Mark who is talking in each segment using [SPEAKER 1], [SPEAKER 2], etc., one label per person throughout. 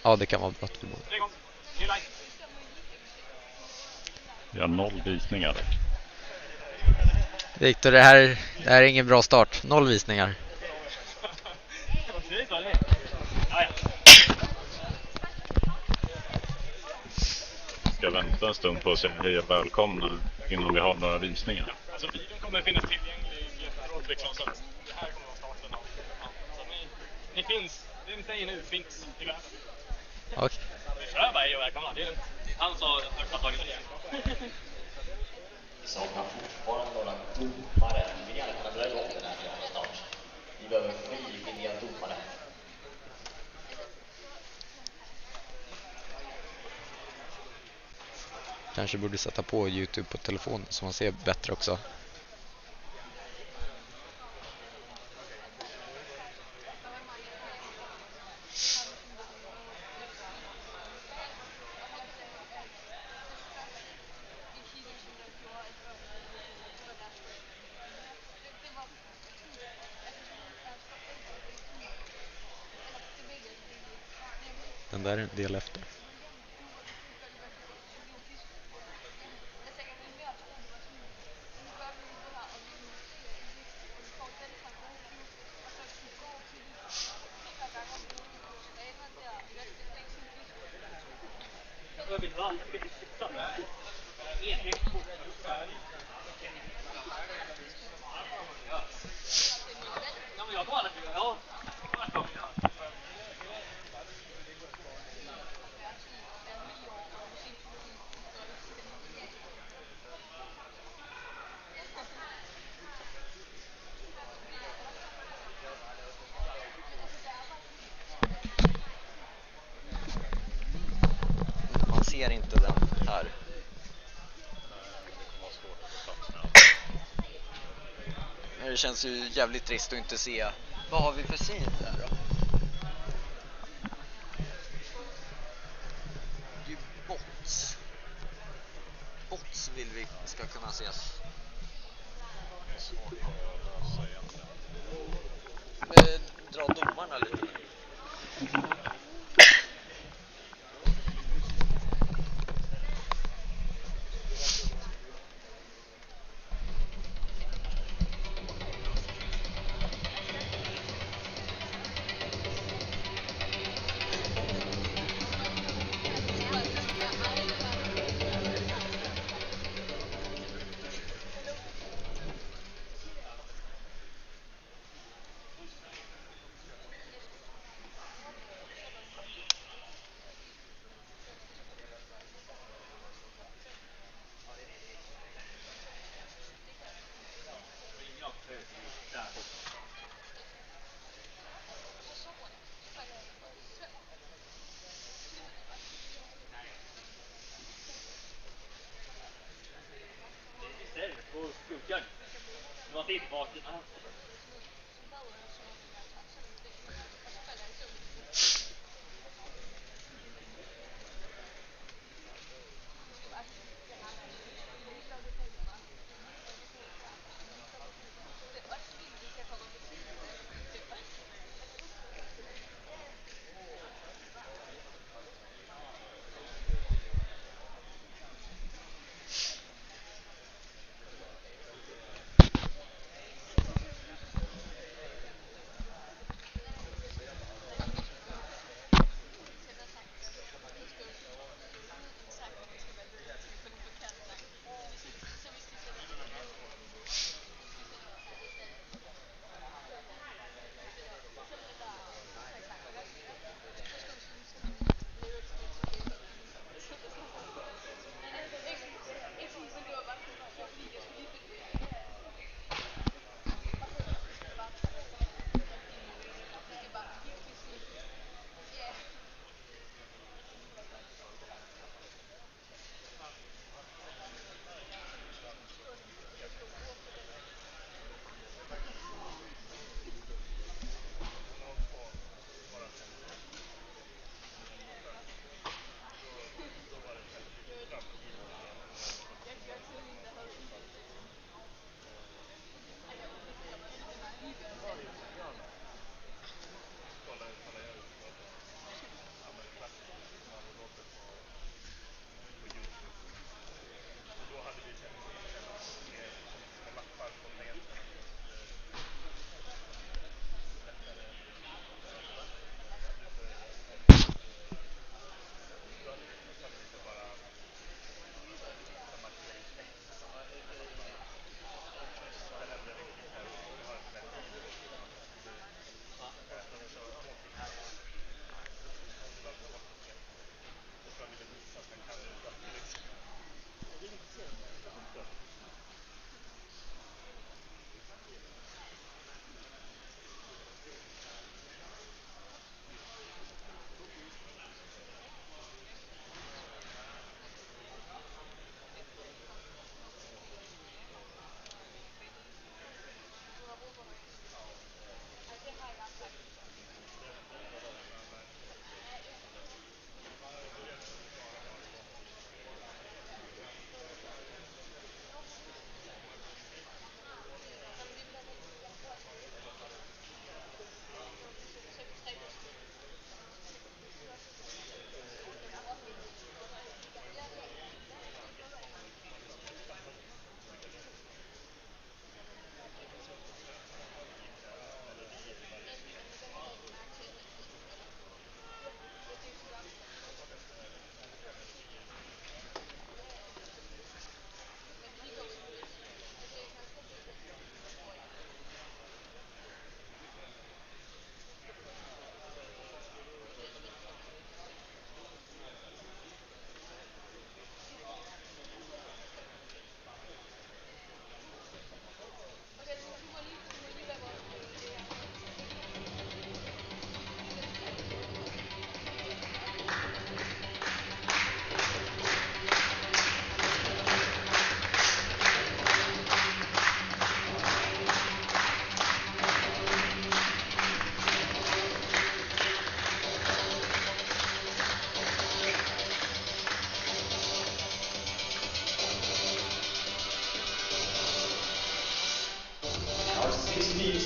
[SPEAKER 1] Ja, det kan vara bra.
[SPEAKER 2] Vi har 0 visningar.
[SPEAKER 1] Viktor, det här är ingen bra start. 0 visningar.
[SPEAKER 2] Ska vänta en stund på att säga hej och välkomna innan vi har några visningar.
[SPEAKER 3] Alltså videon kommer finnas tillgänglig efteråt liksom, så att det här kommer vara starten av allt. Så ni finns, det ni säger nu finns i världen.
[SPEAKER 1] Okej.
[SPEAKER 3] Vi kör bara hej och välkomna, det är lugnt. Han sa att han igen.
[SPEAKER 4] Vi saknar fortfarande några domare. Vi vill gärna kunna dra igång den här filmen snart. Vi behöver frivilliga domare.
[SPEAKER 1] Kanske borde sätta på YouTube på telefonen så man ser bättre också. Den där är en del efter. Man ser inte den här. Men det känns ju jävligt trist att inte se. Vad har vi för syn där då? Det är ju bots. Bots vill vi ska kunna ses. Dra domarna lite.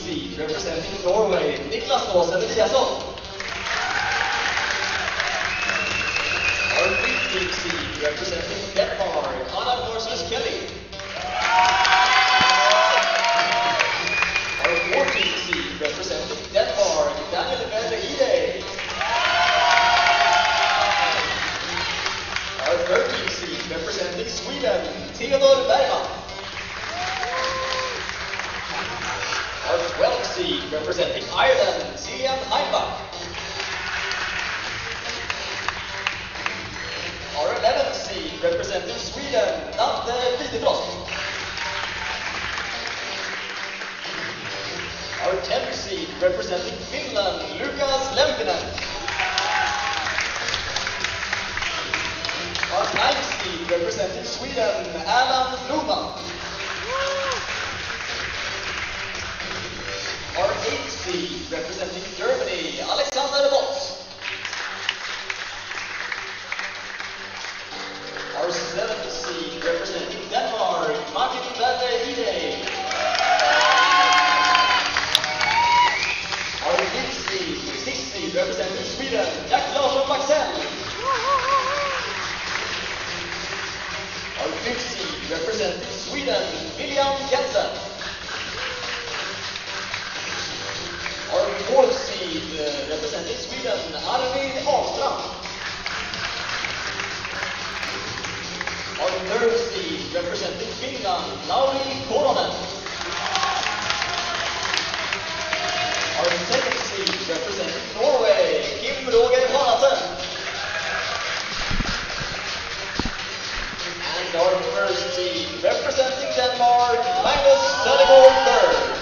[SPEAKER 4] seed representing Norway, Niklas Nåsen Eliasson. Our 15th seed representing Denmark, Anna Norslös Kelly. Our 14th seed representing Denmark, Daniel Verde Ide. Our 13th seed representing Sweden, Theodor Bergman. Our 12th seed representing Ireland, Cillian Heimbach. Our 11th seed representing Sweden, Dante Lidefrost. Our 10th seed representing Finland, Lukas Lempinen. Our 9th seed representing Sweden, Alan Luman. Our 8th seed representing Germany, Alexander Botts. Our 7th seed representing Denmark, Martin Verde Ide. Our 6th seed representing Sweden, Jack Larsson Maxell. Our 5th seed representing Sweden, William Jensen. Our 4th seed representing Sweden, Arvid Ahlstrand. Our 3rd seed representing Finland, Lauri Koronen. Our 2nd seed representing Norway, Kim Roger Haraldsen. And our 1st seed representing Denmark, Magnus Søndergaard Berg.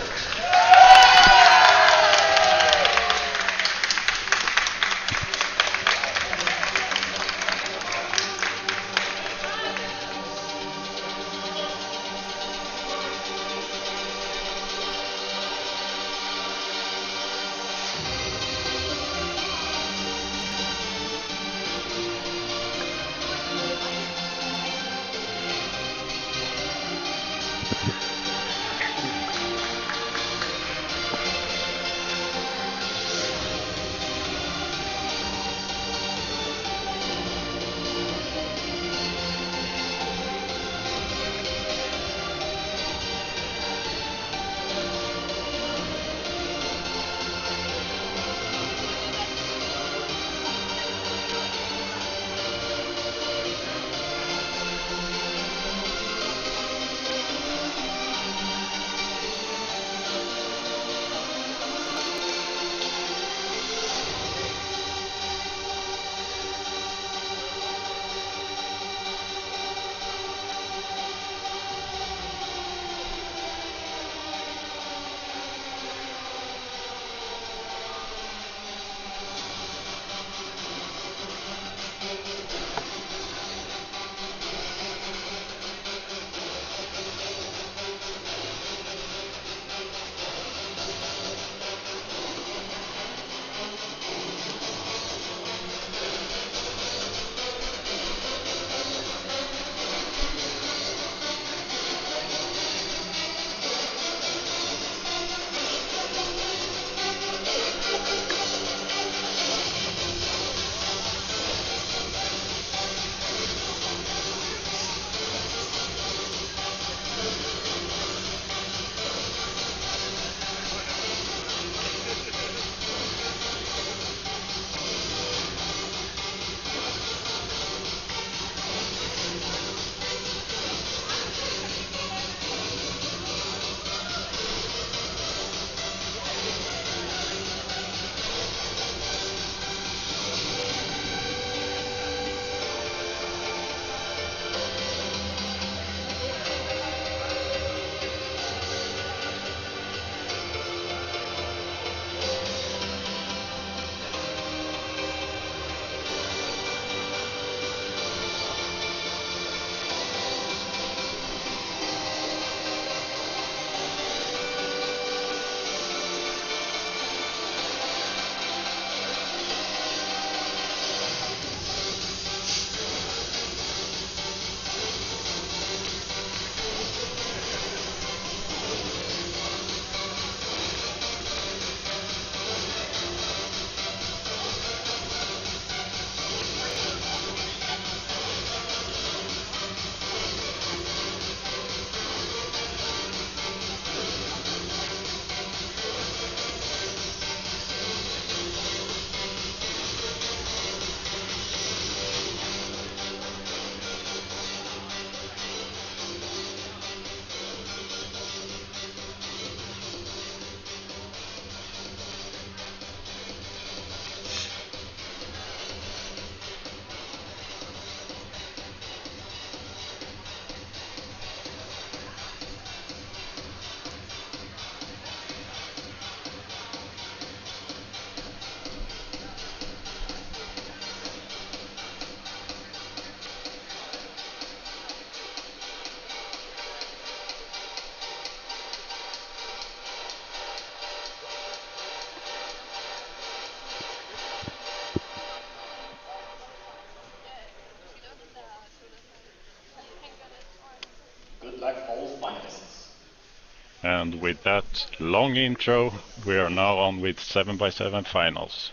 [SPEAKER 2] And with that long intro, we are now on with 7x7 finals.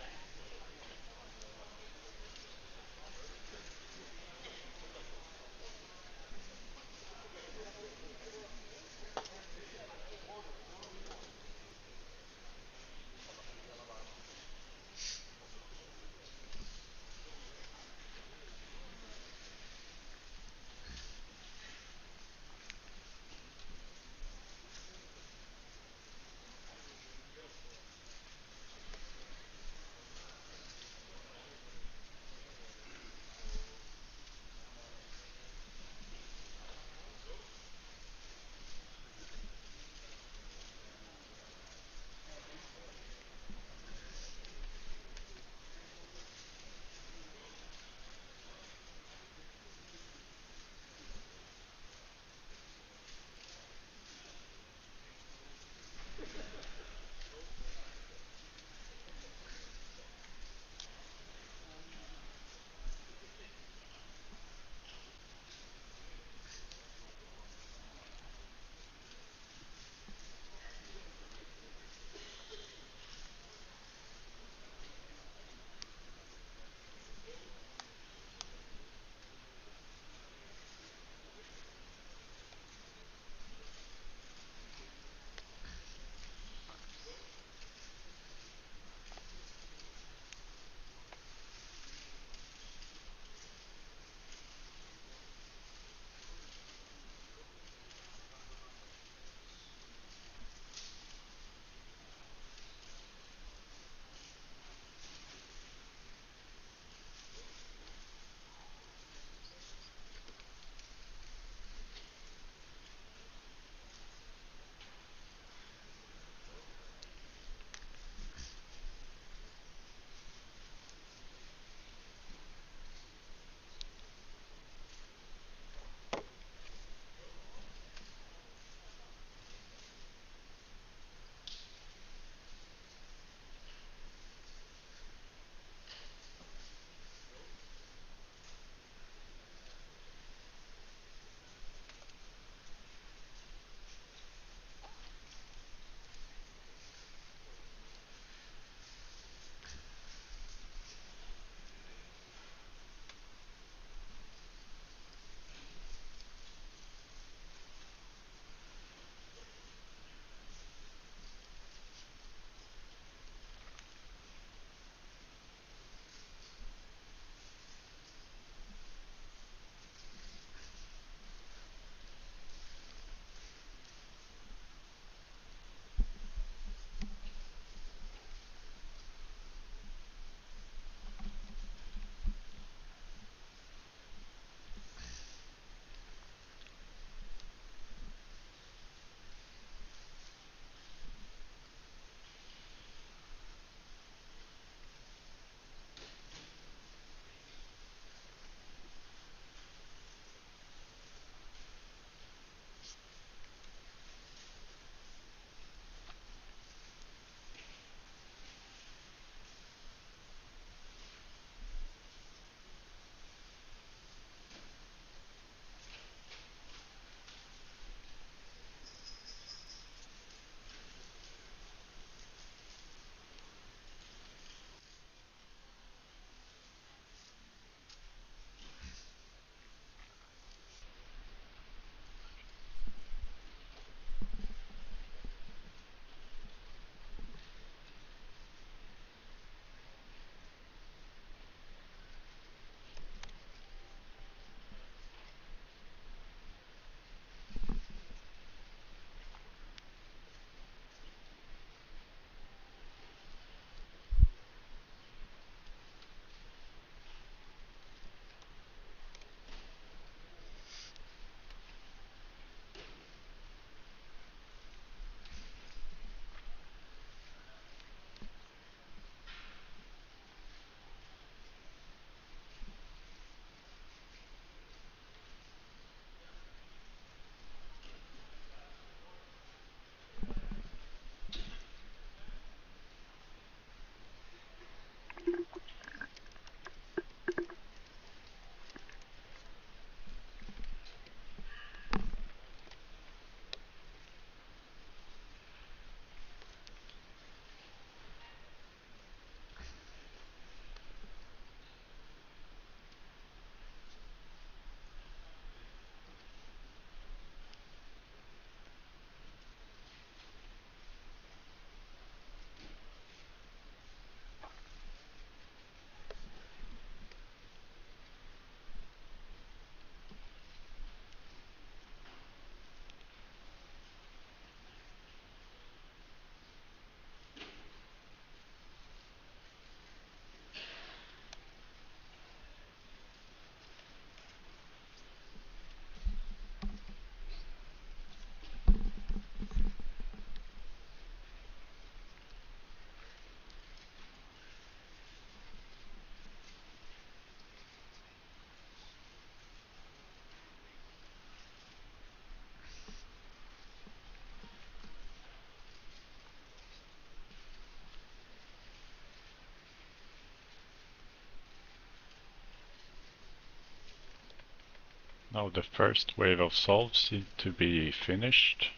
[SPEAKER 2] Now the first wave of solves seem to be finished,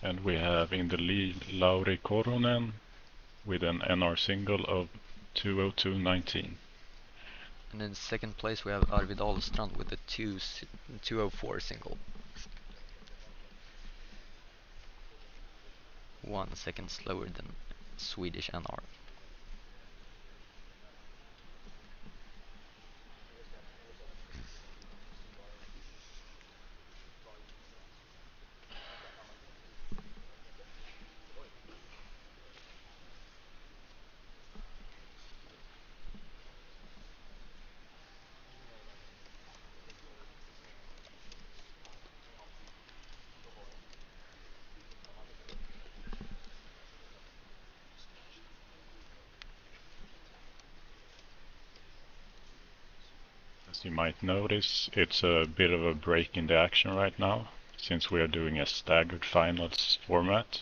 [SPEAKER 2] and we have in the lead Lauri Koronen with an NR single of 202.19.
[SPEAKER 1] And in second place we have Arvid Ahlstrand with the 204 single. 1 second slower than Swedish NR.
[SPEAKER 2] As you might notice, it's a bit of a break in the action right now, since we are doing a staggered finals format.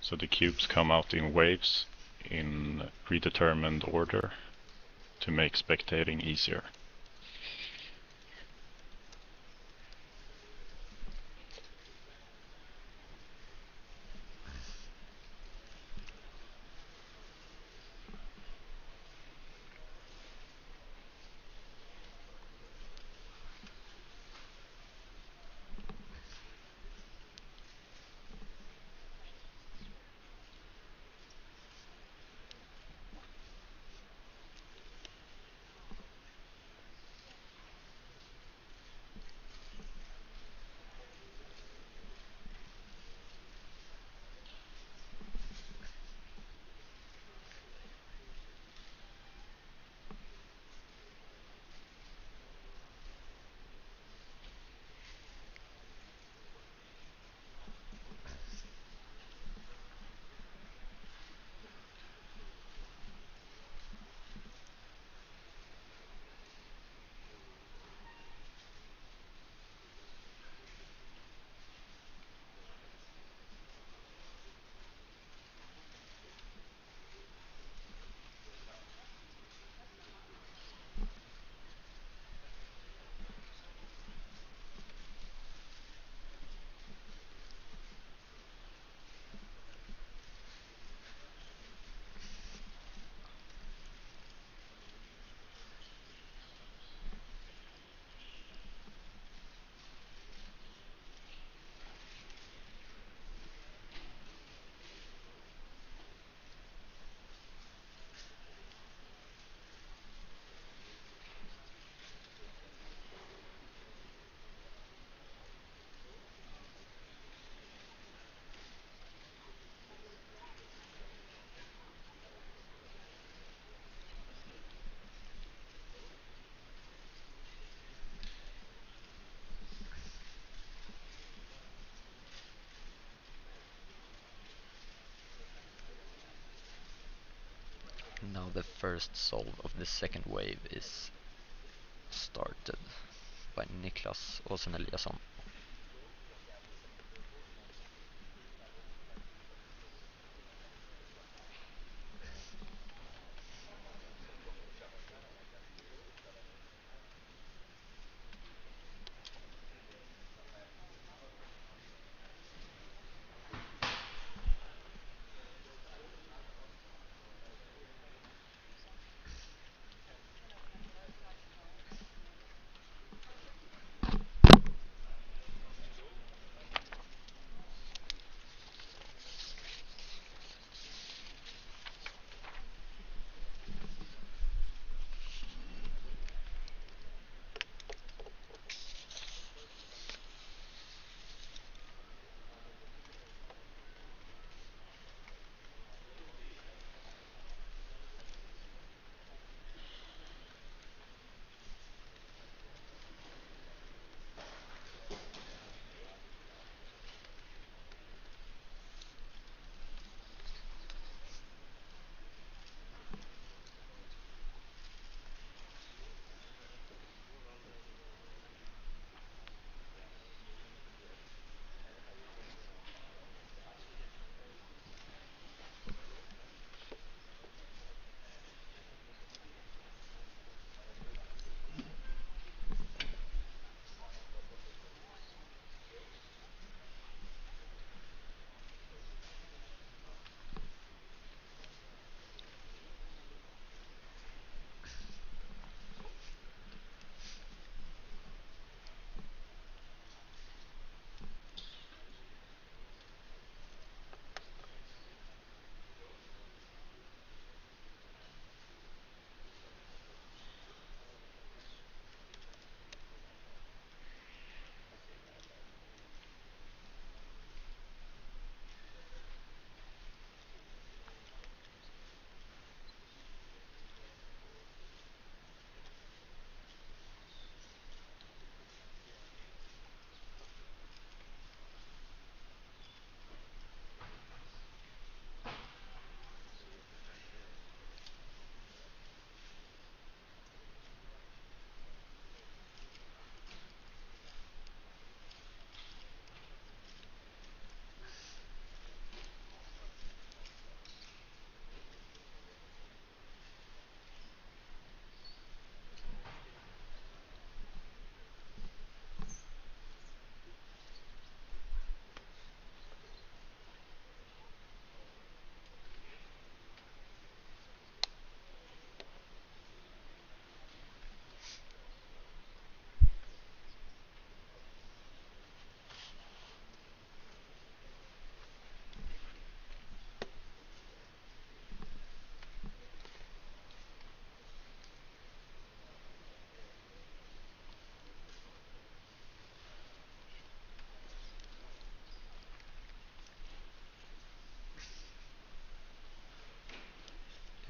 [SPEAKER 2] So the cubes come out in waves in predetermined order to make spectating easier.
[SPEAKER 1] Now the first solve of the second wave is started by Niklas Åsen Eliasson.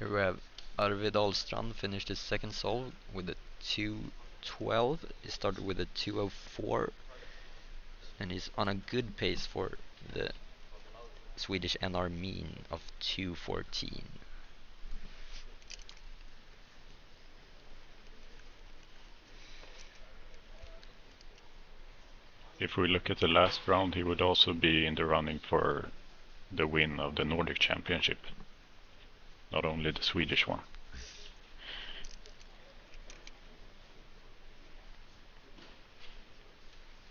[SPEAKER 1] Here we have Arvid Ahlstrand finished his second solve with a 212. He started with a 204, and he's on a good pace for the Swedish NR mean of 214.
[SPEAKER 2] If we look at the last round, he would also be in the running for the win of the Nordic Championship, not only the Swedish one.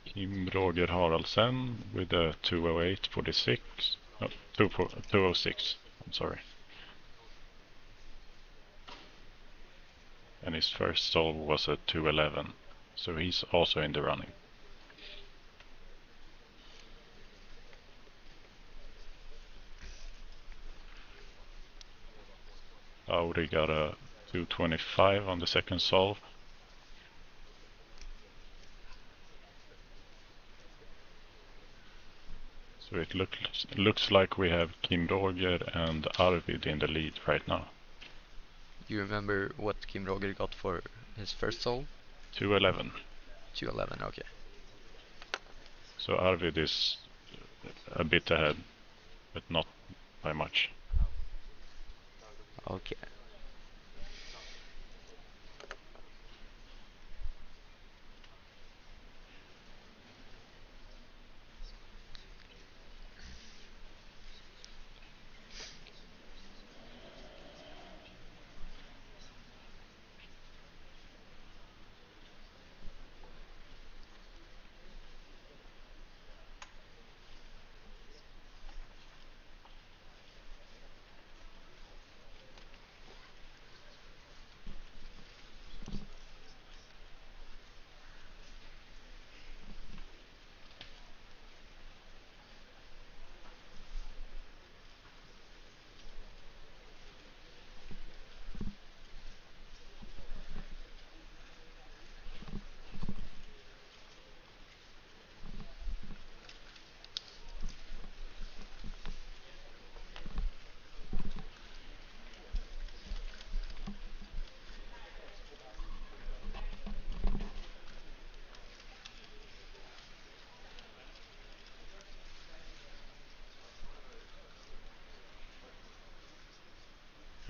[SPEAKER 2] Kim Roger Haraldsen with a 208.46. No, 206. I'm sorry. And his first solve was a 211, so he's also in the running. Auri got a 225 on the second solve. So it looks like we have Kim Roger and Arvid in the lead right now.
[SPEAKER 1] Do you remember what Kim Roger got for his first solve?
[SPEAKER 2] 211.
[SPEAKER 1] 211, okay.
[SPEAKER 2] So Arvid is a bit ahead, but not by much.
[SPEAKER 1] Okay.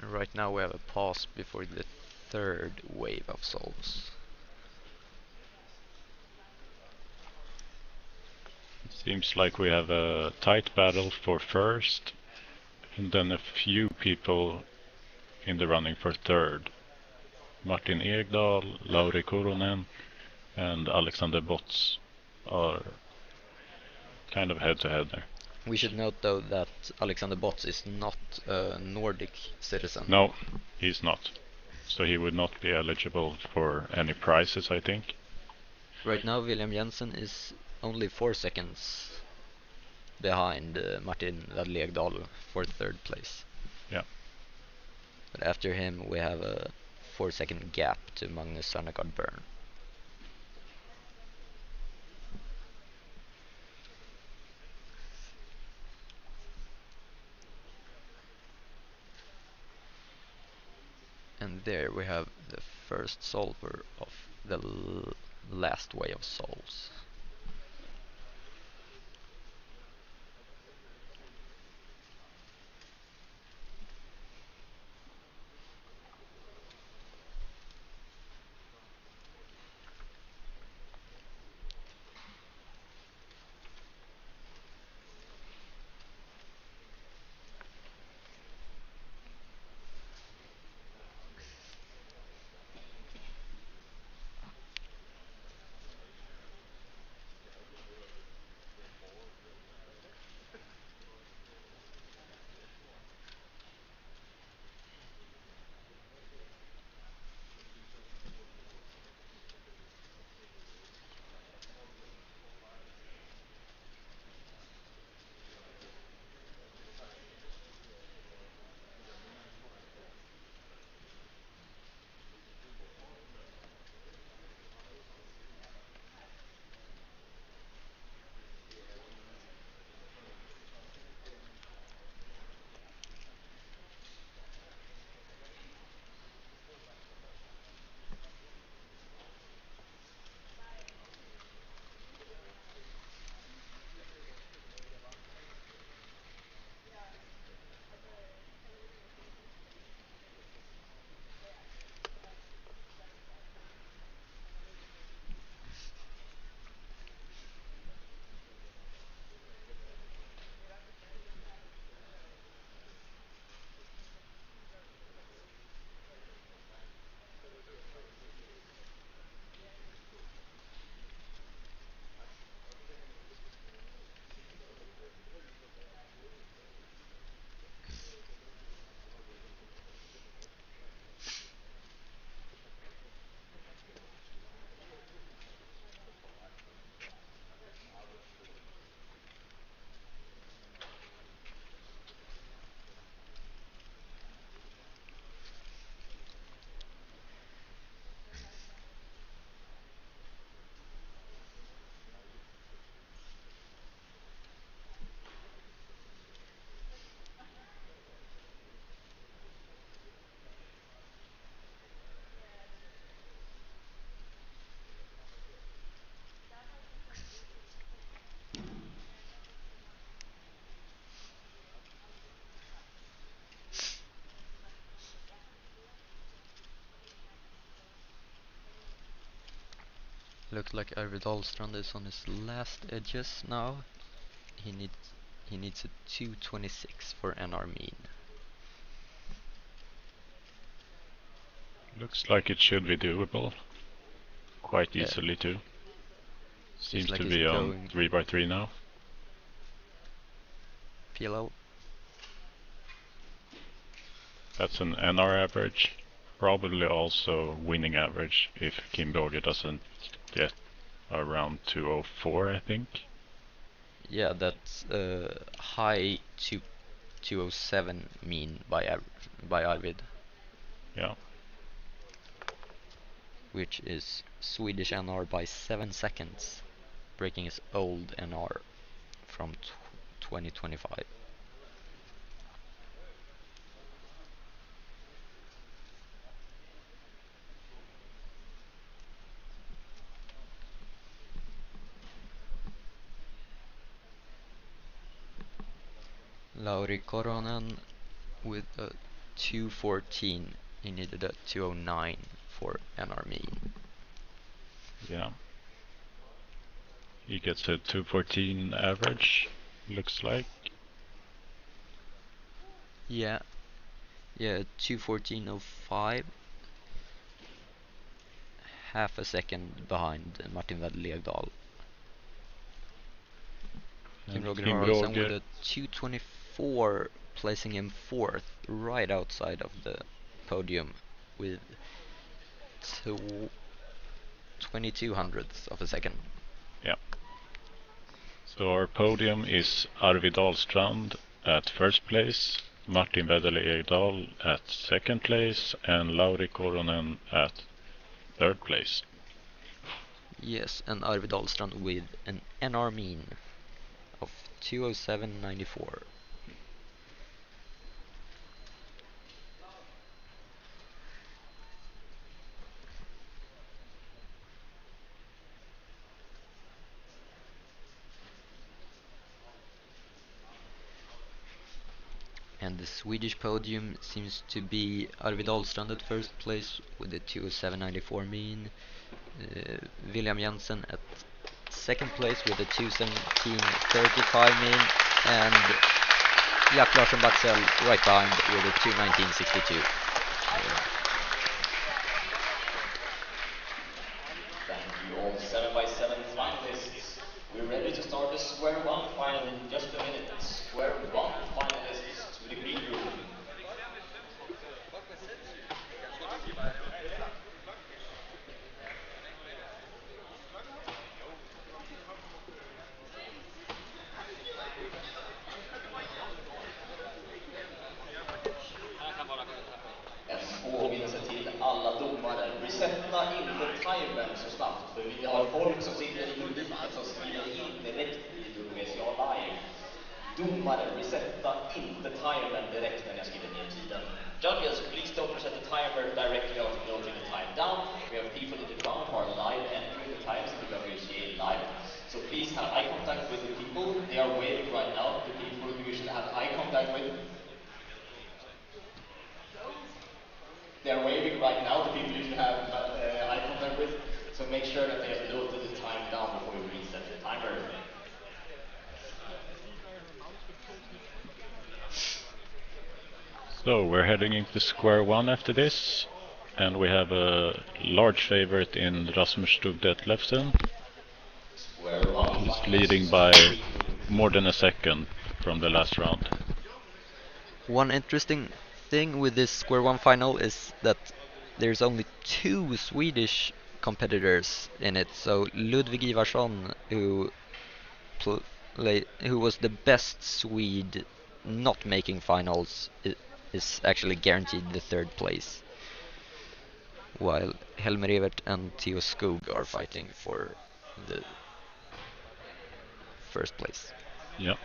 [SPEAKER 1] And right now we have a pause before the third wave of solves.
[SPEAKER 2] It seems like we have a tight battle for first, and then a few people in the running for third. Martin Ekdal, Lauri Kurunen, and Alexander Bots are kind of head-to-head there.
[SPEAKER 1] We should note though that Alexander Bots is not a Nordic citizen.
[SPEAKER 2] No, he's not. So he would not be eligible for any prizes, I think.
[SPEAKER 1] Right now William Jensen is only 4 seconds behind Martin Legdal for third place.
[SPEAKER 2] Yeah.
[SPEAKER 1] But after him we have a 4-second gap to Magnus Sernegard Byrne. And there we have the first solver of the last wave of solves. looks like Arvid Dahlstrand is on his last edges now. He needs a 226 for NR mean.
[SPEAKER 2] Looks like it should be doable. Quite
[SPEAKER 1] Yeah.
[SPEAKER 2] easily too. Seems
[SPEAKER 1] like
[SPEAKER 2] to
[SPEAKER 1] he's
[SPEAKER 2] be on
[SPEAKER 1] going
[SPEAKER 2] 3x3 now.
[SPEAKER 1] PLO.
[SPEAKER 2] That's an NR average. Probably also winning average if Kim Borge doesn't get around 204, I think.
[SPEAKER 1] Yeah, that's high 207 mean by Arvid,
[SPEAKER 2] Yeah.
[SPEAKER 1] which is Swedish NR by 7 seconds, breaking his old NR from 2025. Lauri Koronen with a 214. He needed a 209 for NR mean.
[SPEAKER 2] Yeah. He gets a 214 average, looks like.
[SPEAKER 1] Yeah, 214.05. Half a second behind Martin Wedel-Legdahl. Kim Roger Haraldsen with a 224, placing him fourth, right outside of the podium with 22 hundredths of a second.
[SPEAKER 2] Yeah. So our podium is Arvid Dahlstrand at first place, Martin Wedel-Legdahl at second place, and Lauri Koronen at third place.
[SPEAKER 1] Yes, and Arvid Dahlstrand with an NR mean of 207.94. And the Swedish podium seems to be Arvid Dahlstrand at first place with a 207.94 mean, William Jensen at second place with a 217.35 mean, and Jack Larsson Baxell right behind with a 219.62.
[SPEAKER 4] Thank you all 7x7 finalists. We're ready to start the Square One final in just a minute. Square One finalists to the green room. En påminnelse till alla domare. Resetta inte timern så snabbt, för vi har folk som sitter i publiken som skriver in direkt i WCA Live. Domare, resetta inte timern direkt när jag skriver ner tiden. Judges, please don't reset the timer directly after noting the time down. We have people in the crowd who are live entering the times in the WCA Live. So please have eye contact with the people. They are waving right now, the people who you should have eye contact with. They're waving right now, the people you should have eye contact with. So make sure that they have noted the time down before you reset the timer.
[SPEAKER 2] So we're heading into Square One after this, and we have a large favorite in Rasmus Stug Detlefsen. He's leading by more than a second from the last round.
[SPEAKER 1] One interesting thing with this Square One final is that there's only 2 Swedish competitors in it. So Ludvig Ivarsson, who was the best Swede not making finals, is actually guaranteed the 3rd place, while Helmer Evert and Theo Skog are fighting for the 1st place.
[SPEAKER 2] Yeah.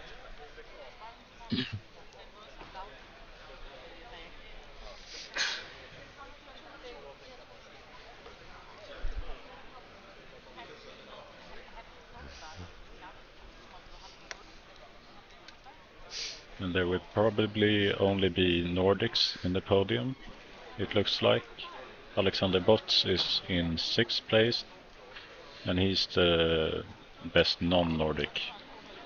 [SPEAKER 2] And there will probably only be Nordics in the podium, it looks like. Alexander Botts is in 6th place. And he's the best non-Nordic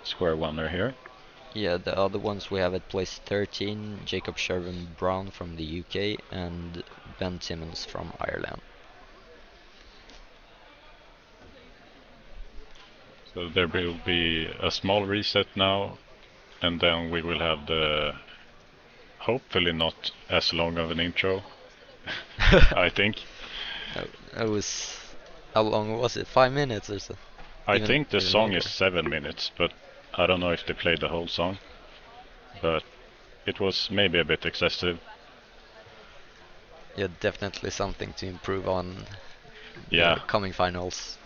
[SPEAKER 2] square oneer here.
[SPEAKER 1] Yeah, the other ones we have at place 13, Jacob Shervin Brown from the UK and Ben Timmons from Ireland.
[SPEAKER 2] So there will be a small reset now, and then we will have the hopefully not as long of an intro. I think.
[SPEAKER 1] That was, how long was it? 5 minutes or so?
[SPEAKER 2] I think the
[SPEAKER 1] even
[SPEAKER 2] song
[SPEAKER 1] longer.
[SPEAKER 2] is 7 minutes, but I don't know if they played the whole song. But it was maybe a bit excessive.
[SPEAKER 1] Yeah, definitely something to improve on
[SPEAKER 2] Yeah.
[SPEAKER 1] the coming finals.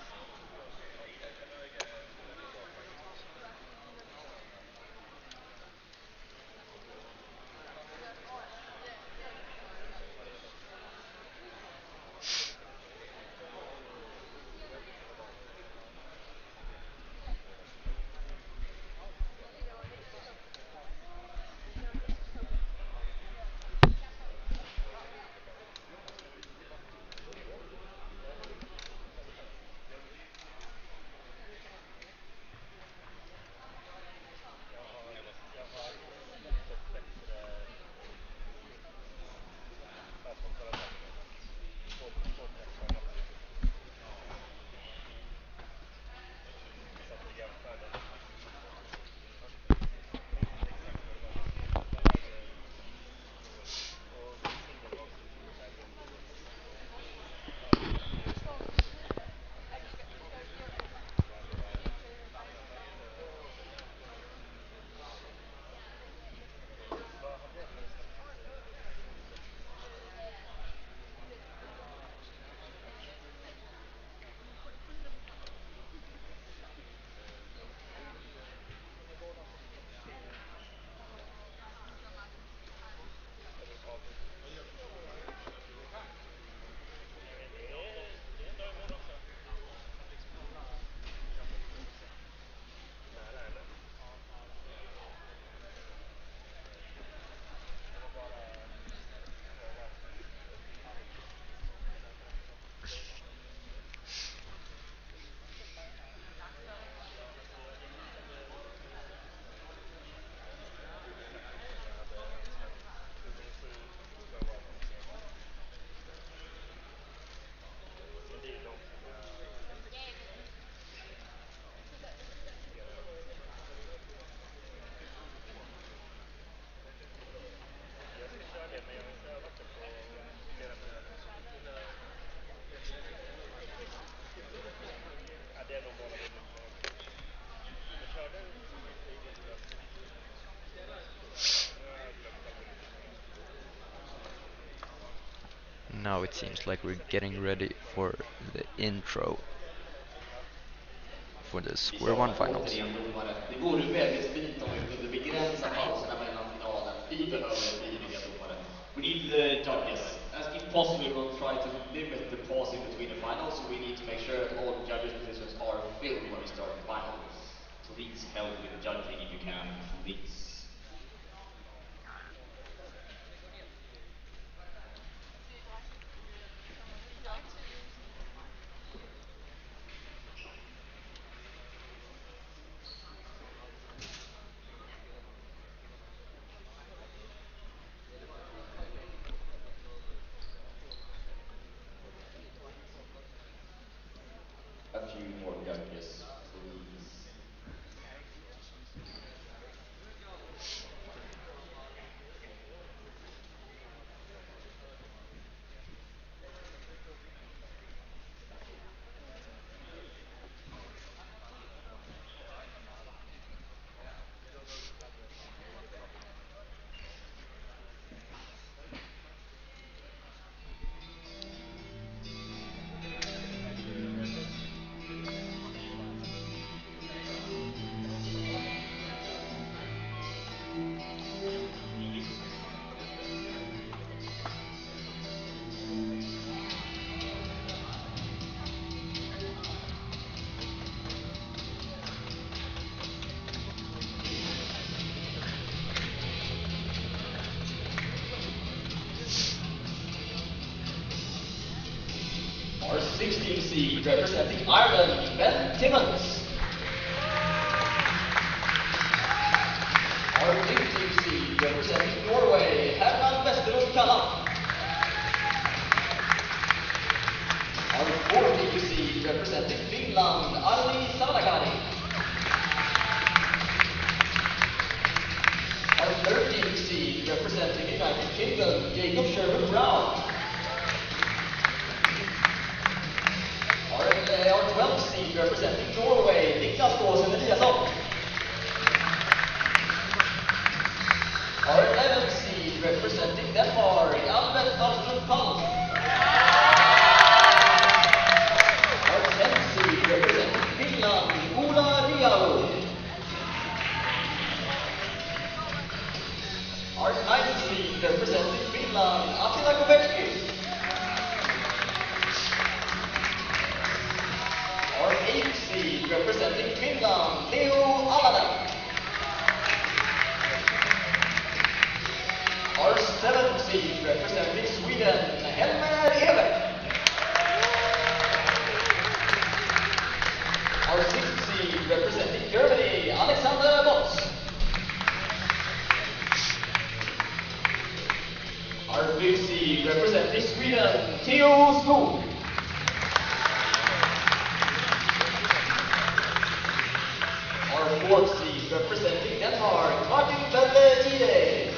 [SPEAKER 1] Now it seems like we're getting ready for the intro for the
[SPEAKER 4] Vi
[SPEAKER 1] Square One
[SPEAKER 4] saknar
[SPEAKER 1] finals.
[SPEAKER 4] återigen domare. Det vore väldigt fint om vi kunde begränsa pauserna mellan finalen. Vi behöver frivilliga domare. We need the judges. As impossible we're going to try to limit the pause in between the finals, so we need to make sure that all judges' positions are filled when we start the final. Please help with judging if you can, please. A few more judges, please. 16 seed representing Ireland, Ben Timmons. Our 15 seed representing Norway, Herman Westerlund Kalla. Our 14 seed representing Finland, Ali Salakari. Our 13 seed representing United Kingdom, Jacob Sherman Brown. Our 12 seed representing Norway, Niklas Gåsen Eliasson. Our 11 seed representing Denmark, Albert Alström Palm. Our 10 seed representing Finland, Ola Rialo. Our 9th seed representing Finland, Attila Kovetski. Our 8th seed representing Finland, Leo Alanen. Our 7th seed representing Sweden, Helmer Evert. Our 6th seed representing Germany, Alexander Botz. Our 5th seed representing Sweden, Theo Skog. Our 4th seed representing Denmark, Martin Belle Ide.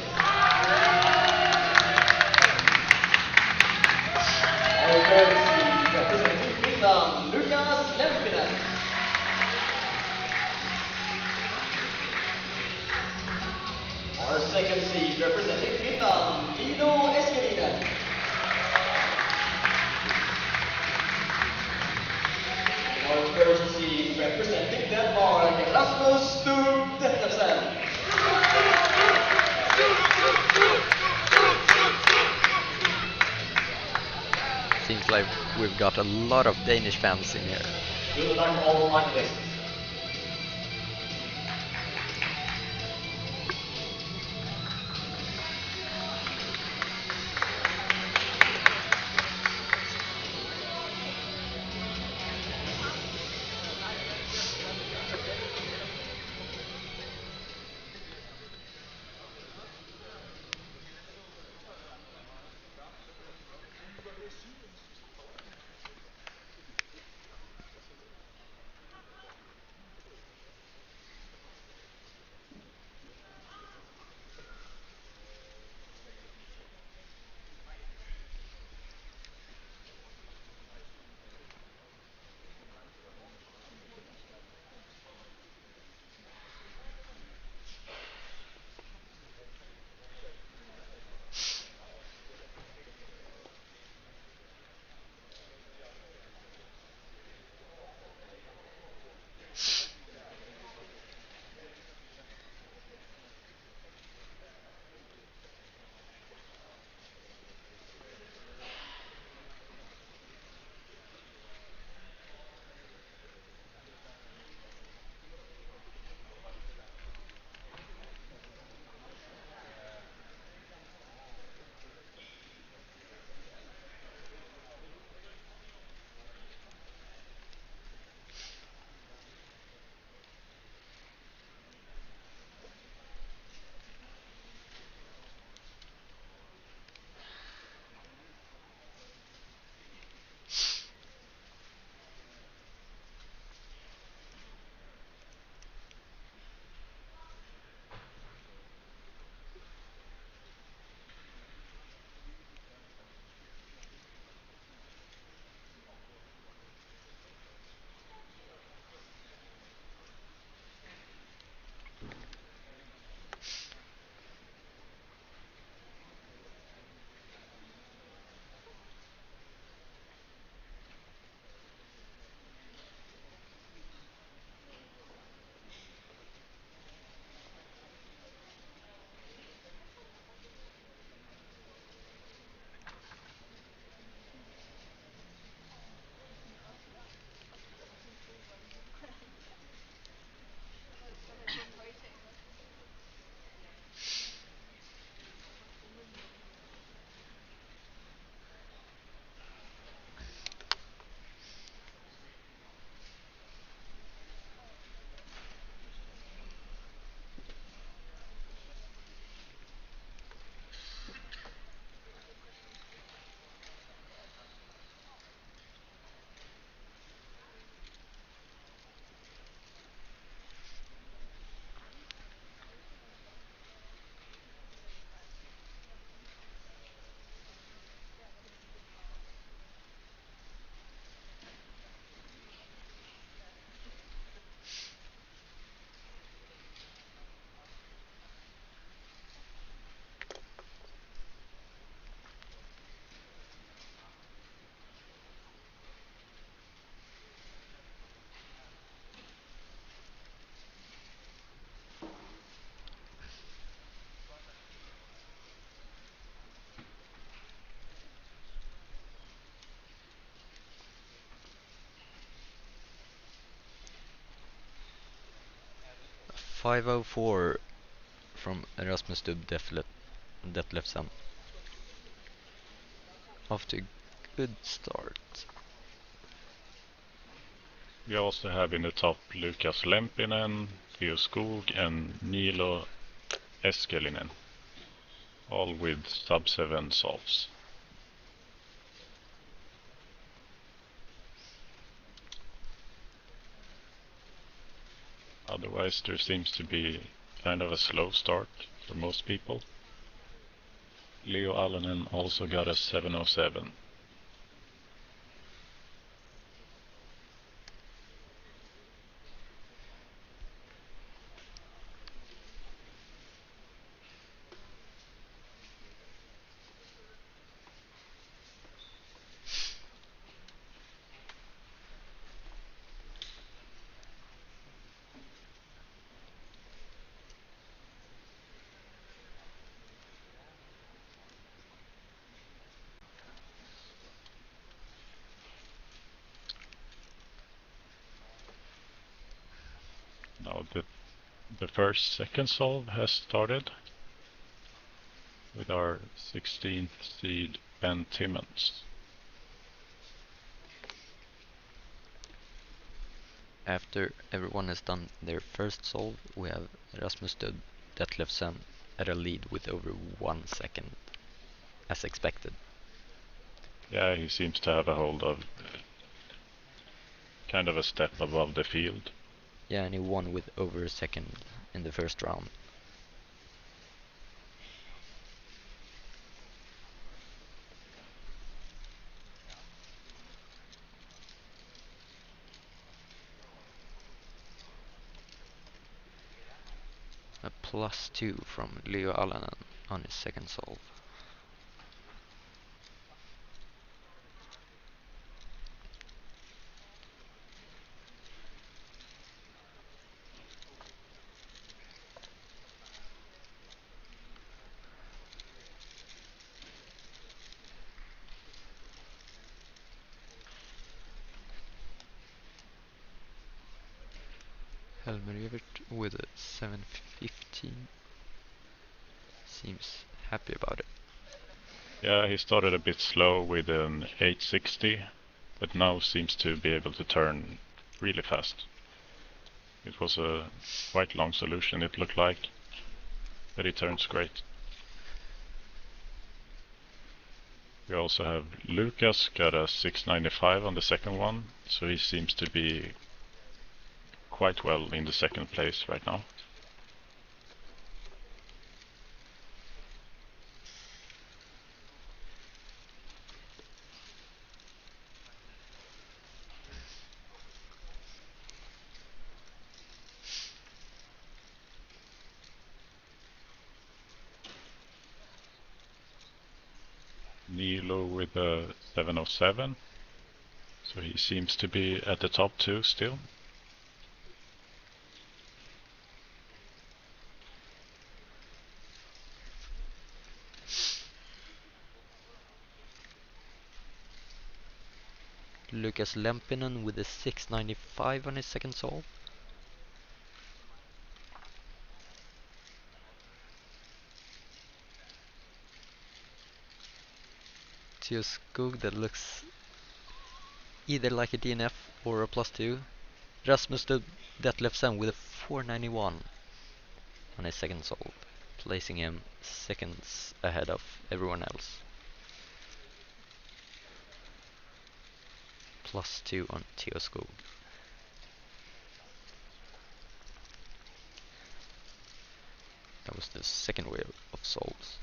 [SPEAKER 4] Our 3rd seed representing Finland, Lukas Lempinen. Our 2nd seed representing Finland, Lino Eskelinen. Our 1st seed representing Denmark, Rasmus Stubb Dettersen.
[SPEAKER 1] Seems like we've got a lot of Danish fans in here.
[SPEAKER 4] Good luck all finalists.
[SPEAKER 1] 504 from Erasmus to Detlefsen. Off to a good start.
[SPEAKER 2] We also have in the top Lukas Lempinen, Theo Skog and Niilo Eskelinen, all with sub-7 solves. Otherwise there seems to be kind of a slow start for most people. Leo Allonen also got a 707. Now the first second solve has started with our 16th seed Ben Timmons.
[SPEAKER 1] After everyone has done their first solve, we have Erasmus Detlefsen at a lead with over 1 second, as expected.
[SPEAKER 2] Yeah, he seems to have a hold of kind of a step above the field.
[SPEAKER 1] Yeah, and he won with over a second in the first round. A +2 from Leo Allonen on his second solve. Helmer Evert with a 715. Seems happy about it.
[SPEAKER 2] Yeah, he started a bit slow with an 860, but now seems to be able to turn really fast. It was a quite long solution, it looked like, but he turns great. We also have Lucas got a 695 on the second one, so he seems to be quite well in the second place right now. Niilo with a 707, so he seems to be at the top two still.
[SPEAKER 1] Lukas Lempinen with a 695 on his second solve. Theo Skog that looks either like a DNF or a +2. Rasmus Detlefsen with a 491 on his second solve, placing him seconds ahead of everyone else. +2 on Theo Skog. That was the second wave of solves.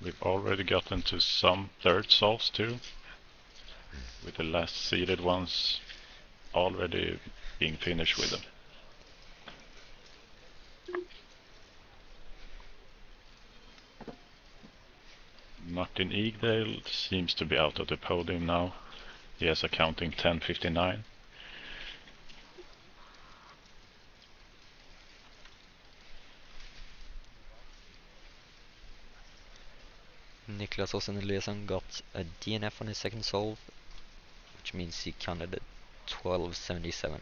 [SPEAKER 2] We've already gotten to some third solves too, with the last seeded ones already being finished with them. Martin Igdale seems to be out of the podium now. He has a counting 1059.
[SPEAKER 1] Niklas Osen Eliasson got a DNF on his second solve, which means he counted at 1277.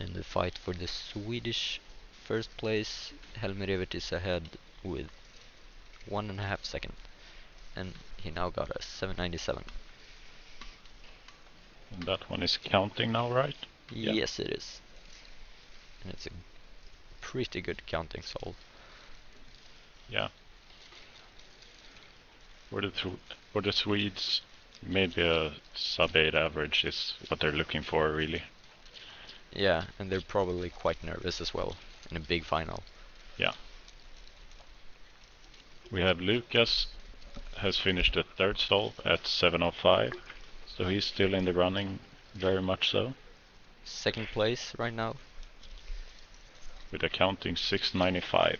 [SPEAKER 1] In the fight for the Swedish first place, Helmer Evert is ahead with 1.5 seconds, and he now got a 797.
[SPEAKER 2] And that one is counting now, right? Yeah.
[SPEAKER 1] Yes, it is. And it's a pretty good counting solve.
[SPEAKER 2] Yeah. For the Swedes, maybe a sub 8 average is what they're looking for, really.
[SPEAKER 1] Yeah, and they're probably quite nervous as well in a big final.
[SPEAKER 2] Yeah. We have Lucas has finished the third solve at 7:05, so he's still in the running, very much so.
[SPEAKER 1] Second place right now.
[SPEAKER 2] With a counting 695.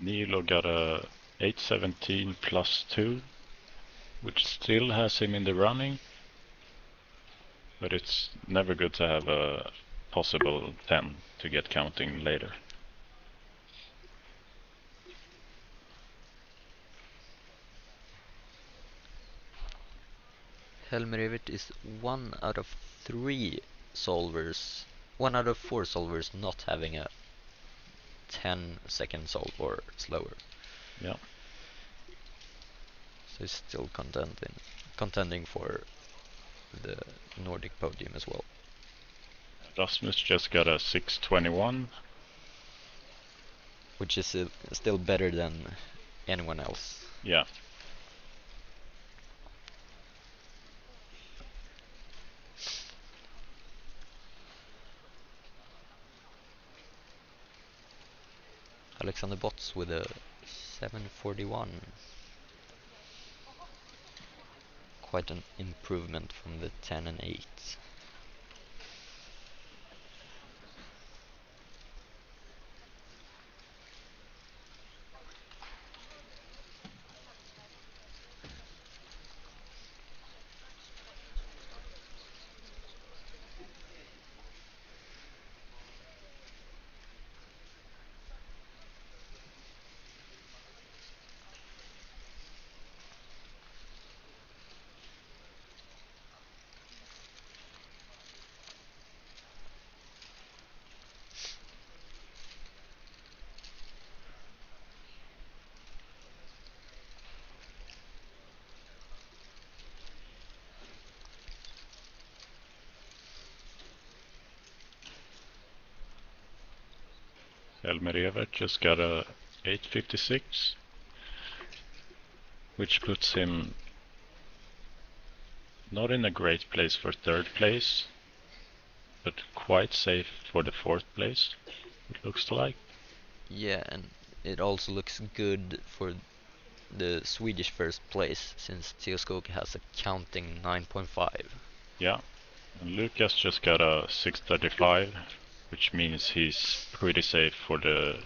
[SPEAKER 2] Nilo got a 817 plus 2, which still has him in the running, but it's never good to have a possible 10 to get counting later.
[SPEAKER 1] Helmer Evert is one out of 4 solvers not having a 10-second solve or slower.
[SPEAKER 2] Yeah.
[SPEAKER 1] So he's still contending for the Nordic podium as well.
[SPEAKER 2] Rasmus just got a 621.
[SPEAKER 1] Which is still better than anyone else.
[SPEAKER 2] Yeah.
[SPEAKER 1] Alexander Botts with a 741. Quite an improvement from the 10 and 8.
[SPEAKER 2] Helmer Evert just got a 856, which puts him not in a great place for third place, but quite safe for the fourth place, it looks like.
[SPEAKER 1] Yeah, and it also looks good for the Swedish first place, since Theoskog has a counting 9.5.
[SPEAKER 2] Yeah, and Lucas just got a 635, which means he's pretty safe for the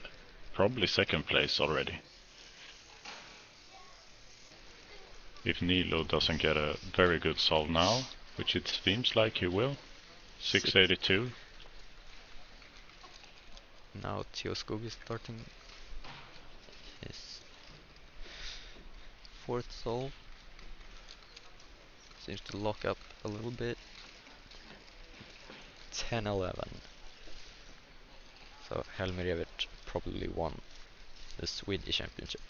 [SPEAKER 2] probably second place already. If Nilo doesn't get a very good solve now, which it seems like he will. 682.
[SPEAKER 1] Now Theo Skog is starting his fourth solve. Seems to lock up a little bit. 10-11. So Helmer Evert probably won the Swedish championship.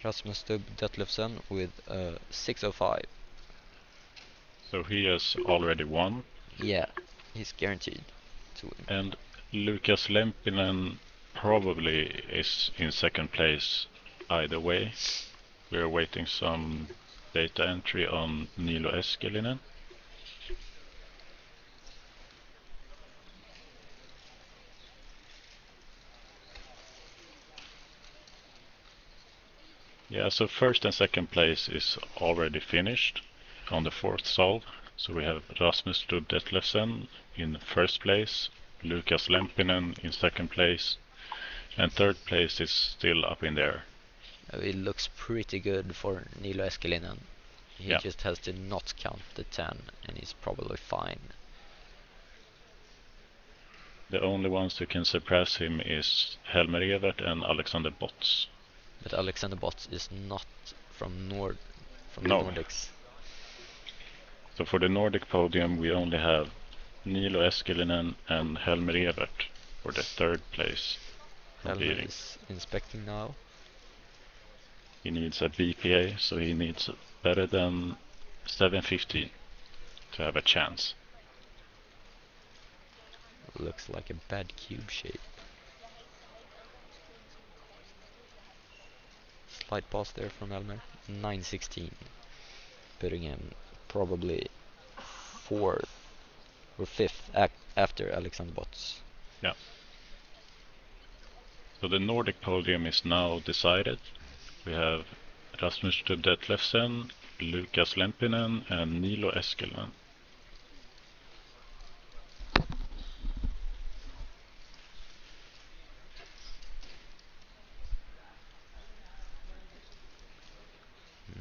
[SPEAKER 1] Rasmus Stubb Detlefsen with 605.
[SPEAKER 2] So he has already won.
[SPEAKER 1] Yeah, he's guaranteed to win.
[SPEAKER 2] And Lukas Lempinen probably is in second place either way. We are waiting some data entry on Niilo Eskelinen. Yeah, so first and second place is already finished on the fourth solve. So we have Rasmus Stubb Detlefsen in first place, Lukas Lempinen in second place, and third place is still up in there.
[SPEAKER 1] It looks pretty good for Niilo Eskelinen. He
[SPEAKER 2] Yeah.
[SPEAKER 1] just has to not count the 10 and he's probably fine.
[SPEAKER 2] The only ones who can surpass him is Helmer Evert and Alexander Botts.
[SPEAKER 1] But Alexander Botts is not from
[SPEAKER 2] No.
[SPEAKER 1] the Nordics.
[SPEAKER 2] So for the Nordic podium we only have Niilo Eskelinen and Helmer Evert for the third place.
[SPEAKER 1] Helmer
[SPEAKER 2] competing.
[SPEAKER 1] is inspecting now.
[SPEAKER 2] He needs a BPA, so he needs better than 750 to have a chance.
[SPEAKER 1] Looks like a bad cube shape. Slight pass there from Elmer. 916. Putting him probably fourth or fifth after Alexander Botts.
[SPEAKER 2] Yeah. So the Nordic podium is now decided. We have Rasmus Stubb Detlefsen, Lukas Lempinen and Niilo Eskelinen.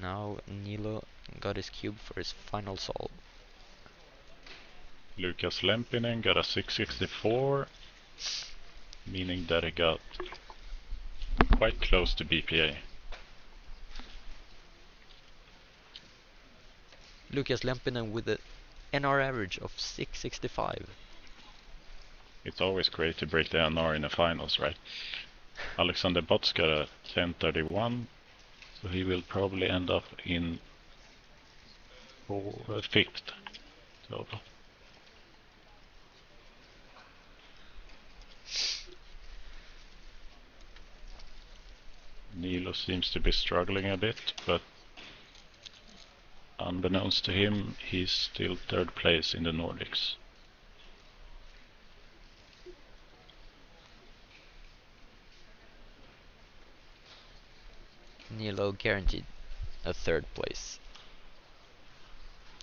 [SPEAKER 1] Now Niilo got his cube for his final solve.
[SPEAKER 2] Lukas Lempinen got a 664, meaning that he got quite close to BPA.
[SPEAKER 1] Lukas Lempinen with an NR average of 665.
[SPEAKER 2] It's always great to break the NR in the finals, right? Alexander Botts got a 1031, so he will probably end up in fifth total. Niilo seems to be struggling a bit, but unbeknownst to him, he's still third place in the Nordics.
[SPEAKER 1] Niilo guaranteed a third place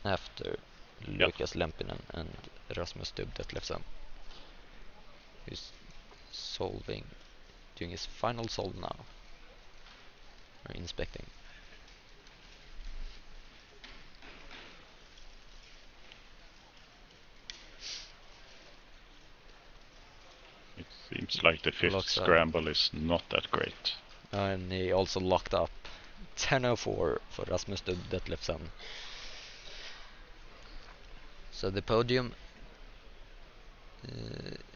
[SPEAKER 1] after Lukas Lempinen and Rasmus Stubb Detlefsen, who's doing his final solve now, or inspecting.
[SPEAKER 2] It seems like the fifth
[SPEAKER 1] Locks up.
[SPEAKER 2] scramble is not that great.
[SPEAKER 1] And he also locked up 10:04 for Rasmus Stubb Detlefsen. So the podium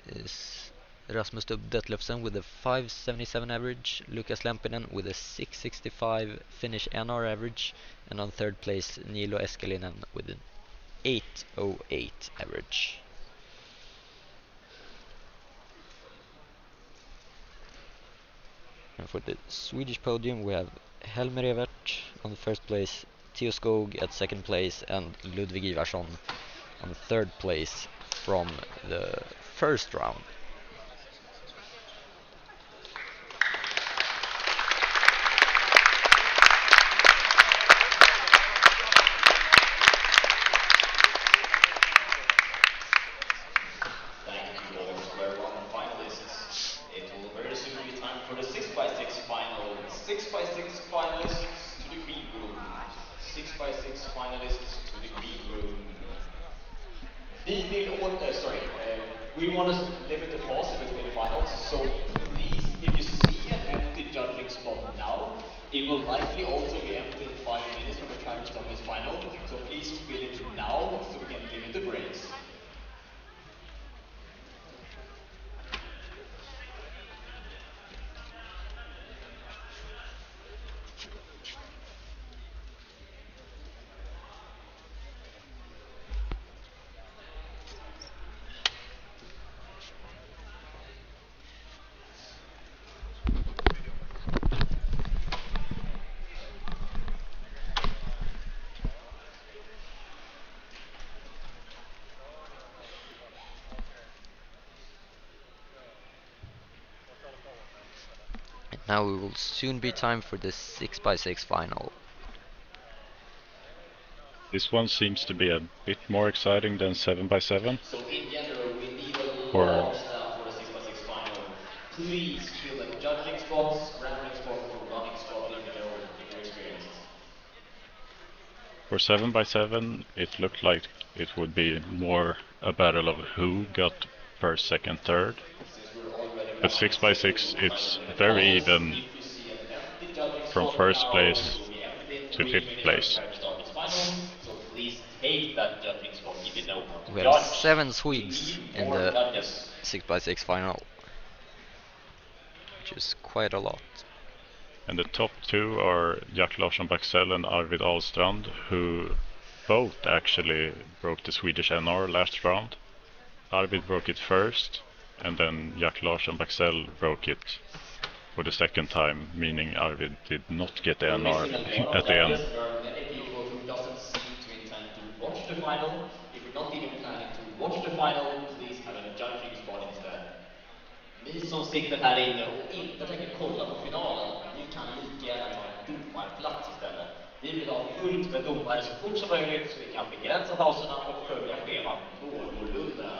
[SPEAKER 1] is Rasmus Stubb Detlefsen with a 577 average, Lukas Lempinen with a 665 Finnish NR average, and on third place Niilo Eskelinen with an 808 average. And for the Swedish podium we have Helmer Evert on the first place, Theo Skog at second place, and Ludvig Ivarsson on third place from the first round.
[SPEAKER 4] Thank you all. So we're on the final 6x6 finalists to the green room. 6x6 finalists to the green room. We want to limit the pause between the finals, so please, if you see an empty judging spot now, it will likely also be empty in 5 minutes when the timer starts this final, so please fill it now so we can limit the breaks.
[SPEAKER 1] Now it will soon be time for the 6x6 final.
[SPEAKER 2] This one seems to be a bit more exciting than 7x7.
[SPEAKER 4] So in general, we need a
[SPEAKER 2] Or-
[SPEAKER 4] large staff for the 6x6 final. Please fill the judging spots, rendering spots, or running spots in your experience.
[SPEAKER 2] For 7x7, it looked like it would be more a battle of who got first, second, third. But 6x6, it's very even from first place to fifth place.
[SPEAKER 4] So please take that judging spot if you don't want to
[SPEAKER 1] We have
[SPEAKER 4] judge.
[SPEAKER 1] 7 Swedes
[SPEAKER 4] We need
[SPEAKER 1] in
[SPEAKER 4] more
[SPEAKER 1] the
[SPEAKER 4] judges.
[SPEAKER 1] 6x6 final, which is quite a lot.
[SPEAKER 2] And the top two are Jack Larsson Baxell and Arvid Ahlstrand, who both actually broke the Swedish NR last round. Arvid broke it first, and then Jack Larsson Baxell broke it for the second time, meaning Arvid did not get the NR at the end.
[SPEAKER 4] There are many people who doesn't seem to intend to watch the final. If you're not even planning to watch the final, please have a judging spot instead. Ni som sitter här inne och inte tänker kolla på finalen, ni kan lika gärna ta en domarplats istället. Vi vill ha fullt med domare så fort som möjligt så vi kan begränsa pauserna och följa schemat någorlunda.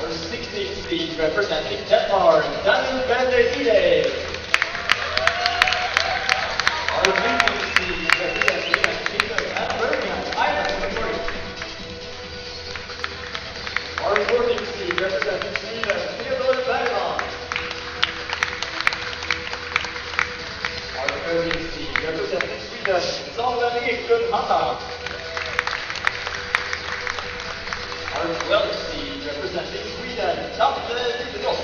[SPEAKER 4] Our 16th seed representing Denmark, Daniel Bender-Ide. Our 15th seed representing Sweden and Birmingham, Ireland. Our 14th seed representing Sweden, Theodor Bergman. Our 13th seed representing Sweden, Samuel Eklund Hatta. Our 12th seed representing Sweden, Tante Lidedoff.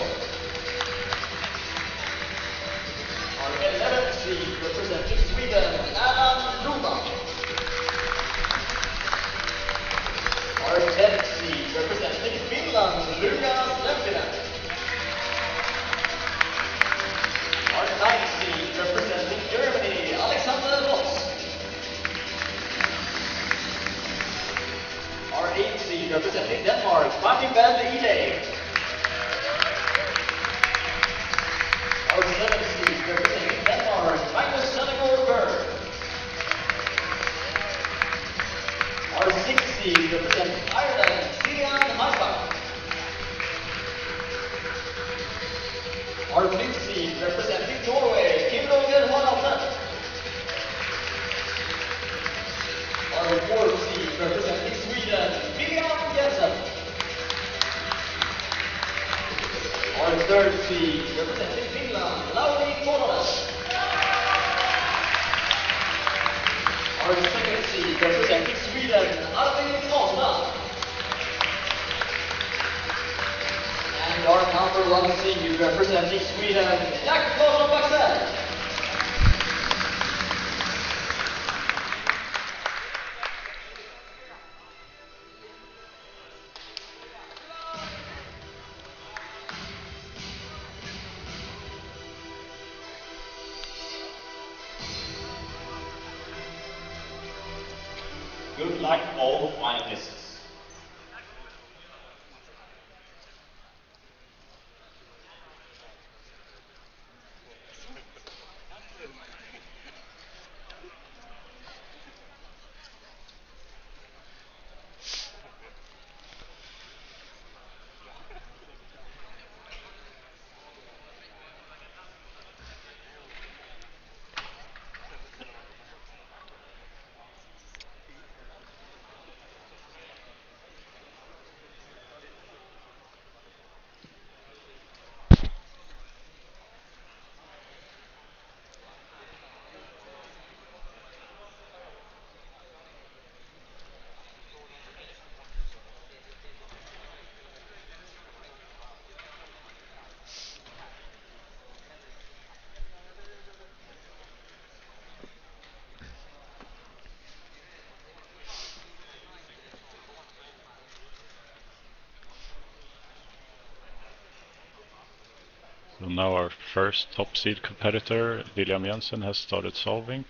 [SPEAKER 4] Our 11th seed representing Sweden, Alan Ruma. Our 10th seed representing Finland, Lukas Lempinen. Our 9th seed representing Germany, Alexander Voss. Our 8th seed representing Denmark, Martin Bender-Ide. Our 7th seed representing Denmark, Magnus Søndergaard Berg. Our 6th seed representing Ireland, Stian Hasbach. Our 5th seed representing Norway, Kimro Our fourth seed representing Sweden, William Jensen. Our third seed representing Finland, Lauri Tolonen. Our second seed representing Sweden, Arvid Hansson. And our number one seed representing Sweden, Jack Larsson Baxell. Good luck all finalists.
[SPEAKER 2] So now our first top seed competitor, William Jensen, has started solving.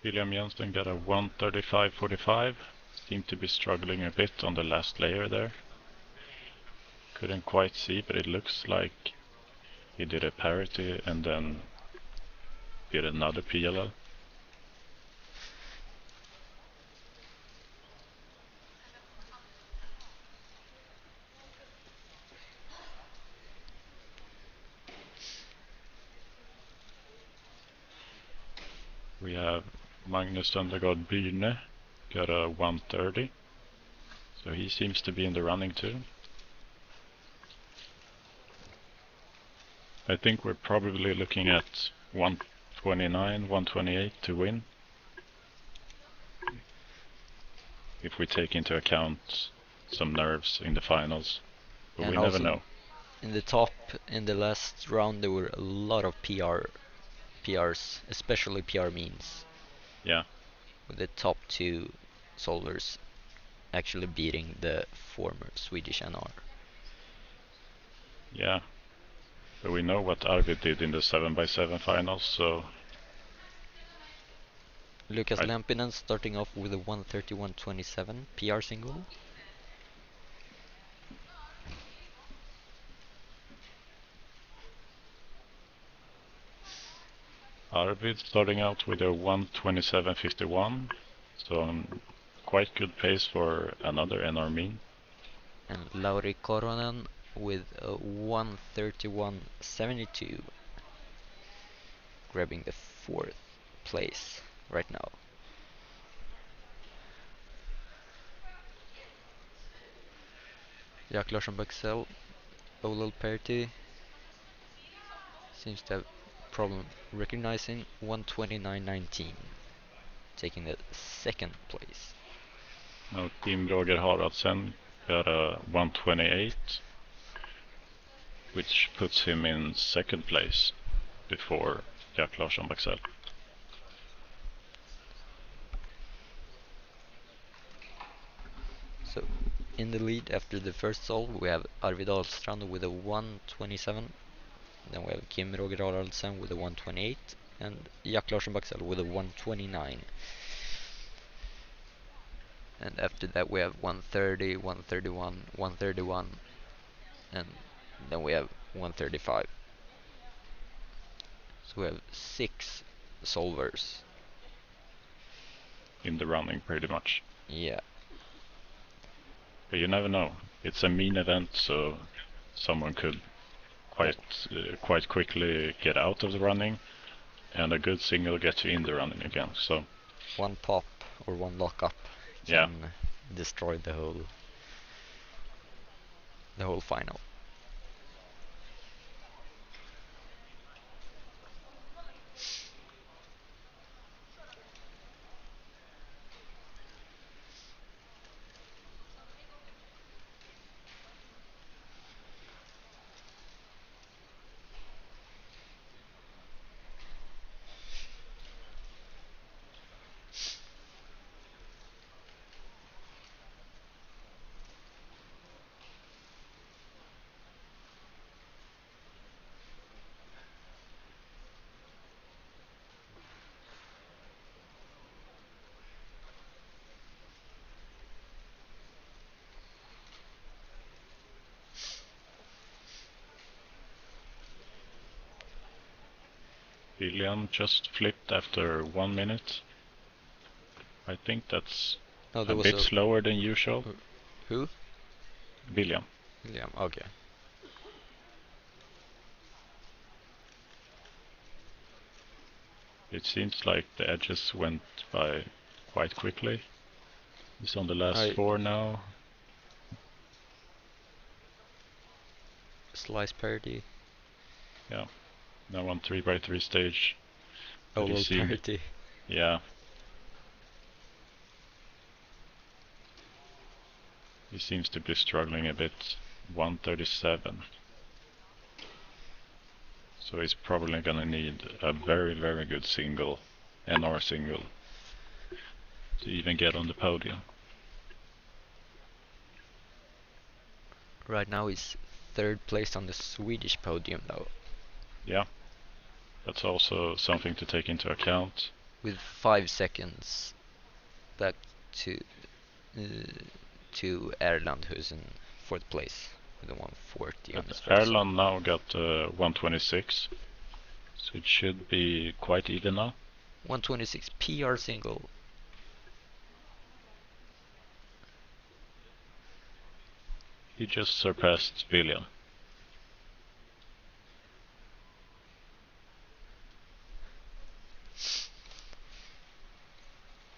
[SPEAKER 2] William Jensen got a 135.45. Seemed to be struggling a bit on the last layer there. Couldn't quite see, but it looks like he did a parity and then did another PLL. We have Magnus Undergaard Byrne, got a 130. So he seems to be in the running too. I think we're probably looking at 129, 128 to win. If we take into account some nerves in the finals. But
[SPEAKER 1] And
[SPEAKER 2] we never
[SPEAKER 1] also
[SPEAKER 2] know.
[SPEAKER 1] in the top, in the last round, there were a lot of PRs, especially PR means,
[SPEAKER 2] Yeah,
[SPEAKER 1] with the top two solvers actually beating the former Swedish NR.
[SPEAKER 2] yeah. But we know what Arvid did in the 7x7 finals, so
[SPEAKER 1] Lucas
[SPEAKER 2] I-
[SPEAKER 1] Lampinen starting off with a 131.27 PR single.
[SPEAKER 2] Arvid starting out with a 127.51. So quite good pace for another NR mean.
[SPEAKER 1] And Lauri Koronen with a 1:31.72, grabbing the 4th place right now. Jack Larsson Baxell, Olel Perty seems to have problem recognizing 1:29.19, taking the 2nd place.
[SPEAKER 2] Now Team Roger Haraldsen got a 1:28, which puts him in 2nd place before Jack Larsson Baxell.
[SPEAKER 1] So in the lead after the first solve we have Arvid Ahlstrand with a 1:27, then we have Kim Roger Haraldsen with a 1:28 and Jack Larsson Baxell with a 1:29. And after that we have 1:30, 1:31, 1:31, and then we have 1:35. So we have 6 solvers.
[SPEAKER 2] In the running, pretty much.
[SPEAKER 1] Yeah.
[SPEAKER 2] But you never know. It's a mean event, so someone could quite quickly get out of the running, and a good single gets you in the running again. So
[SPEAKER 1] one pop or one lockup can destroy the whole final.
[SPEAKER 2] William just flipped after 1 minute. I think that's a bit slower than usual.
[SPEAKER 1] Who?
[SPEAKER 2] William.
[SPEAKER 1] William, okay.
[SPEAKER 2] It seems like the edges went by quite quickly. He's on the last 4 now.
[SPEAKER 1] Slice parity.
[SPEAKER 2] Yeah. Now on 3x3 stage.
[SPEAKER 1] Oval parity.
[SPEAKER 2] Yeah. He seems to be struggling a bit. 1:37. So he's probably gonna need a very, very good single, NR single, to even get on the podium.
[SPEAKER 1] Right now he's 3rd place on the Swedish podium though.
[SPEAKER 2] Yeah. That's also something to take into account.
[SPEAKER 1] With 5 seconds back to Erland, who's in 4th place with a 1:40 on his first.
[SPEAKER 2] Erland now got 1:26, so it should be quite even now.
[SPEAKER 1] 1:26 PR single.
[SPEAKER 2] He just surpassed William.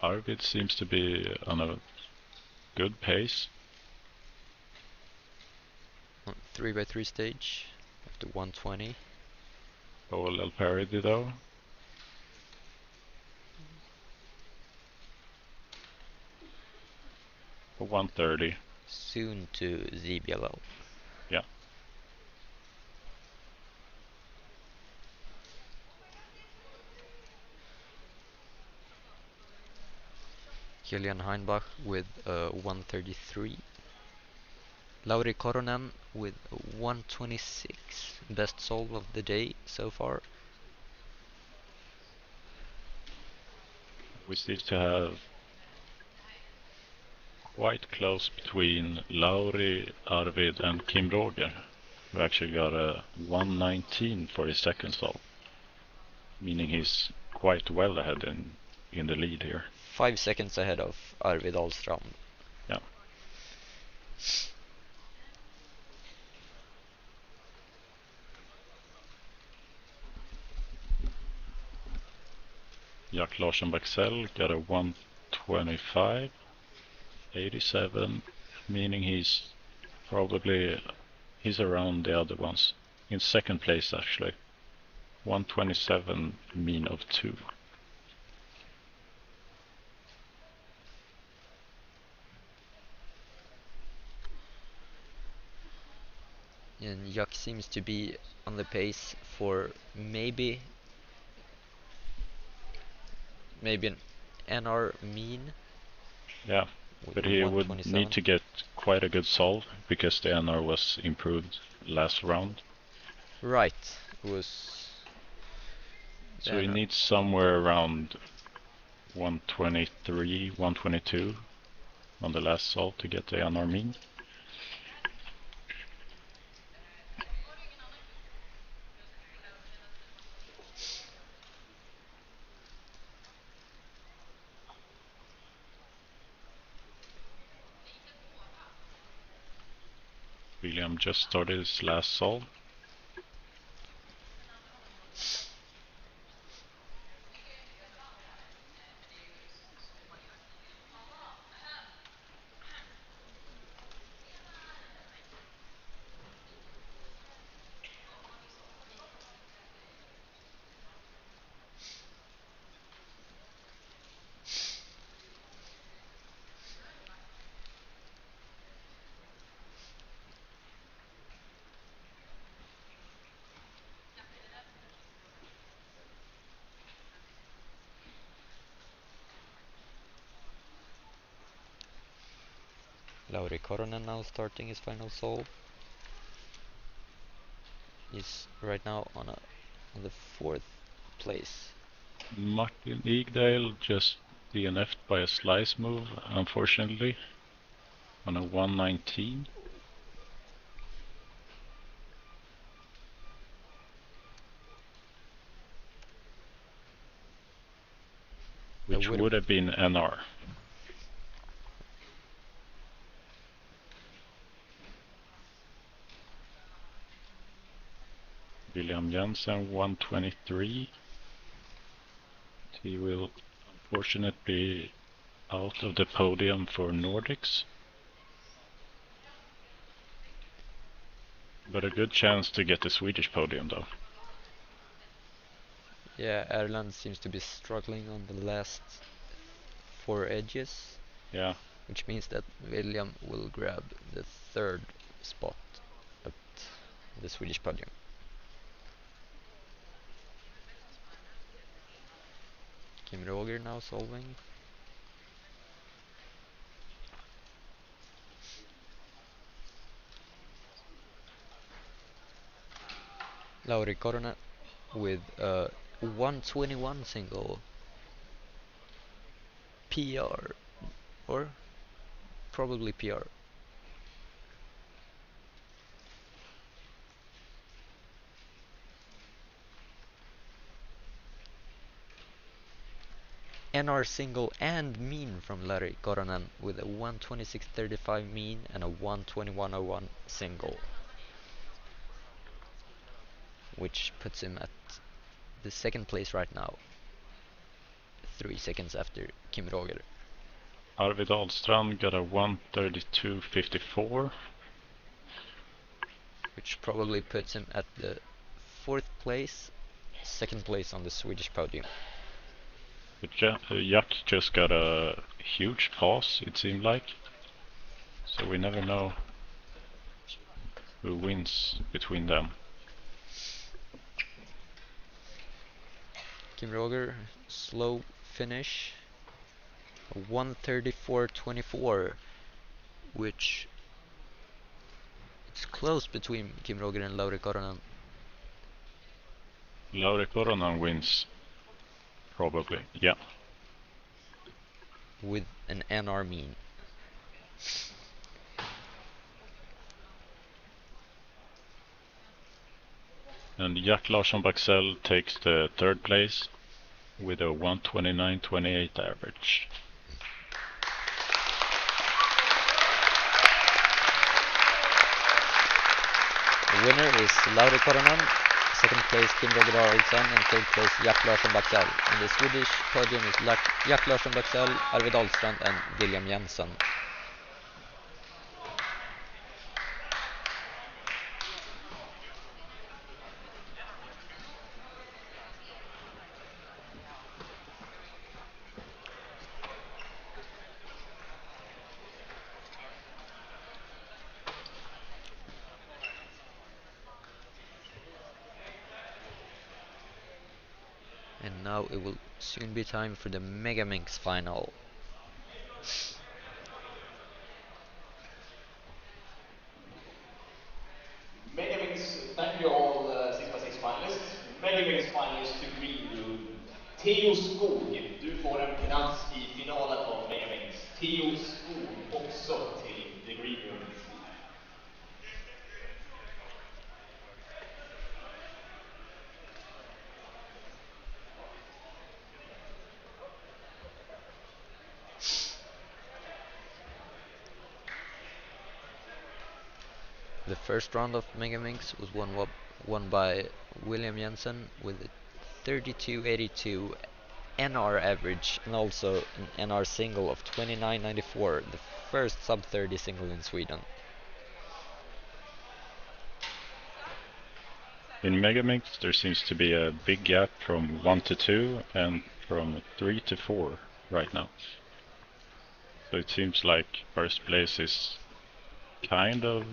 [SPEAKER 2] Arvid seems to be on a good pace.
[SPEAKER 1] On 3x3 stage after 1:20.
[SPEAKER 2] Olel Perry though. For 1:30.
[SPEAKER 1] Soon to ZBLL.
[SPEAKER 2] Yeah.
[SPEAKER 1] Kilian Heinbach with 1:33. Lauri Koronen with 1:26. Best solve of the day so far.
[SPEAKER 2] We seem to have quite close between Lauri, Arvid and Kim Roger, who actually got a 1:19 for his second solve, meaning he's quite well ahead in the lead here.
[SPEAKER 1] 5 seconds ahead of Arvid Ahlstrand.
[SPEAKER 2] Yeah. Jack Larsen Baxell got a 125.87, meaning he's around the other ones. In second place actually. 127 mean of 2.
[SPEAKER 1] And Jack seems to be on the pace for maybe an NR mean.
[SPEAKER 2] Yeah, but he would need to get quite a good solve because the NR was improved last round.
[SPEAKER 1] Right, it was.
[SPEAKER 2] So he needs somewhere around 123, 122 on the last solve to get the NR mean. William just started his last solve.
[SPEAKER 1] Lauri Koronen now starting his final solve. He's right now on the 4th place.
[SPEAKER 2] Martin Igdale just DNF'd by a slice move, unfortunately, on a 119. Which would have been NR. William Jensen 123. He will unfortunately be out of the podium for Nordics. But a good chance to get the Swedish podium though.
[SPEAKER 1] Yeah, Erland seems to be struggling on the last 4 edges.
[SPEAKER 2] Yeah.
[SPEAKER 1] Which means that William will grab the 3rd spot at the Swedish podium. Kim Roger now solving. Lauri Koronen with a 121 single PR, or probably PR. NR single and mean from Lauri Koronen with a 126.35 mean and a 121.01 single, which puts him at the 2nd place right now, 3 seconds after Kim Roger.
[SPEAKER 2] Arvid Ahlstrand got a 132.54,
[SPEAKER 1] which probably puts him at the 4th place, 2nd place on the Swedish podium.
[SPEAKER 2] But Jack just got a huge pause, it seemed like. So we never know who wins between them.
[SPEAKER 1] Kim Roger, slow finish, 134.24, which it's close between Kim Roger and Lauri Koronen.
[SPEAKER 2] Lauri Koronen wins, probably, yeah.
[SPEAKER 1] With an NR mean.
[SPEAKER 2] And Jack Larsson Baxell takes the 3rd place with a 129.28 average.
[SPEAKER 1] The winner is Lauri Koronen, second place Kim Roger Haraldsson, and third place Jack Larsson Baxell. And the Swedish podium is Jack Larsson Baxell, Arvid Ahlstrand, and William Jensen. And now it will soon be time for the Megaminx final.
[SPEAKER 4] Megaminx, thank you all 6x6 finalists. Megaminx finalist to green room. Theo Skog, du får en plats i finalen av Megaminx. Theo Skog också till the green room.
[SPEAKER 1] The first round of Megaminx was won by William Jensen with a 32.82 NR average and also an NR single of 29.94, the first sub 30 single in Sweden.
[SPEAKER 2] In Megaminx there seems to be a big gap from 1 to 2 and from 3 to 4 right now. So it seems like first place is kind of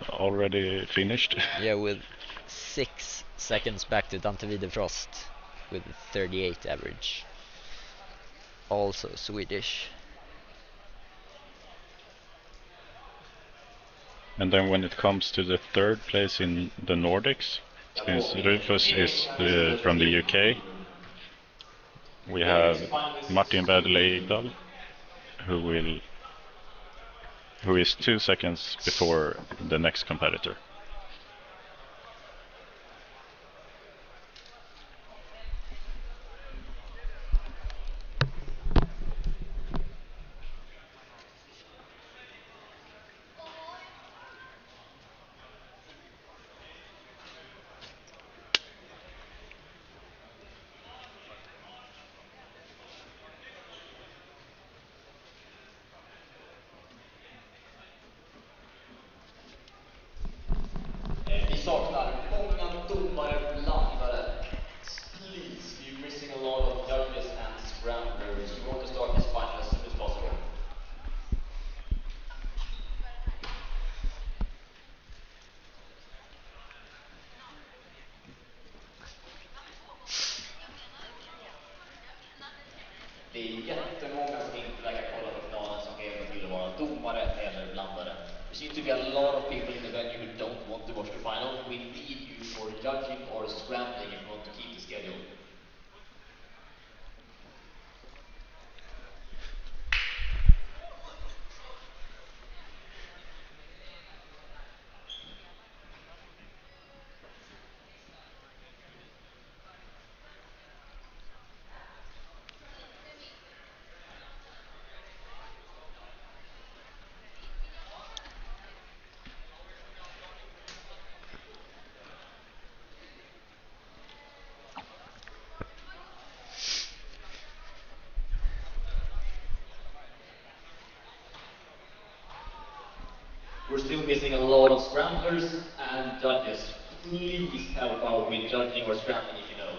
[SPEAKER 2] already finished.
[SPEAKER 1] Yeah, with 6 seconds back to Dante Widefrost with 38 average. Also Swedish.
[SPEAKER 2] And then when it comes to the third place in the Nordics, since Rufus is from the UK, we have Martin Väderle who is 2 seconds before the next competitor.
[SPEAKER 4] Vi saknar många domare blandare. Please, you're missing a lot of judges and scramblers. We want to start this final as soon as possible. Det är jättemånga som inte verkar kolla på finalen som även vill vara domare eller blandare. There seems to be a lot of people in the venue who don't want to watch the final. We need you for judging or scrambling if you want to keep the schedule. We're still missing a lot of scramblers and judges. Please help out with judging or scrambling if you know.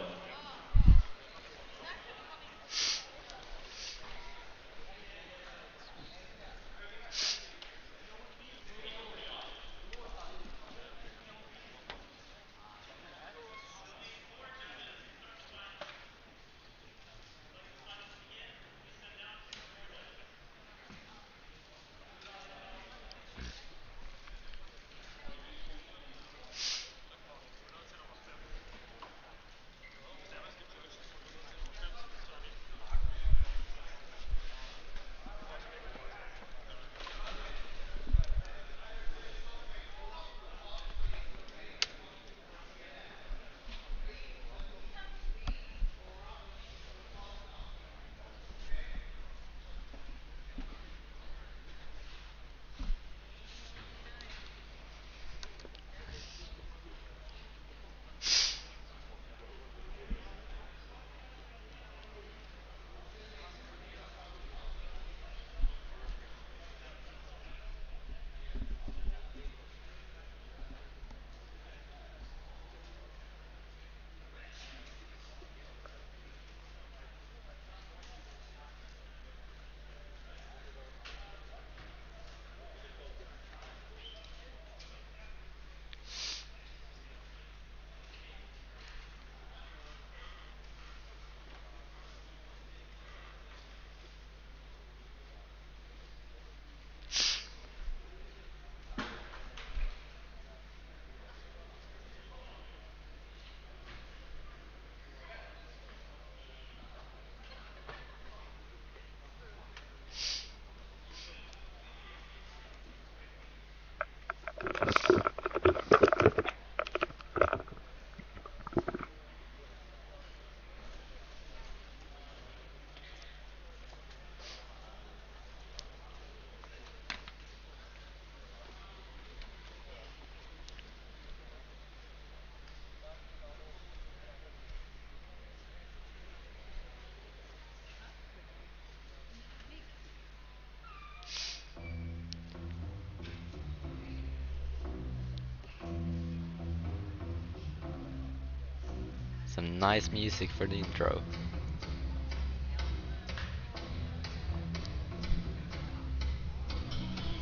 [SPEAKER 1] Some nice music for the intro.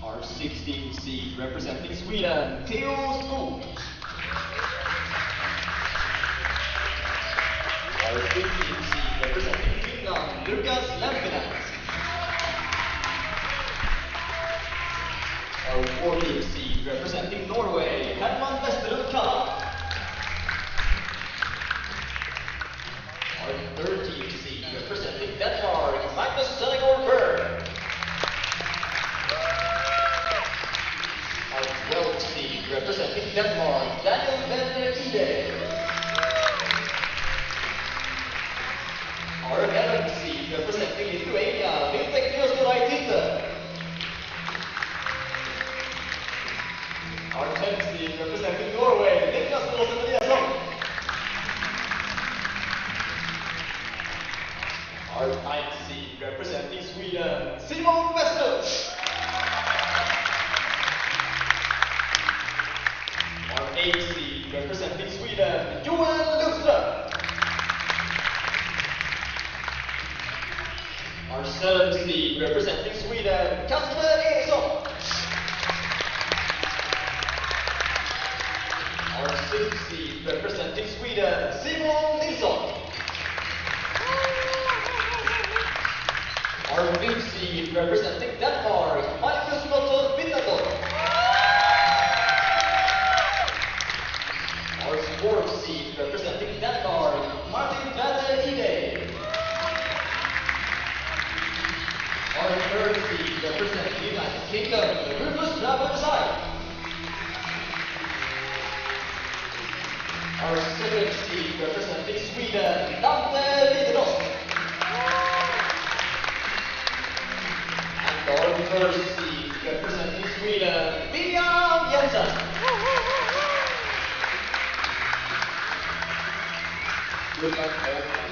[SPEAKER 4] Our 16th seed representing Sweden, Theo Skog. Our 15th seed representing Finland, Lukas Lempinen. Our 14th seed representing Norway, Herman Westerlund Kalla. Our 13th seed representing Denmark, Magnus Søndergaard Berg. Our 12th seed representing Denmark, Daniel Venner Ide. Our 11th seed representing Lithuania, Vitek Njostoraitite. Our 10th seed representing Norway, Niklas Aasen Eliasson. Our 9th seed representing Sweden, Simon Westlund. Our 8th seed representing Sweden, Joel Lundström. Our 7th seed representing Sweden, Kasper Eriksson. Our 6th seed representing Sweden, Simon Nilsson. Our 5th seed representing Denmark, Marcus Lotter Vintergård. Our 4th seed representing Denmark, Martin Werner Ide. Our 3rd seed representing United Kingdom, Rufus Ravenstein. Our 2nd seed representing Sweden, Dante Liderost. And our 1st seed representing Sweden, William Jensen. Good luck, everyone.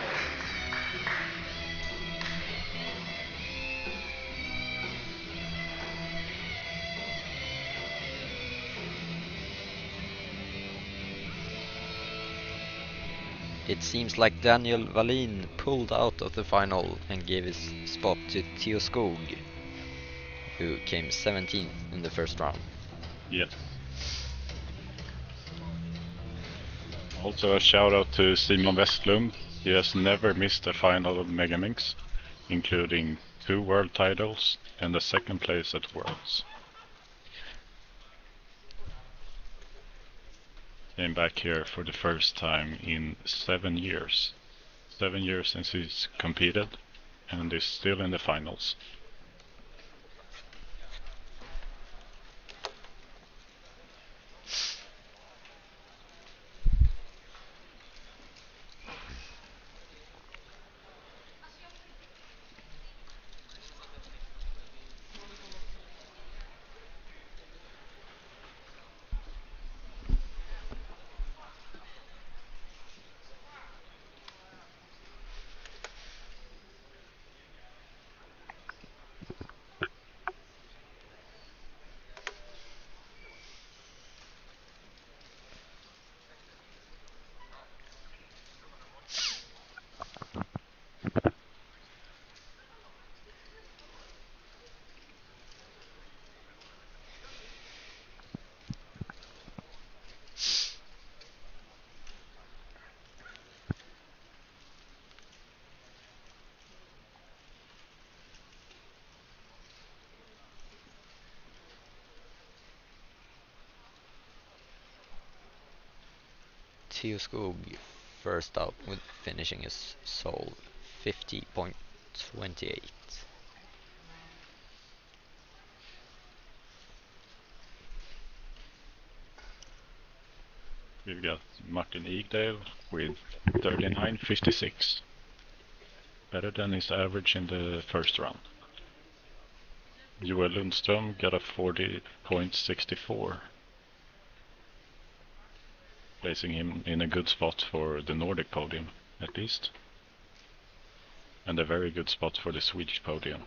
[SPEAKER 1] It seems like Daniel Wallin pulled out of the final and gave his spot to Theo Skog, who came 17th in the first round.
[SPEAKER 2] Yes. Also a shout out to Simon Westlund. He has never missed a final of Megaminx, including 2 world titles and a 2nd place at Worlds. Came back here for the first time in 7 years. 7 years since he's competed and is still in the finals.
[SPEAKER 1] Theo Skog first out with finishing his soul 50.28.
[SPEAKER 2] We've got Martin Egdale with 39.56. Better than his average in the first round. Joel Lundström got a 40.64. Placing him in a good spot for the Nordic podium, at least. And a very good spot for the Swedish podium.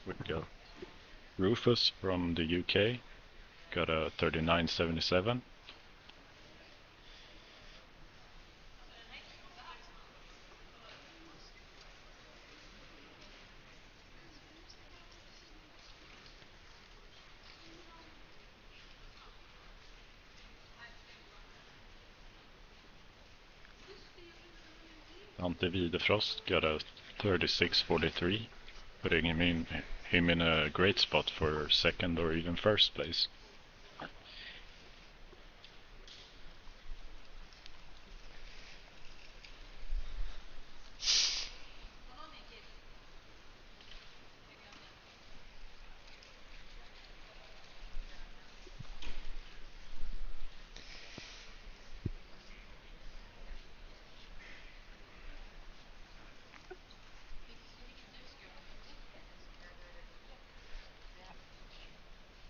[SPEAKER 2] We go. Rufus from the UK got a 39.77. Ante Videfrost got a 36.43, putting him in a great spot for second or even first place.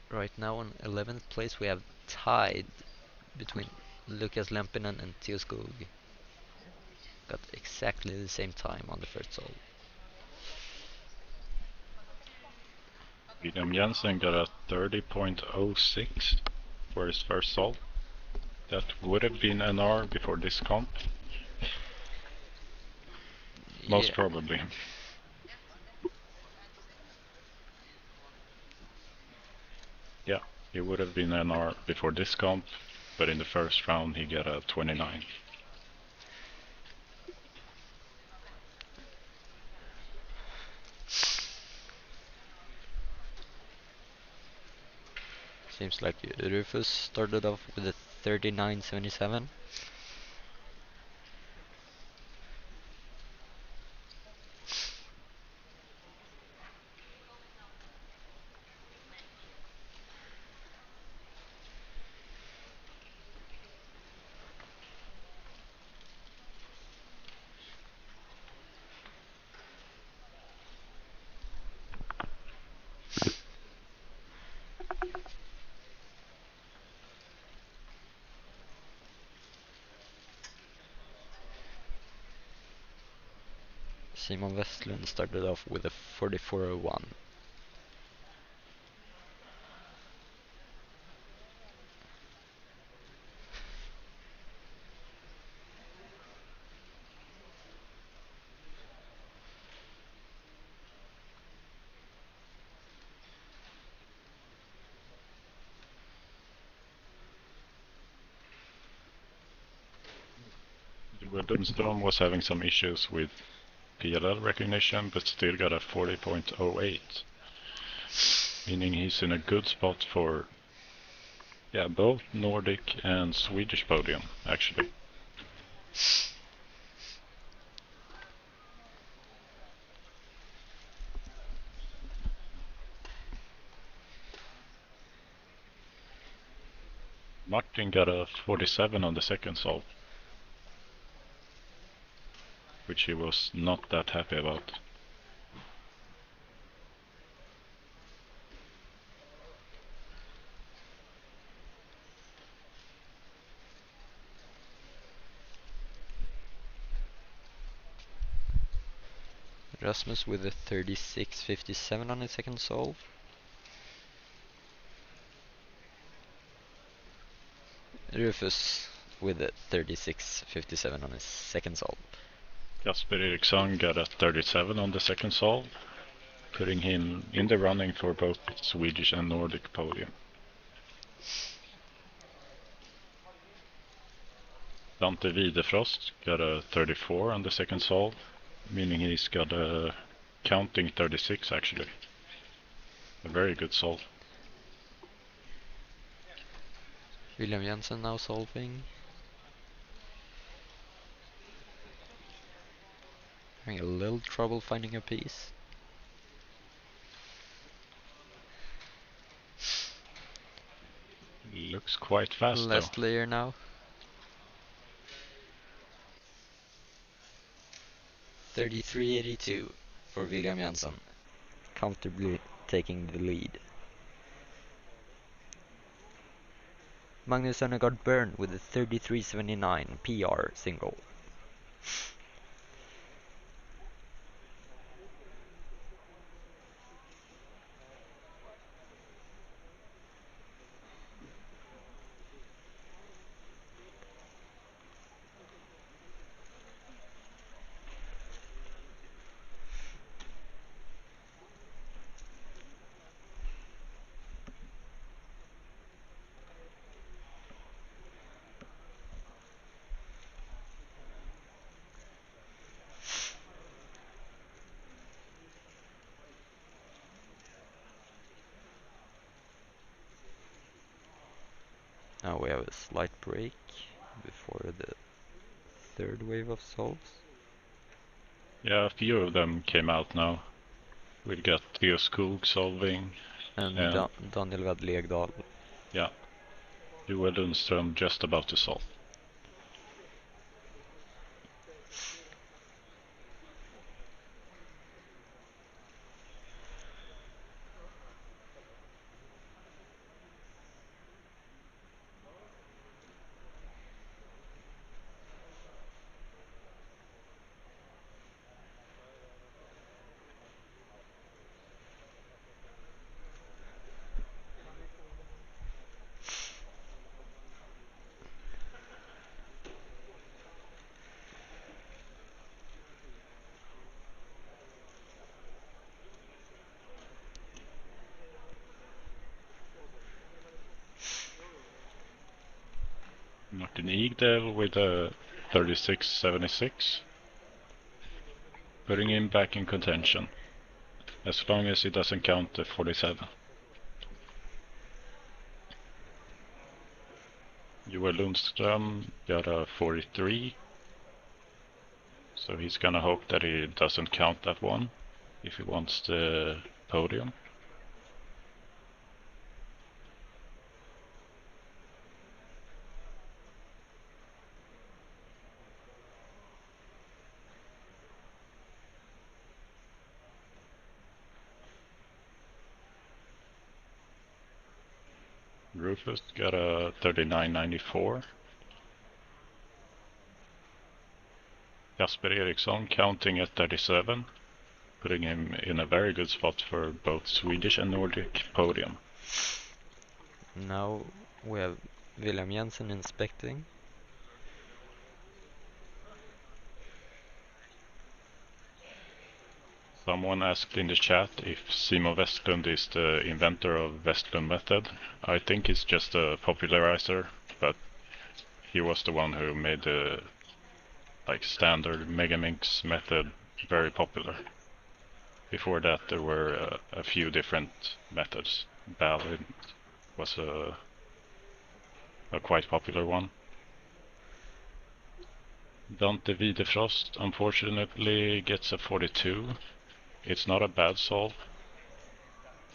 [SPEAKER 1] Right now on 11th place we have tied between Lukas Lempinen and Theo Skog. Got exactly the same time on the first solve.
[SPEAKER 2] William Jensen got a 30.06 for his first solve. That would have been an R before this comp. Most probably. Yeah, he would have been an R before this comp, but in the first round he got a 29.
[SPEAKER 1] Seems like Rufus started off with a 39.77. Simon Westlund started off with a 44.01.
[SPEAKER 2] Dunstone was having some issues with PLL recognition, but still got a 40.08, meaning he's in a good spot for both Nordic and Swedish podium, actually. Martin got a 47 on the second solve, which he was not that happy about.
[SPEAKER 1] Rasmus with a 36.57 on his second solve. Rufus with a 36.57 on his second solve.
[SPEAKER 2] Jasper Eriksson got a 37 on the second solve, putting him in the running for both Swedish and Nordic podium. Dante Videfrost got a 34 on the second solve, meaning he's got a counting 36 actually. A very good solve.
[SPEAKER 1] William Jensen now solving. Having a little trouble finding a piece.
[SPEAKER 2] Looks quite fast
[SPEAKER 1] Last
[SPEAKER 2] though.
[SPEAKER 1] layer now. 33.82 for William Jensen, comfortably taking the lead. Magnus Sønnegaard Byrne with a 33.79 PR single. Now we have a slight break before the third wave of solves.
[SPEAKER 2] Yeah, a few of them came out now. We've got Theo Skog solving.
[SPEAKER 1] And
[SPEAKER 2] And-
[SPEAKER 1] Daniel Wadlegdal.
[SPEAKER 2] Yeah. Joel Lundström just about to solve. Martin Igdal with a 36.76. Putting him back in contention. As long as he doesn't count the 47. Joel Lundström got a 43. So he's gonna hope that he doesn't count that one if he wants the podium. Rufus got a 39.94. Jasper Eriksson counting at 37, putting him in a very good spot for both Swedish and Nordic podium.
[SPEAKER 1] Now we have William Jensen inspecting.
[SPEAKER 2] Someone asked in the chat if Simon Westlund is the inventor of Westlund method. I think he's just a popularizer, but he was the one who made the standard Megaminx method very popular. Before that there were a few different methods. Ballad was a quite popular one. Dante Videfrost unfortunately gets a 42. It's not a bad solve,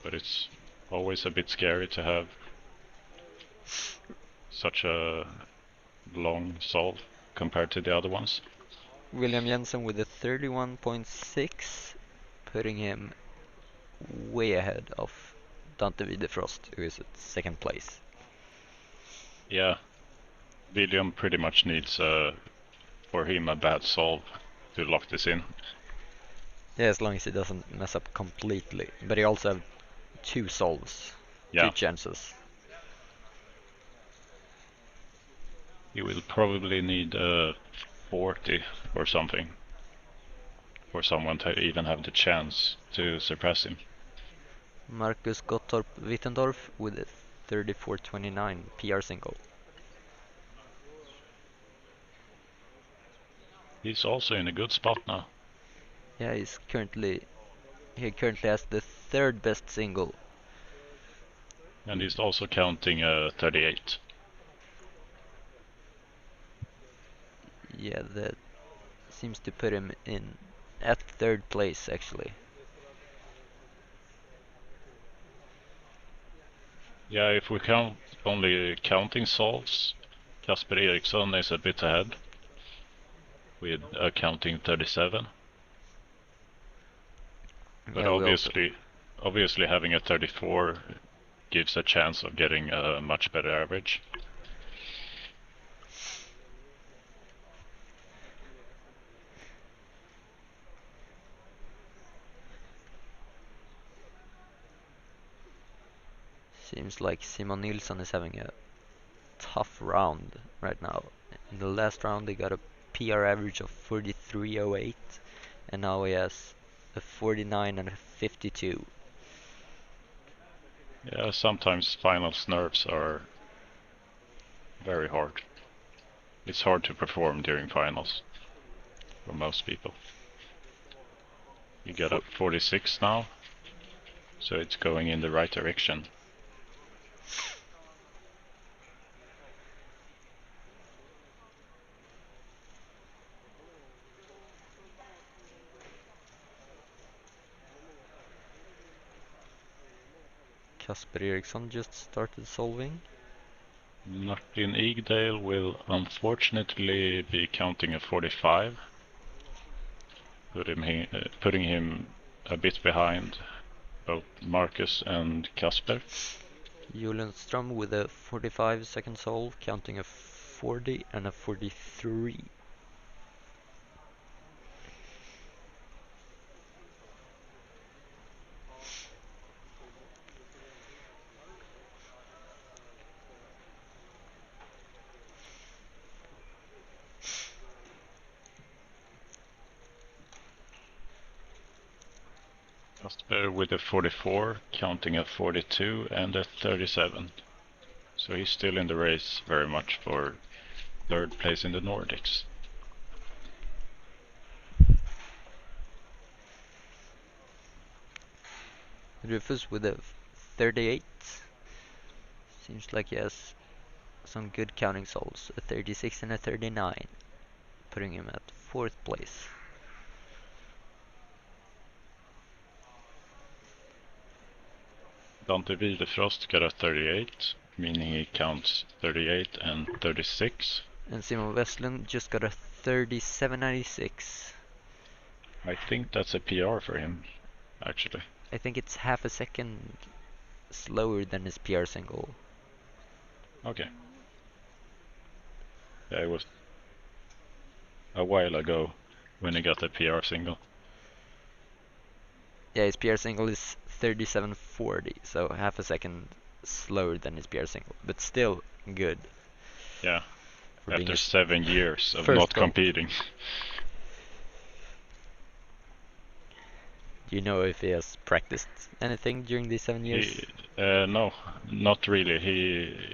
[SPEAKER 2] but it's always a bit scary to have such a long solve compared to the other ones.
[SPEAKER 1] William Jensen with a 31.6, putting him way ahead of Dante Videfrost, who is at second place.
[SPEAKER 2] Yeah, William pretty much needs for him a bad solve to lock this in.
[SPEAKER 1] Yeah, as long as he doesn't mess up completely. But he also have two solves,
[SPEAKER 2] Yeah.
[SPEAKER 1] 2 chances.
[SPEAKER 2] He will probably need 40 or something for someone to even have the chance to surpass him.
[SPEAKER 1] Marcus Gottorp Wittendorf with a 34.29 PR single.
[SPEAKER 2] He's also in a good spot now.
[SPEAKER 1] Yeah, he currently has the third best single.
[SPEAKER 2] And he's also counting 38.
[SPEAKER 1] Yeah, that seems to put him in at third place actually.
[SPEAKER 2] Yeah, if we count only counting solves, Kasper Eriksson is a bit ahead with counting 37. But
[SPEAKER 1] Yeah,
[SPEAKER 2] obviously having a 34 gives a chance of getting a much better average.
[SPEAKER 1] seems like Simon Nilsson is having a tough round right now. In the last round he got a PR average of 43.08 and now he has a 49 and a 52.
[SPEAKER 2] Yeah, sometimes finals nerves are very hard. It's hard to perform during finals for most people. You get up 46 now, so it's going in the right direction.
[SPEAKER 1] Kasper Eriksson just started solving.
[SPEAKER 2] Martin Igdale will unfortunately be counting a 45, putting him a bit behind both Marcus and Kasper.
[SPEAKER 1] Julenström with a 45 second solve, counting a 40 and a 43.
[SPEAKER 2] Kasper with a 44, counting a 42 and a 37. So he's still in the race very much for third place in the Nordics.
[SPEAKER 1] Rufus with a 38. Seems like he has some good counting solves. A 36 and a 39. Putting him at 4th place.
[SPEAKER 2] Dante Widefrost got a 38, meaning he counts 38 and 36.
[SPEAKER 1] And Simon Westlund just got a 37.96.
[SPEAKER 2] I think that's a PR for him, actually.
[SPEAKER 1] I think it's half a second slower than his PR single.
[SPEAKER 2] Okay. Yeah, it was a while ago when he got a PR single.
[SPEAKER 1] Yeah, his PR single is 37.40, so half a second slower than his PR single, but still good.
[SPEAKER 2] Yeah,
[SPEAKER 1] for being
[SPEAKER 2] after
[SPEAKER 1] his
[SPEAKER 2] 7 years of
[SPEAKER 1] first
[SPEAKER 2] not
[SPEAKER 1] goal.
[SPEAKER 2] competing.
[SPEAKER 1] Do you know if he has practiced anything during these 7 years?
[SPEAKER 2] No, not really.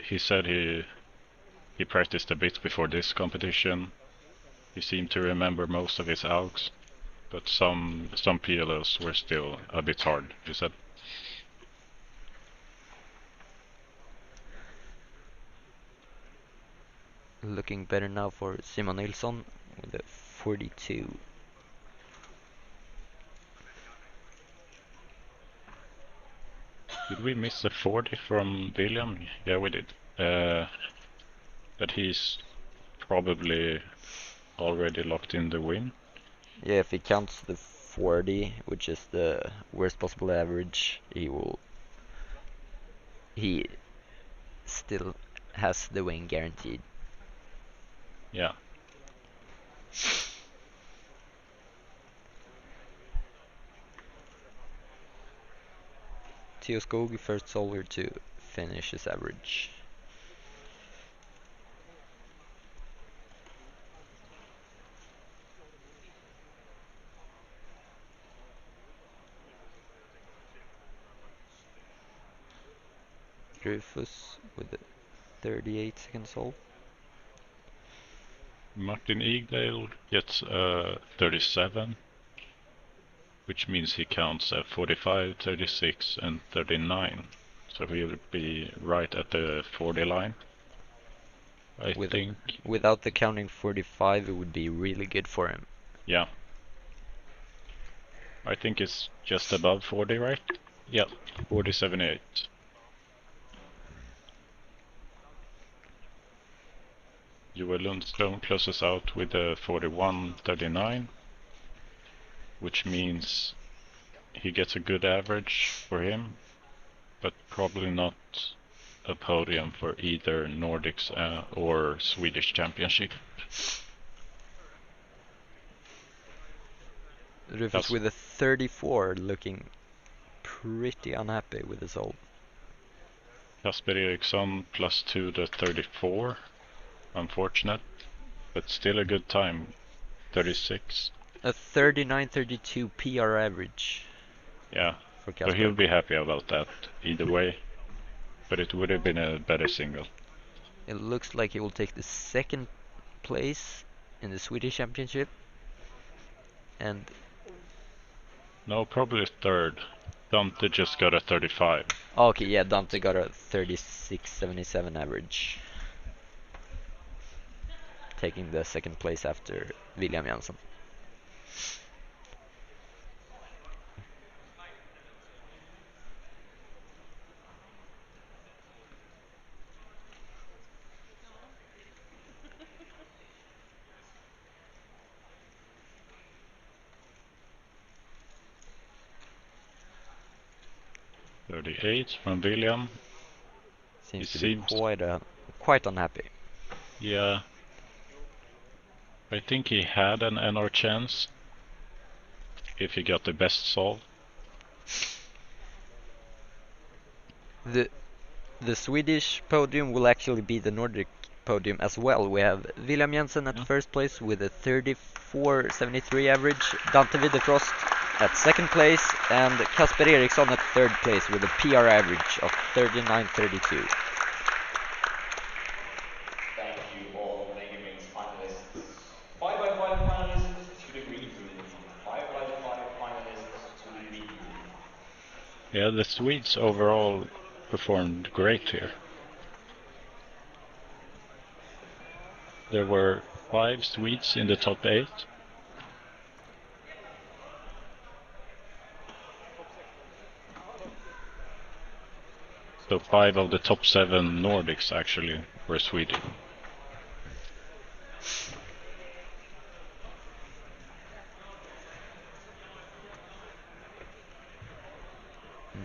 [SPEAKER 2] He said he practiced a bit before this competition. He seemed to remember most of his outs, but some PLOs were still a bit hard, he said.
[SPEAKER 1] Looking better now for Simon Nilsson with a 42.
[SPEAKER 2] Did we miss a 40 from William? Yeah, we did. But he's probably already locked in the win.
[SPEAKER 1] Yeah, if he counts the 40, which is the worst possible average, he still has the win guaranteed.
[SPEAKER 2] Yeah.
[SPEAKER 1] Theo Skog, first solver to finish his average. Rufus with a 38 second solve.
[SPEAKER 2] Martin Igdale gets a 37, which means he counts a 45, 36 and 39. So he'll be right at the 40 line. I think.
[SPEAKER 1] Without the counting 45, it would be really good for him.
[SPEAKER 2] Yeah. I think it's just above 40, right? Yeah, 40.78. Joel Lundström closes out with a 41.39, which means he gets a good average for him, but probably not a podium for either Nordics or Swedish Championship.
[SPEAKER 1] Rufus with a 34, looking pretty unhappy with his solve.
[SPEAKER 2] Kasper Eriksson +2 to 34. Unfortunate, but still a good time. 36.
[SPEAKER 1] A 39.32 PR average.
[SPEAKER 2] Yeah,
[SPEAKER 1] for
[SPEAKER 2] so
[SPEAKER 1] Kasper.
[SPEAKER 2] he'll be happy about that either way, but it would have been a better single.
[SPEAKER 1] It looks like he will take the 2nd place in the Swedish Championship. And
[SPEAKER 2] no, probably 3rd. Dante just got a 35.
[SPEAKER 1] okay, yeah, Dante got a 36.77 average, taking the 2nd place after William Jansson.
[SPEAKER 2] 38 from William.
[SPEAKER 1] Seems to be
[SPEAKER 2] seems,
[SPEAKER 1] quite unhappy.
[SPEAKER 2] yeah. I think he had an NR chance if he got the best solve.
[SPEAKER 1] The Swedish podium will actually be the Nordic podium as well. We have William Jensen at first place with a 34.73 average, Dante Widefrost at second place, and Kasper Eriksson at third place with a PR average of 39.32.
[SPEAKER 4] Thank you all Mega Mix finalists. 5x5 finalists to the green room. 5x5 finalists to the green room.
[SPEAKER 2] Yeah, the Swedes overall performed great here. There were 5 Swedes in the top 8. So 5 of the top 7 Nordics actually were Sweden.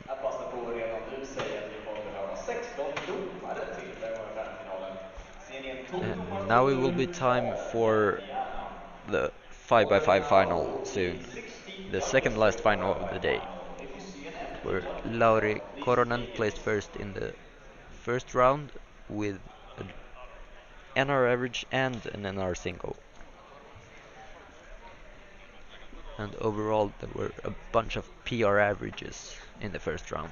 [SPEAKER 4] Jag passar på att redan nu säga att vi kommer behöva 16 domare till 5x5-finalen. Ser ni en tom
[SPEAKER 1] And
[SPEAKER 4] domarstol
[SPEAKER 1] now it will be
[SPEAKER 4] där ute?
[SPEAKER 1] time for
[SPEAKER 4] Väldigt gärna.
[SPEAKER 1] the
[SPEAKER 4] All right,
[SPEAKER 1] 5x5 final
[SPEAKER 4] now
[SPEAKER 1] soon.
[SPEAKER 4] the 16
[SPEAKER 1] The second
[SPEAKER 4] judges
[SPEAKER 1] last
[SPEAKER 4] for
[SPEAKER 1] final of the
[SPEAKER 4] 5x5
[SPEAKER 1] day,
[SPEAKER 4] final. If you see an empty
[SPEAKER 1] where
[SPEAKER 4] judging
[SPEAKER 1] Lauri
[SPEAKER 4] slot, please
[SPEAKER 1] Koronen
[SPEAKER 4] take
[SPEAKER 1] placed
[SPEAKER 4] it.
[SPEAKER 1] first in the first round with an NR average and an NR single. And overall there were a bunch of PR averages in the first round.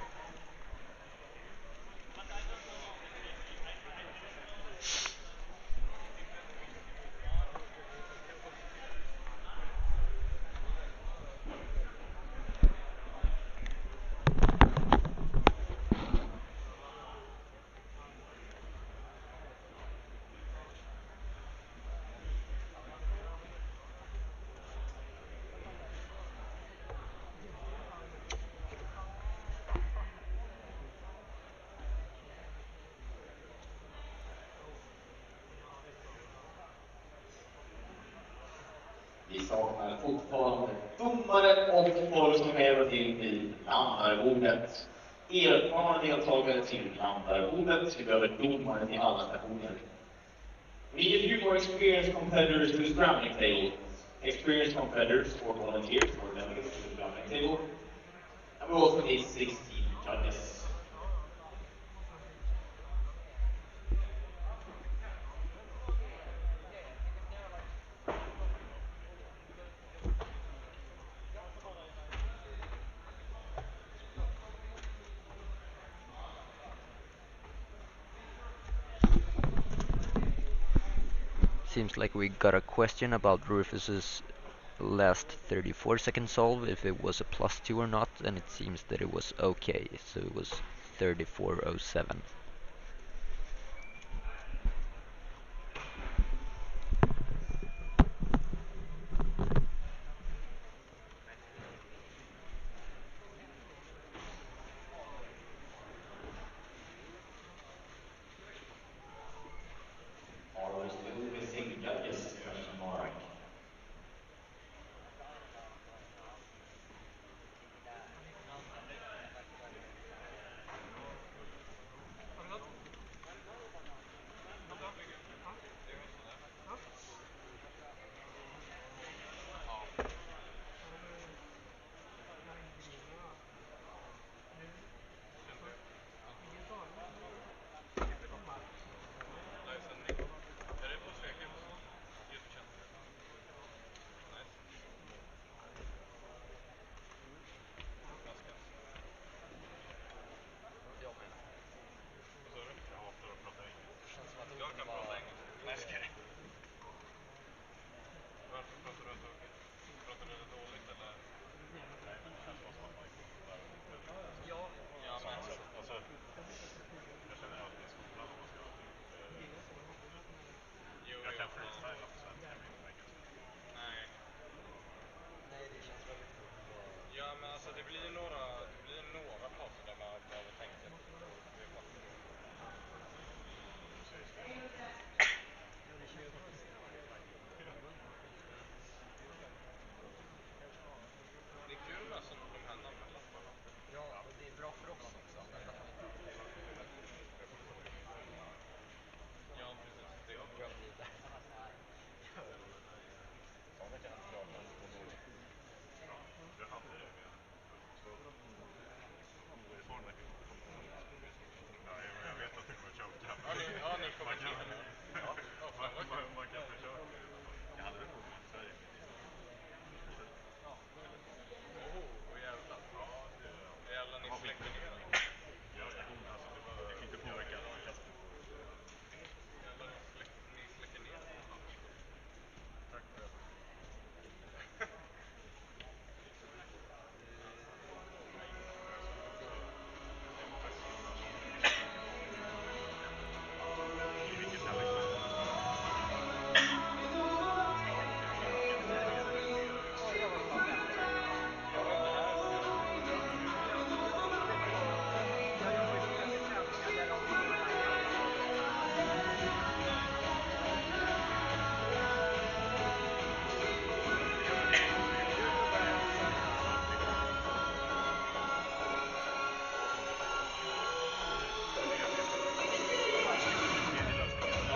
[SPEAKER 4] Vi saknar fortfarande domare och folk som är hjälpa till vid landarbordet. Erfarna deltagare till landarbordet. Vi behöver domare till alla stationer. We need a few more experienced competitors to the scrambling table. Experienced competitors or volunteers or delegates to the scrambling table. And we also need 16 judges.
[SPEAKER 1] Seems like we got a question about Rufus's last 34-second solve, if it was a +2 or not, and it seems that it was okay, so it was 34.07.
[SPEAKER 4] Are we still missing judges? Question mark.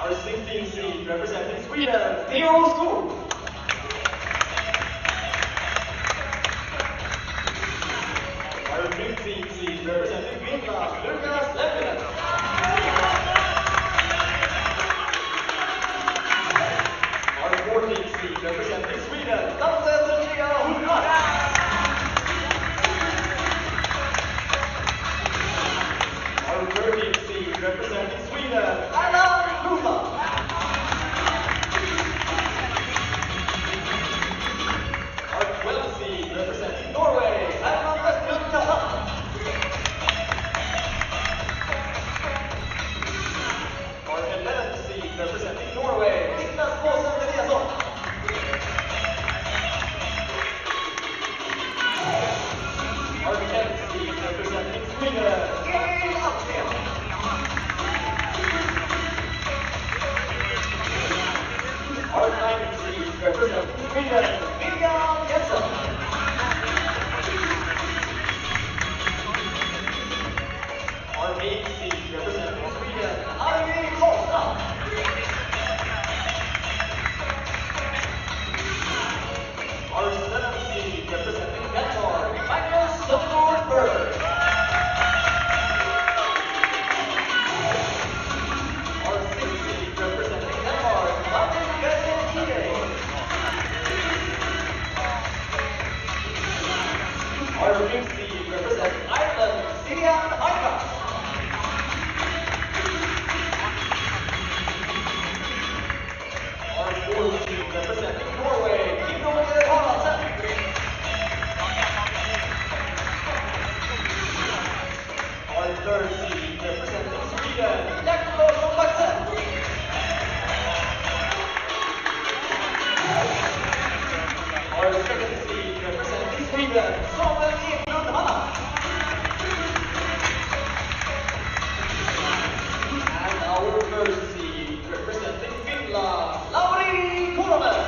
[SPEAKER 3] Our 16th seed representing Sweden, Theo Skog. Our 15th seed representing Finland, Lukas Leppinen. Our 14th seed representing Sweden, Dante Sofia Hultmark. Our 13th seed representing Sweden, Anna Luma. Our 12th seed representing Norway, Herman Westlund Kassa. Our 11th seed representing Norway, Niklas Måsen Eliasson. Our 10th seed representing Sweden, Emil Alfred. Our 9th seed representing Sweden, William Jensen. Our 8th seed representing Sweden, Arvid Karlstrand. Our 7th seed representing Denmark, Magnus Nordberg. Our 6th seed representing Denmark, Martin Gessel. Our 5th seed representing Ireland, Sian Haika. Our 4th seed representing Norway, Kino Johansen. Our 3rd seed representing Sweden, Jakob Laxen. Our 2nd seed representing Sweden, Samuel Eklund Hanna. And our 1st seed representing Finland, Lauri Kulonen.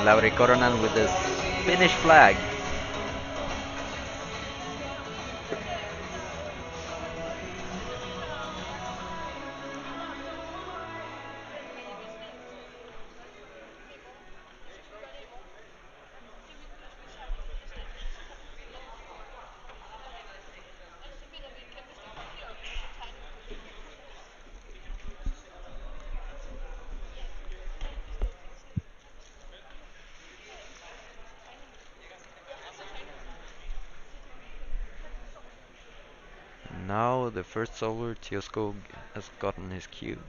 [SPEAKER 1] Lauri Koronen with his Finnish flag. Now the first solver, Teoskog, has gotten his cube.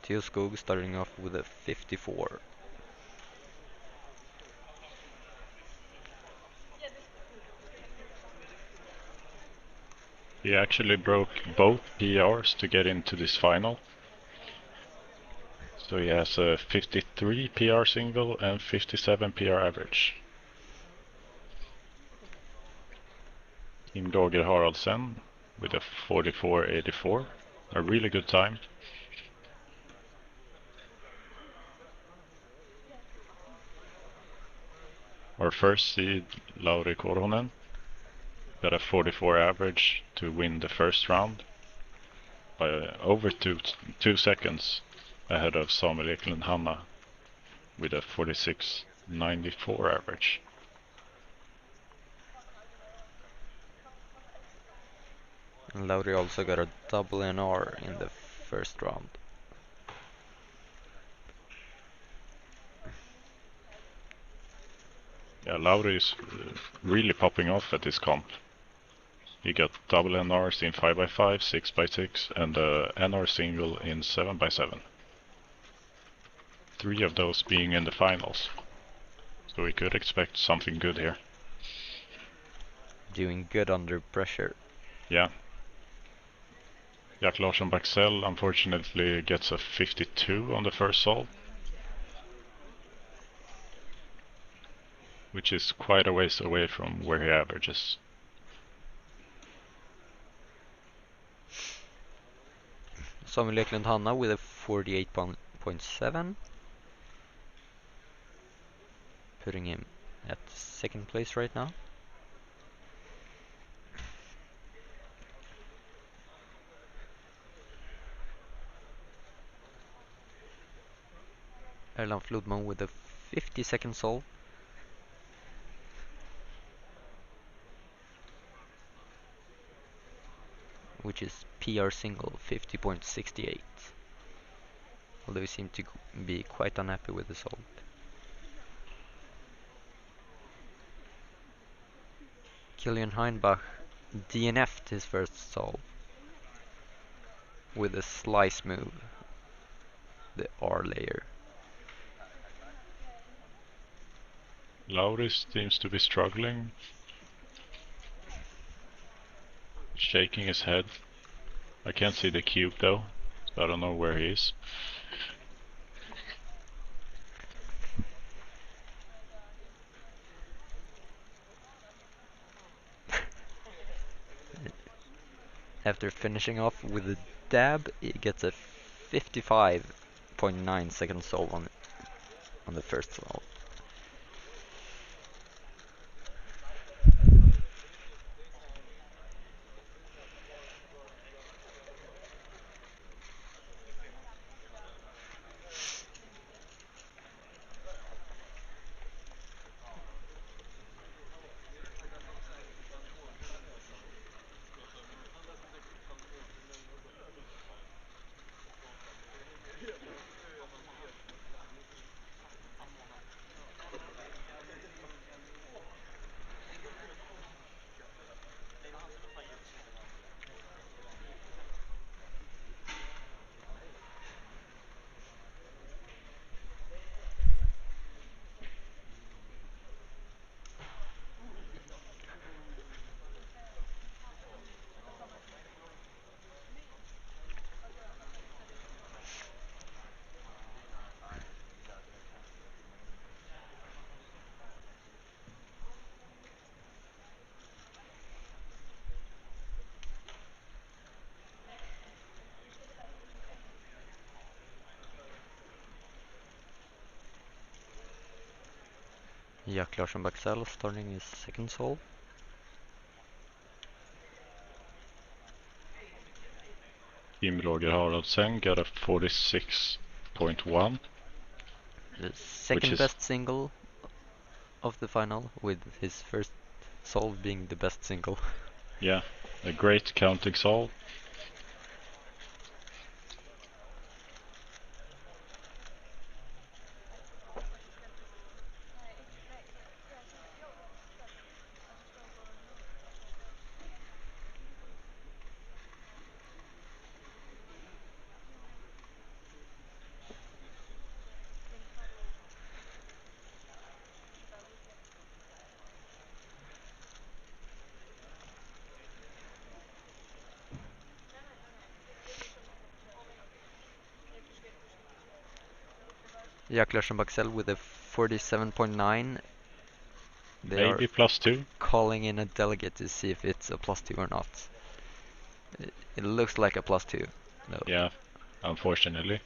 [SPEAKER 1] Teoskog starting off with a 54.
[SPEAKER 2] He actually broke both PRs to get into this final. So he has a 53 PR single and 57 PR average. Team Roger Haraldsen with a 44.84. A really good time. Our first seed, Lauri Koronen, got a 44 average to win the first round. by over 2 seconds ahead of Samuel Eklund Hanna with a 46.94 average.
[SPEAKER 1] And Lauri also got a double NR in the first round.
[SPEAKER 2] Yeah, Lauri is really popping off at this comp. He got double NRs in 5x5, 6x6, and a NR single in 7x7. 3 of those being in the finals. So we could expect something good here.
[SPEAKER 1] Doing good under pressure.
[SPEAKER 2] Yeah. Jack Larsson Baxell unfortunately gets a 52 on the first solve, which is quite a ways away from where he averages.
[SPEAKER 1] Samuel Eklund Hanna with a 48.7, putting him at second place right now. Erland Flodman with a 50-second solve, which is PR single 50.68. Although he seemed to be quite unhappy with the solve. Kilian Heinbach DNF'd his first solve with a slice move, the R layer.
[SPEAKER 2] Lauris seems to be struggling, shaking his head. I can't see the cube though, so I don't know where he is.
[SPEAKER 1] After finishing off with a dab, he gets a 55.9 second solve on the first solve. Jack Larsson Baxell starting his second solve.
[SPEAKER 2] Team Roger Haraldsen got a 46.1.
[SPEAKER 1] The second best single of the final, with his first solve being the best single.
[SPEAKER 2] Yeah, a great counting solve.
[SPEAKER 1] Jack Larsson Baxell with a 47.9. They
[SPEAKER 2] Maybe
[SPEAKER 1] are
[SPEAKER 2] +2.
[SPEAKER 1] calling in a delegate to see if it's a +2 or not. It looks like a +2. No.
[SPEAKER 2] Yeah, unfortunately.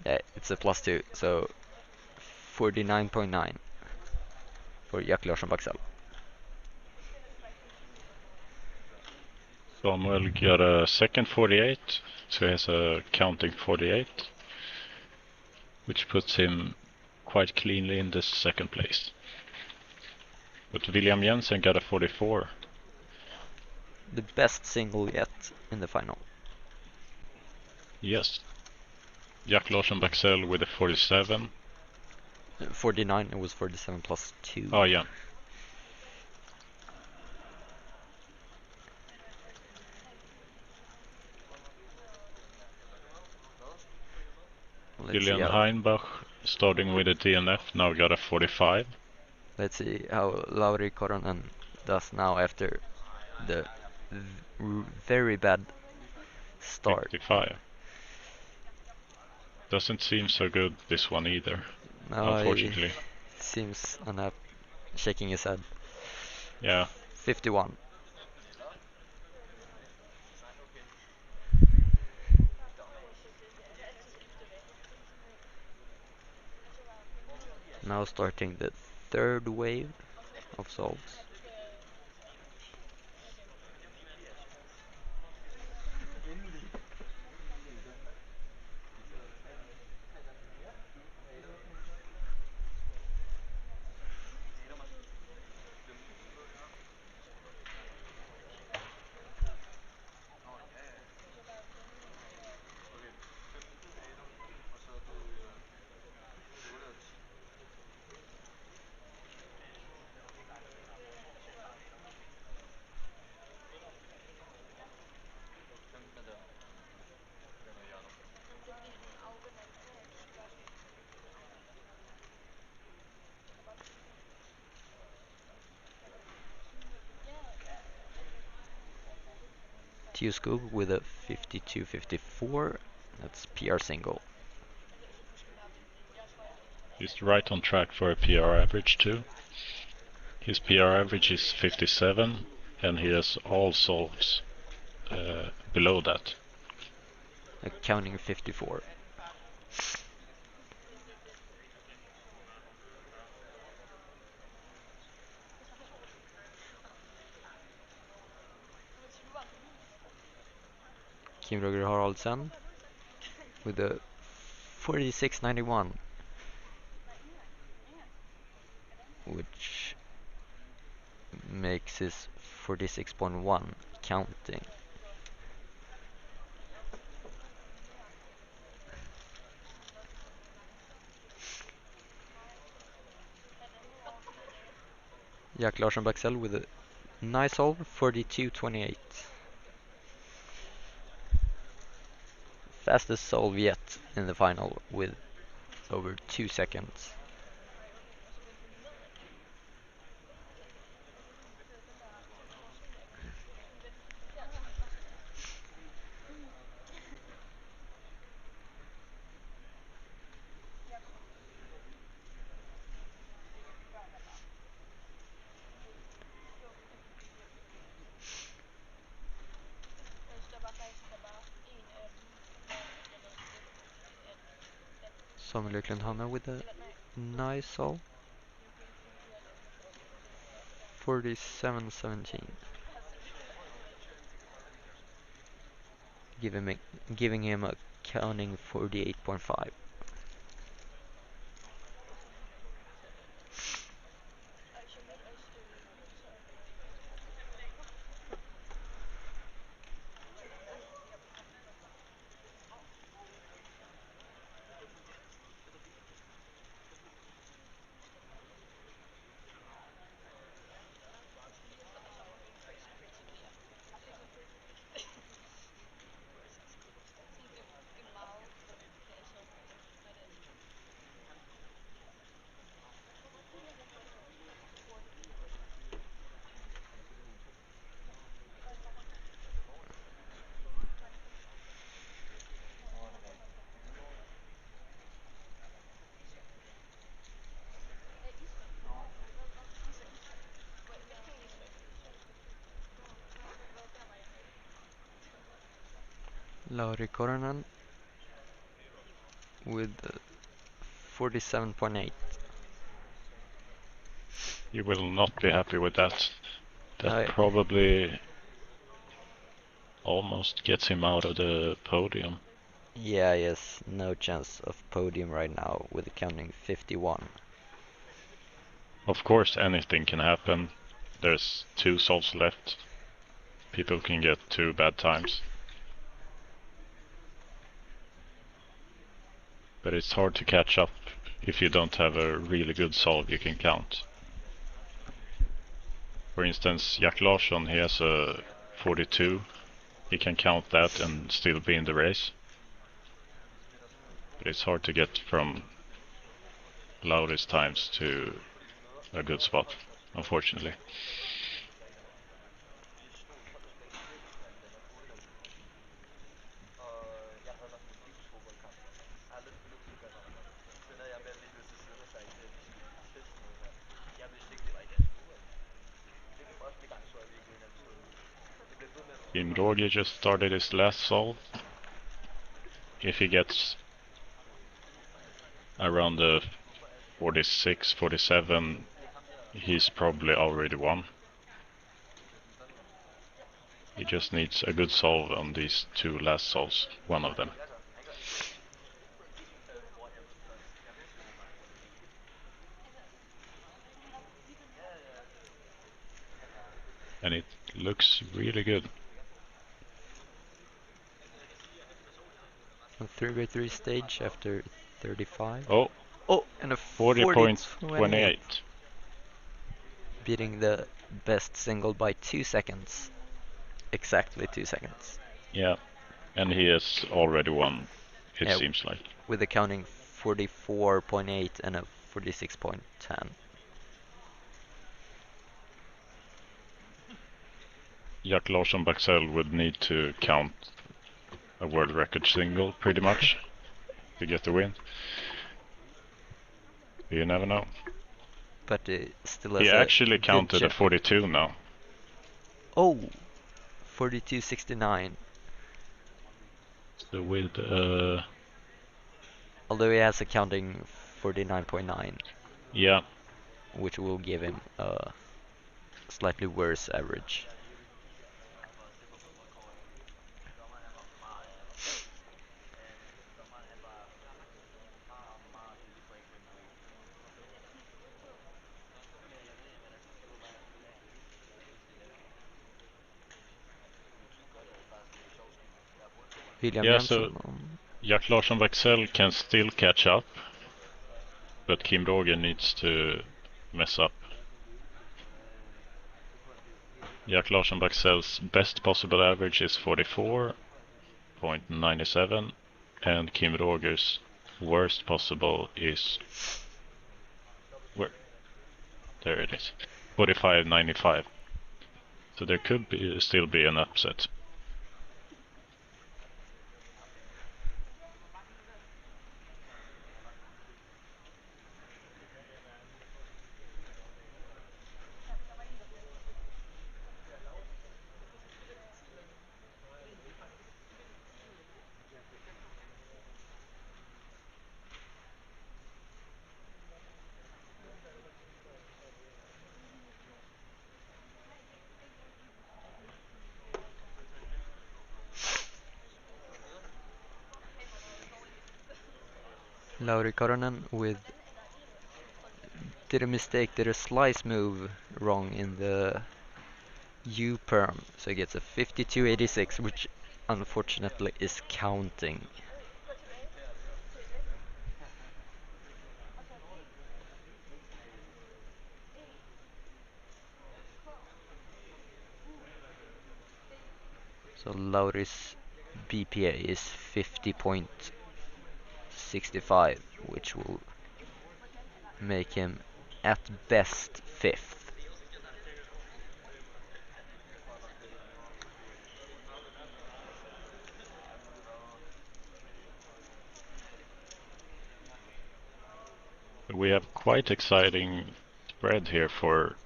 [SPEAKER 1] Yeah, it's a +2. So 49.9 for Jack Larsson Baxell.
[SPEAKER 2] Samuel got a second 48, so he has a counting 48, which puts him quite cleanly in the second place. But William Jensen got a 44.
[SPEAKER 1] The best single yet in the final.
[SPEAKER 2] Yes. Jack Larsson Baxell with a 47.
[SPEAKER 1] 49, it was 47 plus 2.
[SPEAKER 2] Oh yeah.
[SPEAKER 1] Let's see
[SPEAKER 2] Julian
[SPEAKER 1] how,
[SPEAKER 2] Heinbach, starting with a DNF, now got a 45.
[SPEAKER 1] let's see how Lauri Koronen does now after the very bad start.
[SPEAKER 2] 55. Doesn't seem so good, this one either,
[SPEAKER 1] Now he
[SPEAKER 2] unfortunately.
[SPEAKER 1] seems unhappy, shaking his head.
[SPEAKER 2] Yeah.
[SPEAKER 1] 51. Now starting the third wave of solves. Skog with a 52-54. That's PR single.
[SPEAKER 2] He's right on track for a PR average too. His PR average is 57, and he has all solves below that.
[SPEAKER 1] Counting 54. Kim Roger Haraldsen with a 46.91, which makes his 46.1 counting. Jack Larsson Baxell with a nice solve, 42.28. Fastest solve yet in the final with over 2 seconds. Samuel Eklund Hanna with a nice solve, 47.17. Giving him a counting 48.5. Lauri Koronen with 47.8.
[SPEAKER 2] You will not be happy with that. That
[SPEAKER 1] I-
[SPEAKER 2] probably almost gets him out of the podium.
[SPEAKER 1] Yeah, he has no chance of podium right now with the counting 51.
[SPEAKER 2] Of course, anything can happen. There's 2 solves left. People can get 2 bad times. But it's hard to catch up if you don't have a really good solve you can count. For instance, Jack Larsson, he has a 42. He can count that and still be in the race. But it's hard to get from loudest times to a good spot, unfortunately. Kim Roger just started his last solve. If he gets around the 46, 47, he's probably already won. He just needs a good solve on these 2 last solves, one of them. And it looks really good.
[SPEAKER 1] A 3x3 stage after 35.
[SPEAKER 2] Oh,
[SPEAKER 1] Oh, and a
[SPEAKER 2] 40.28.
[SPEAKER 1] 40.28. Beating the best single by 2 seconds. Exactly 2 seconds.
[SPEAKER 2] Yeah, and he has already won, it
[SPEAKER 1] Yeah,
[SPEAKER 2] seems like.
[SPEAKER 1] with the counting 44.8 and a 46.10.
[SPEAKER 2] Jack Larsson Baxell would need to count a world record single, pretty much, to get the win. You never know.
[SPEAKER 1] But still
[SPEAKER 2] He
[SPEAKER 1] has a
[SPEAKER 2] actually
[SPEAKER 1] good
[SPEAKER 2] counted a
[SPEAKER 1] chance.
[SPEAKER 2] 42 now.
[SPEAKER 1] Oh, 42.69.
[SPEAKER 2] So with
[SPEAKER 1] Although he has a counting 49.9,
[SPEAKER 2] yeah,
[SPEAKER 1] which will give him a slightly worse average. William
[SPEAKER 2] yeah.
[SPEAKER 1] Jensen
[SPEAKER 2] So
[SPEAKER 1] on
[SPEAKER 2] Jack Larsson Baxell can still catch up, but Kim Roger needs to mess up. Jack Larsson Baxell's best possible average is 44.97, and Kim Roger's worst possible is where? There it is, 45.95. So there could still be an upset.
[SPEAKER 1] Lauri Koronen did a slice move wrong in the U-perm, so he gets a 52.86, which unfortunately is counting. So Lauri's BPA is 50.65, which will make him at best 5th.
[SPEAKER 2] We have quite exciting spread here for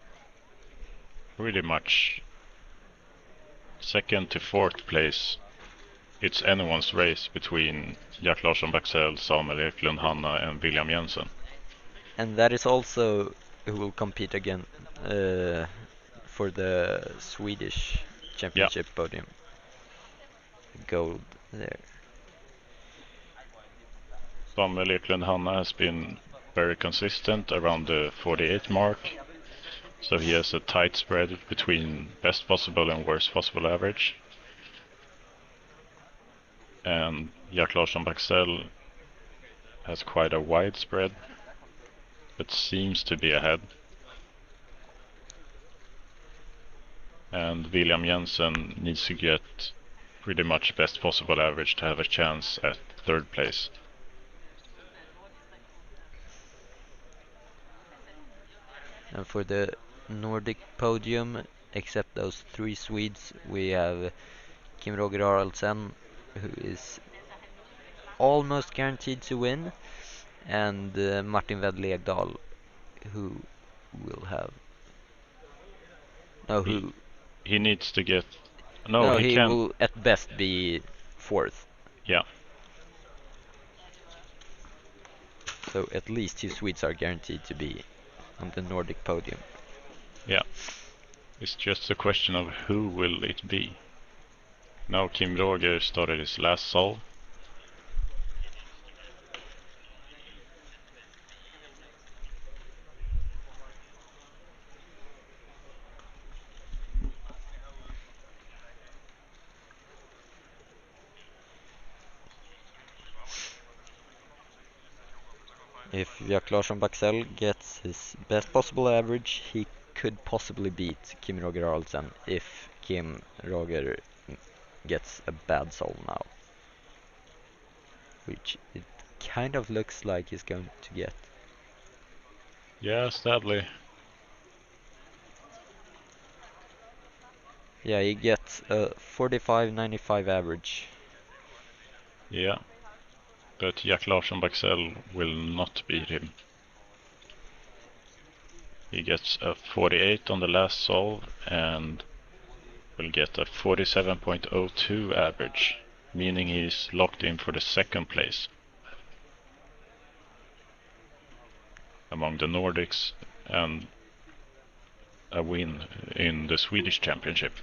[SPEAKER 2] pretty much second to 4th place. It's anyone's race between Jack Larsson Baxell, Samuel Eklund, Hanna and William Jensen.
[SPEAKER 1] And that is also who will compete again for the Swedish championship podium. Gold there.
[SPEAKER 2] Samuel Eklund Hanna has been very consistent around the 48 mark, so he has a tight spread between best possible and worst possible average. And Jack Larsson Baxell has quite a wide spread, but seems to be ahead. And William Jensen needs to get pretty much best possible average to have a chance at third place.
[SPEAKER 1] And for the Nordic podium, except those three Swedes, we have Kim Roger Haraldsen, who is almost guaranteed to win, and Martin Wedlegdal, who will have
[SPEAKER 2] he needs to get
[SPEAKER 1] he
[SPEAKER 2] can
[SPEAKER 1] will at best be fourth.
[SPEAKER 2] Yeah.
[SPEAKER 1] So at least two Swedes are guaranteed to be on the Nordic podium.
[SPEAKER 2] Yeah. It's just a question of who will it be. Now Kim Roger started his last solve.
[SPEAKER 1] If Jack Larsson Baxell gets his best possible average, he could possibly beat Kim Roger Haraldsen if Kim Roger gets a bad solve now, which it kind of looks like he's going to get.
[SPEAKER 2] Yeah, sadly.
[SPEAKER 1] Yeah, he gets a 45.95 average.
[SPEAKER 2] Yeah. But Jack Larsson Baxell will not beat him. He gets a 48 on the last solve and will get a 47.02 average, meaning he's locked in for the second place among the Nordics and a win in the Swedish championship.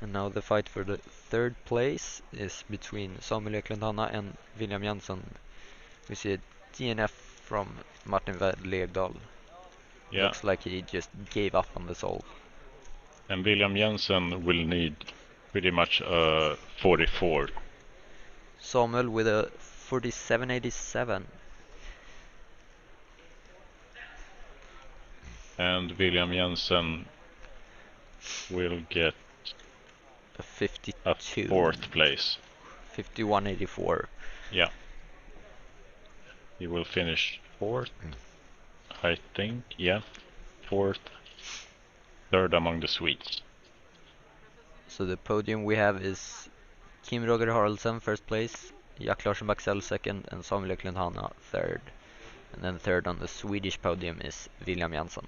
[SPEAKER 1] And now the fight for the third place is between Samuel Eklund Hanna and William Jensen. We see a DNF from Martin Wedlegdal.
[SPEAKER 2] Yeah.
[SPEAKER 1] Looks like he just gave up on the solve.
[SPEAKER 2] And William Jensen will need pretty much a 44.
[SPEAKER 1] Samuel with a 47.87.
[SPEAKER 2] And William Jensen will get
[SPEAKER 1] A 52.
[SPEAKER 2] a fourth place.
[SPEAKER 1] 51.84.
[SPEAKER 2] Yeah. He will finish fourth, I think. Yeah, fourth, third among the Swedes.
[SPEAKER 1] So the podium we have is Kim Roger Haraldsen first place, Jack Larsson Baxell second, and Samuel Eklund Hanna third. And then third on the Swedish podium is William Jensen.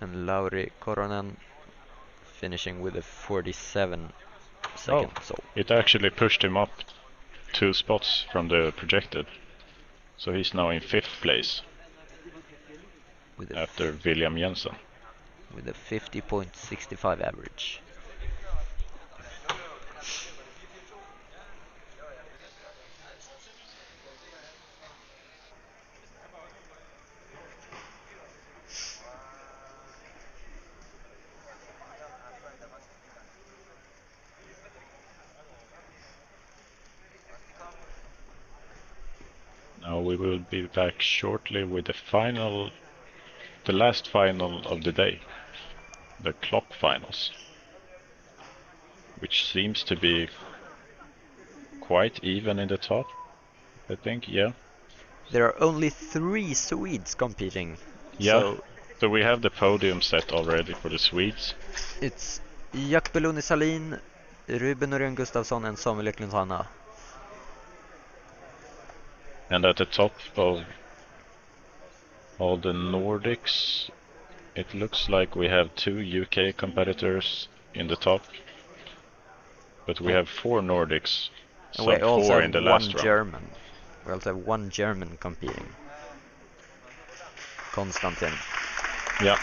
[SPEAKER 1] And Lauri Koronen finishing with a 47 second. So
[SPEAKER 2] it actually pushed him up 2 spots from the projected. So he's now in 5th place after William Jensen.
[SPEAKER 1] With a 50.65 average.
[SPEAKER 2] Now we will be back shortly with the last final of the day, the clock finals, which seems to be quite even in the top, I think. Yeah.
[SPEAKER 1] There are only 3 Swedes competing.
[SPEAKER 2] Yeah. So we have the podium set already for the Swedes.
[SPEAKER 1] It's Jack Belloni Salin, Ruben Norén Gustafsson, and Samuel Eklund Hanna.
[SPEAKER 2] And at the top of All the Nordics, it looks like we have 2 UK competitors in the top, but we have 4 Nordics,
[SPEAKER 1] And we
[SPEAKER 2] sub
[SPEAKER 1] also
[SPEAKER 2] 4
[SPEAKER 1] have
[SPEAKER 2] in the
[SPEAKER 1] one
[SPEAKER 2] last round.
[SPEAKER 1] German. We also have one German competing. Konstantin.
[SPEAKER 2] Yeah.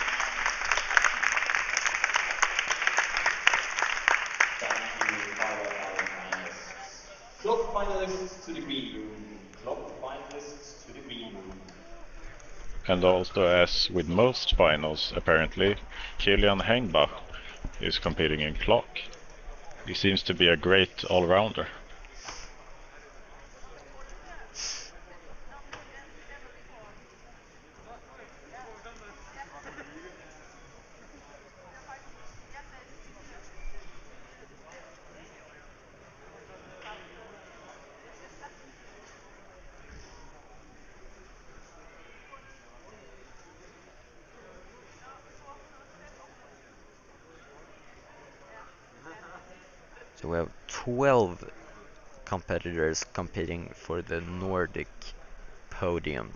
[SPEAKER 4] Clock finalists to the green room. Clock finalists to the green room.
[SPEAKER 2] And also, as with most finals, apparently, Kilian Hengbach is competing in clock. He seems to be a great all-rounder.
[SPEAKER 1] So we have 12 competitors competing for the Nordic podium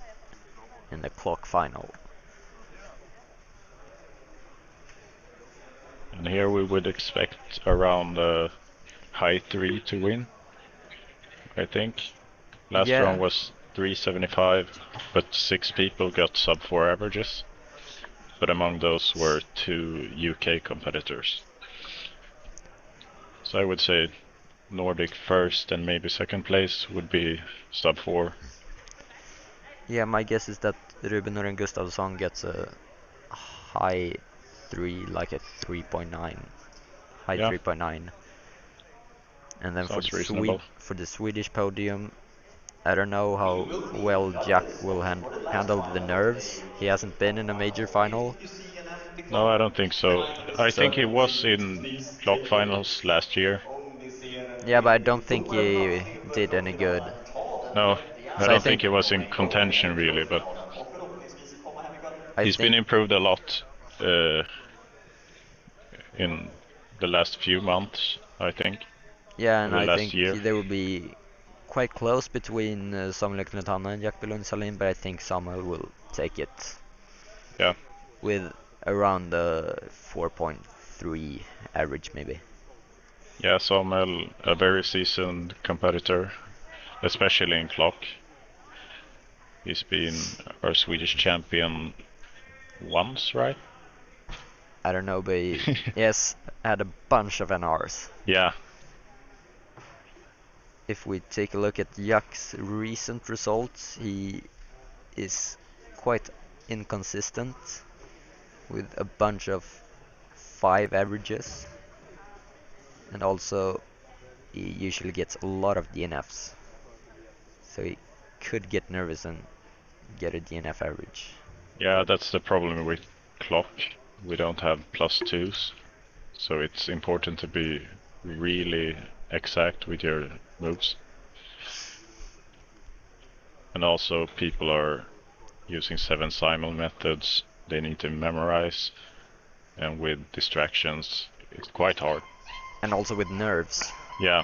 [SPEAKER 1] in the clock final.
[SPEAKER 2] And here we would expect around high 3 to win, I think. Last
[SPEAKER 1] Yeah.
[SPEAKER 2] round was 375, but 6 people got sub 4 averages. But among those were 2 UK competitors. So I would say Nordic first and maybe second place would be sub 4.
[SPEAKER 1] Yeah, my guess is that Ruben Noren Gustafsson gets a high 3, like a 3.9. High
[SPEAKER 2] Yeah.
[SPEAKER 1] 3.9. And then
[SPEAKER 2] Sounds reasonable.
[SPEAKER 1] for the Swedish podium, I don't know how well Jack will handle the nerves. He hasn't been in a major final.
[SPEAKER 2] No, I don't think so. I think he was in clock finals last year.
[SPEAKER 1] Yeah, but I don't think he did any good.
[SPEAKER 2] No, I
[SPEAKER 1] So
[SPEAKER 2] don't think he was in contention really, but he's been improved a lot in the last few months, I think.
[SPEAKER 1] Yeah, and
[SPEAKER 2] the
[SPEAKER 1] I
[SPEAKER 2] last
[SPEAKER 1] think
[SPEAKER 2] year.
[SPEAKER 1] they will be quite close between Samuel Eknetana and Jack Belund Salin, but I think Samuel will take it.
[SPEAKER 2] Yeah.
[SPEAKER 1] With around the 4.3 average maybe.
[SPEAKER 2] Yeah, Samuel, a very seasoned competitor, especially in clock. He's been our Swedish champion once, right?
[SPEAKER 1] I don't know, but he has had a bunch of NRs.
[SPEAKER 2] Yeah.
[SPEAKER 1] If we take a look at Jack's recent results, he is quite inconsistent with a bunch of 5 averages, and also he usually gets a lot of DNFs, so he could get nervous and get a DNF average.
[SPEAKER 2] Yeah, that's the problem with clock. We don't have +2s, so it's important to be really exact with your moves. And also people are using 7 simul methods, they need to memorize, and with distractions it's quite hard.
[SPEAKER 1] And also with nerves.
[SPEAKER 2] Yeah.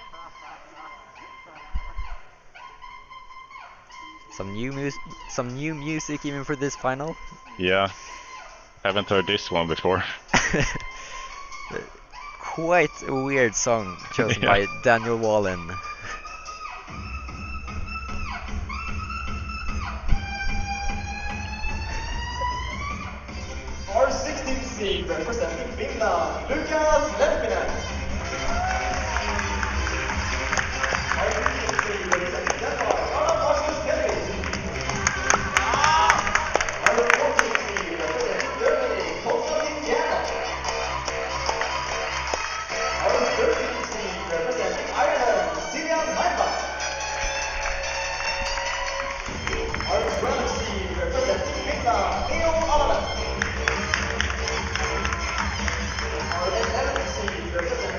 [SPEAKER 1] Some new music even for this final.
[SPEAKER 2] Yeah. Haven't heard this one before.
[SPEAKER 1] Quite a weird song chosen by Daniel Wallen.
[SPEAKER 4] Our 16th seed representing Finland, Lukas Lepinen. Our 15th seed representing Denmark, Anna Marshall-Kelly. Our 14th seed representing Germany, Konstantin Janov. Our 13th seed representing Ireland, Cillian Heimbach. Our 12th seed representing Finland, Leo Alanen. Our 11th seed representing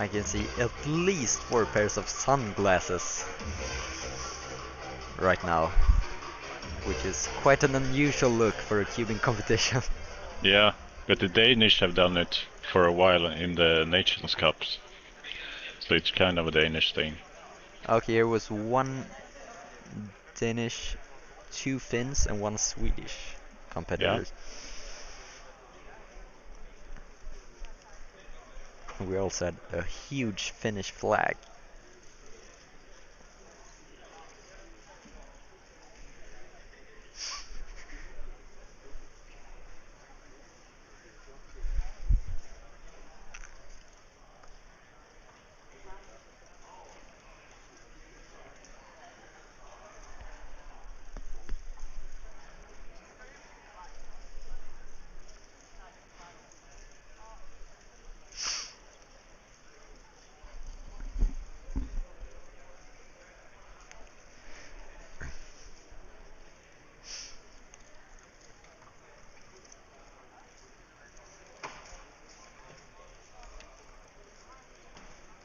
[SPEAKER 1] I can see at least 4 pairs of sunglasses right now, which is quite an unusual look for a cubing competition.
[SPEAKER 2] Yeah, but the Danish have done it for a while in the Nations Cups. So it's kind of a Danish thing.
[SPEAKER 1] Okay, here was 1 Danish, 2 Finns, and 1 Swedish
[SPEAKER 2] Yeah.
[SPEAKER 1] competitors. We also had a huge Finnish flag.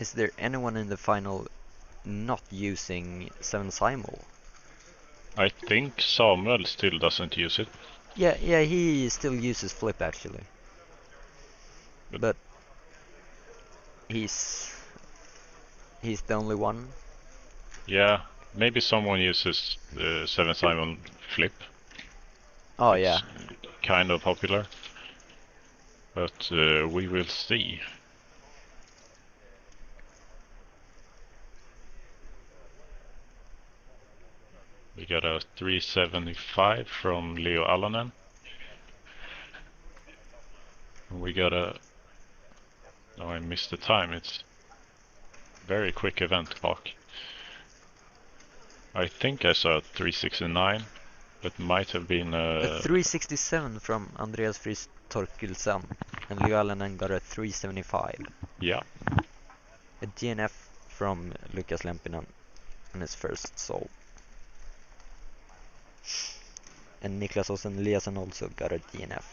[SPEAKER 1] Is there anyone in the final not using 7 simul?
[SPEAKER 2] I think Samuel still doesn't use it.
[SPEAKER 1] Yeah, he still uses flip actually. But he's the only one.
[SPEAKER 2] Yeah, maybe someone uses the 7 Simon flip.
[SPEAKER 1] Oh
[SPEAKER 2] It's
[SPEAKER 1] yeah.
[SPEAKER 2] kind of popular. But we will see. We got a 375 from Leo Alanen. We got a... Oh, I missed the time. It's very quick event clock. I think I saw a 369, but might have been
[SPEAKER 1] A 367 from Andreas Friis Torkelsen, and Leo Alanen got a 375.
[SPEAKER 2] Yeah.
[SPEAKER 1] A DNF from Lukas Lempinen on his first solve. And Niklas Olsen Eliasson also got a DNF.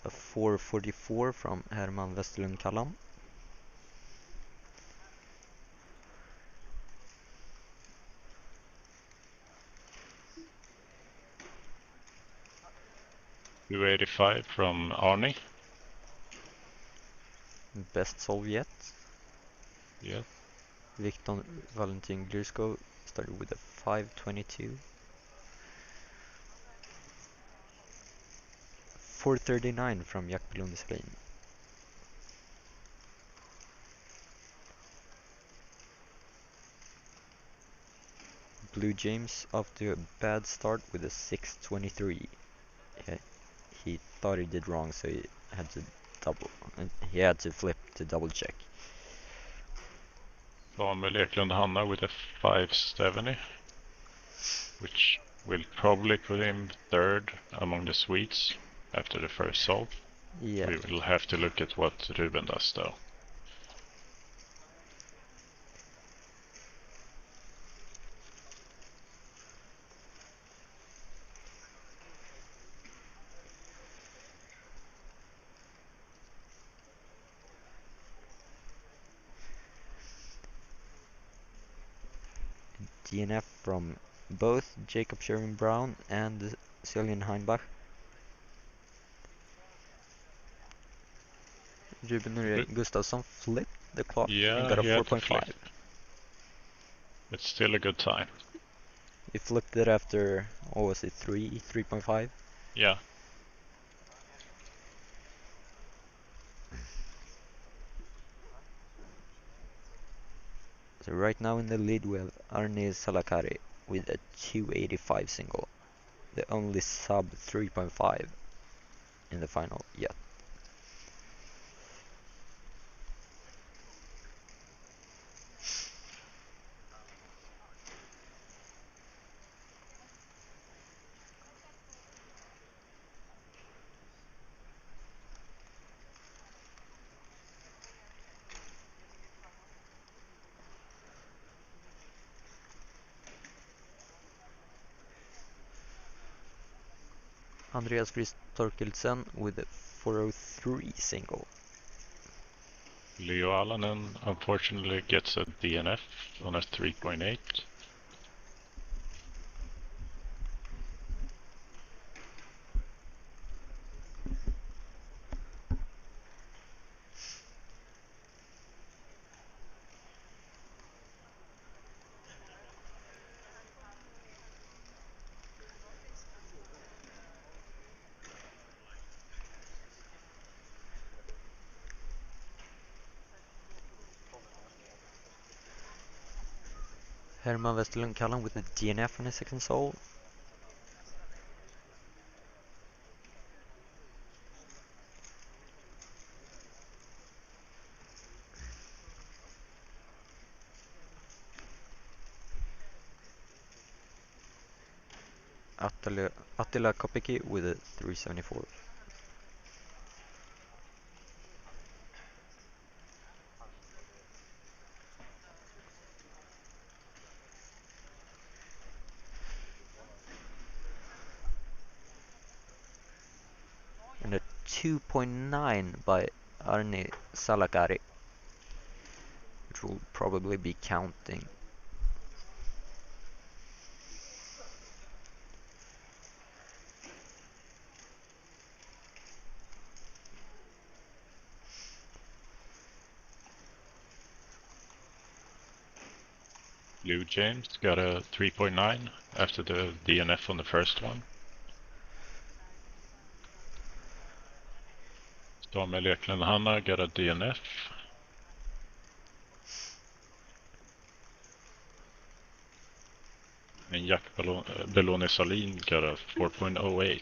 [SPEAKER 1] A 444 from Herman Westerlund Kallam.
[SPEAKER 2] .285 from Arnie.
[SPEAKER 1] Best solve yet.
[SPEAKER 2] Yeah.
[SPEAKER 1] Victor Valentin Glirsko started with a 522. 439 from Jack Blomsveien. Blue James off to a bad start with a 623. He thought he did wrong, so he had to flip to double check.
[SPEAKER 2] Samuel Eklund Hanna with a 570, which will probably put him third among the Swedes after the first solve.
[SPEAKER 1] Yeah.
[SPEAKER 2] We will have to look at what Ruben does though.
[SPEAKER 1] DNF from both Jacob Sherwin Brown and Celine Heinbach. Ruben Gustafsson flipped the clock and got a
[SPEAKER 2] he had to
[SPEAKER 1] 4.5.
[SPEAKER 2] flip. It's still a good time.
[SPEAKER 1] He flipped it after, what was it, 3.5?
[SPEAKER 2] Yeah.
[SPEAKER 1] So right now in the lead we have Arne Salakari with a 285 single. The only sub 3.5 in the final yet. Andreas Christ Torkelsen with a 403 single.
[SPEAKER 2] Leo Alanen unfortunately gets a DNF on a 3.8.
[SPEAKER 1] Herman Westerlund Kallen with a DNF on his second soul. Attila Kopecky with a 374. And a 2.9 by Arni Salakari, which will probably be counting.
[SPEAKER 2] Lou James got a 3.9 after the DNF on the first one. Samuel Eklund Hanna got a DNF. And Jack Belloni Salin got a 4.08.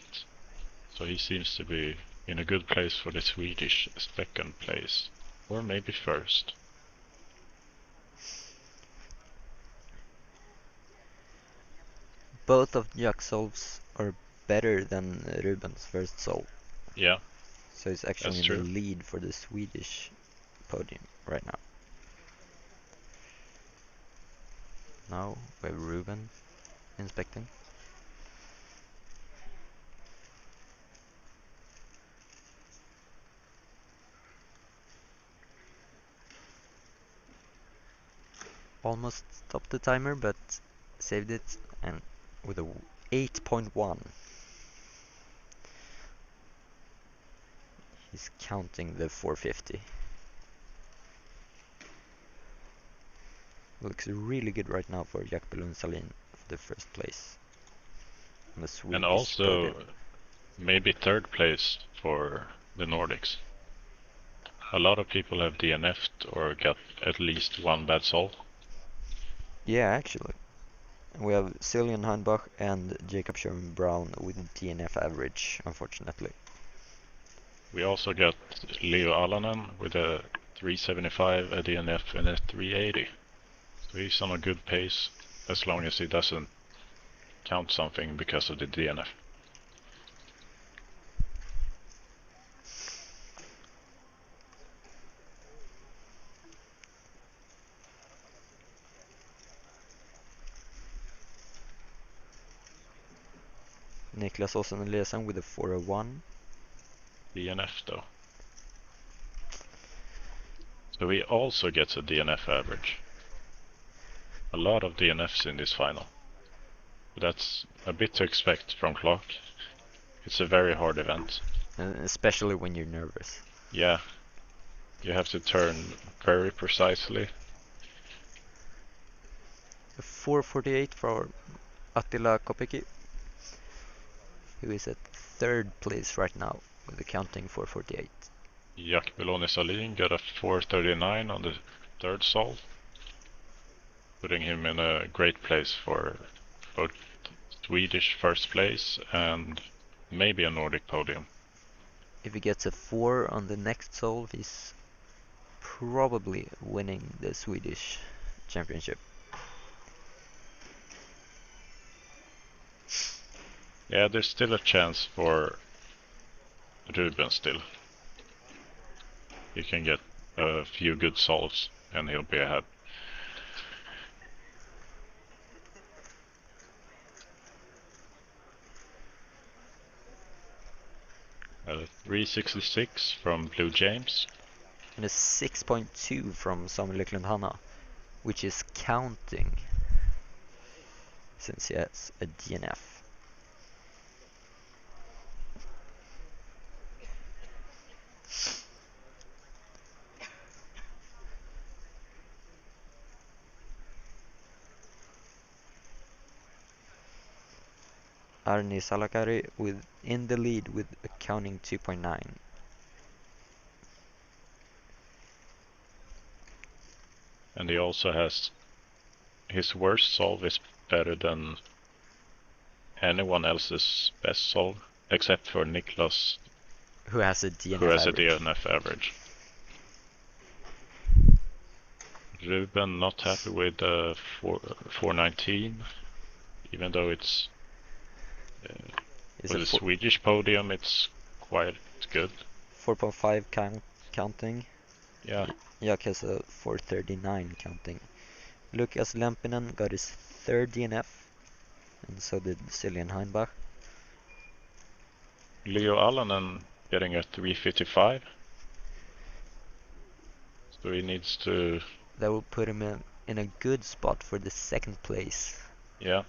[SPEAKER 2] So he seems to be in a good place for the Swedish second place. Or maybe first.
[SPEAKER 1] Both of Jack's souls are better than Ruben's first soul.
[SPEAKER 2] Yeah.
[SPEAKER 1] So he's actually
[SPEAKER 2] That's
[SPEAKER 1] in the
[SPEAKER 2] true.
[SPEAKER 1] lead for the Swedish podium right now. Now we have Ruben inspecting. Almost stopped the timer, but saved it, and with a 8.1. He's counting the 450. Looks really good right now for Jack Bellon Salin for the first place on the Swedish
[SPEAKER 2] And also
[SPEAKER 1] podium.
[SPEAKER 2] maybe third place for the Nordics. A lot of people have DNF'd or got at least one bad soul.
[SPEAKER 1] Yeah, actually. We have Cillian Heinbach and Jacob Sherman Brown with DNF average, unfortunately.
[SPEAKER 2] We also got Leo Alanen with a 375, a DNF, and a 380. So he's on a good pace, as long as he doesn't count something because of the DNF.
[SPEAKER 1] Niklas Åsen Eliasson with a 401.
[SPEAKER 2] DNF though. So he also gets a DNF average. A lot of DNFs in this final. But that's a bit to expect from Clock. It's a very hard event.
[SPEAKER 1] Especially when you're nervous.
[SPEAKER 2] Yeah. You have to turn very precisely.
[SPEAKER 1] A 448 for Attila Kopecky, who is at third place right now with the counting 448.
[SPEAKER 2] Jack Belloni Salin got a 439 on the third sol, putting him in a great place for both Swedish first place and maybe a Nordic podium.
[SPEAKER 1] If he gets a 4 on the next solve, he's probably winning the Swedish championship.
[SPEAKER 2] Yeah, there's still a chance for Ruben still. He can get a few good solves and he'll be ahead. A 366 from Blue James.
[SPEAKER 1] And a 6.2 from Samuel Eklund Hanna, which is counting since he has a DNF. Arni Salakari in the lead with a counting 2.9.
[SPEAKER 2] And he also has his worst solve is better than anyone else's best solve, except for Niklas,
[SPEAKER 1] Who has a DNF
[SPEAKER 2] who has
[SPEAKER 1] average.
[SPEAKER 2] a DNF average. Ruben not happy with 419, even though it's
[SPEAKER 1] Is
[SPEAKER 2] with
[SPEAKER 1] a
[SPEAKER 2] the Swedish podium, it's quite good.
[SPEAKER 1] 4.5 counting.
[SPEAKER 2] Yeah.
[SPEAKER 1] Jak has a 439 counting. Lukas Lempinen got his third DNF, and so did Cillian Heinbach.
[SPEAKER 2] Leo Allanen getting a 355. So he needs to...
[SPEAKER 1] That will put him in a good spot for the second place.
[SPEAKER 2] Yeah.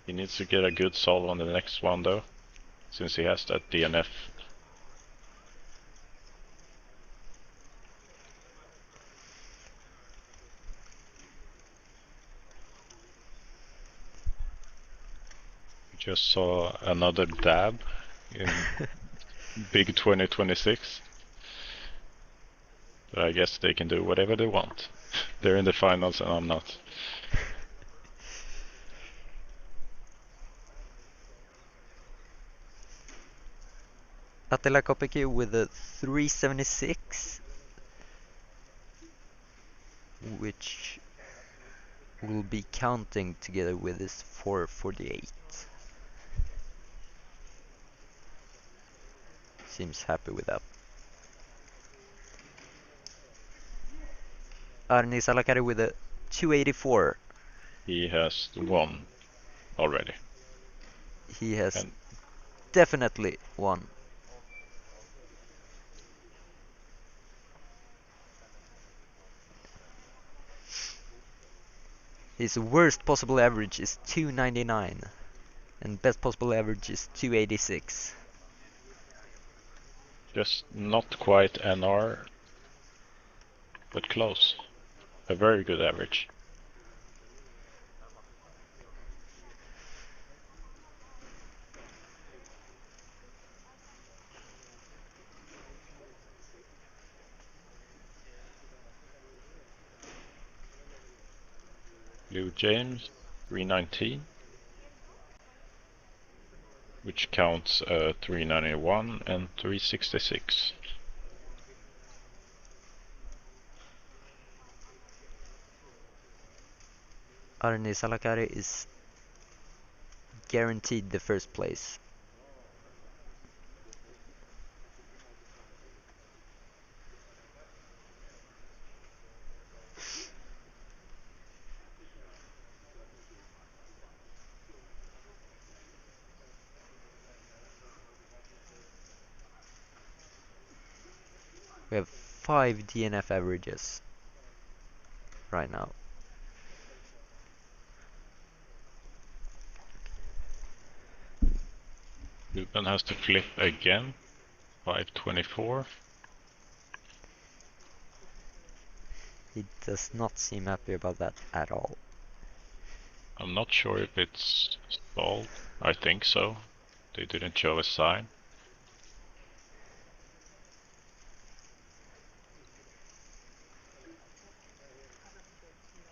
[SPEAKER 2] He needs to get a good solve on the next one though, since he has that DNF. Just saw another dab in Big 2026. But I guess they can do whatever they want. They're in the finals and I'm not.
[SPEAKER 1] Attila Kopecky with a 376, which will be counting together with his 448. Seems happy with that. Arni Salakari with a 284.
[SPEAKER 2] He has won already.
[SPEAKER 1] He has
[SPEAKER 2] And
[SPEAKER 1] definitely won. His worst possible average is 299, and best possible average is 286.
[SPEAKER 2] just not quite NR, but close. A very good average. Blue James, 319, which counts 391 and 366.
[SPEAKER 1] Arni Salakari is guaranteed the first place. We have 5 DNF averages right now.
[SPEAKER 2] Ruben has to flip again, 524.
[SPEAKER 1] He does not seem happy about that at all.
[SPEAKER 2] I'm not sure if it's stalled. I think so. They didn't show a sign.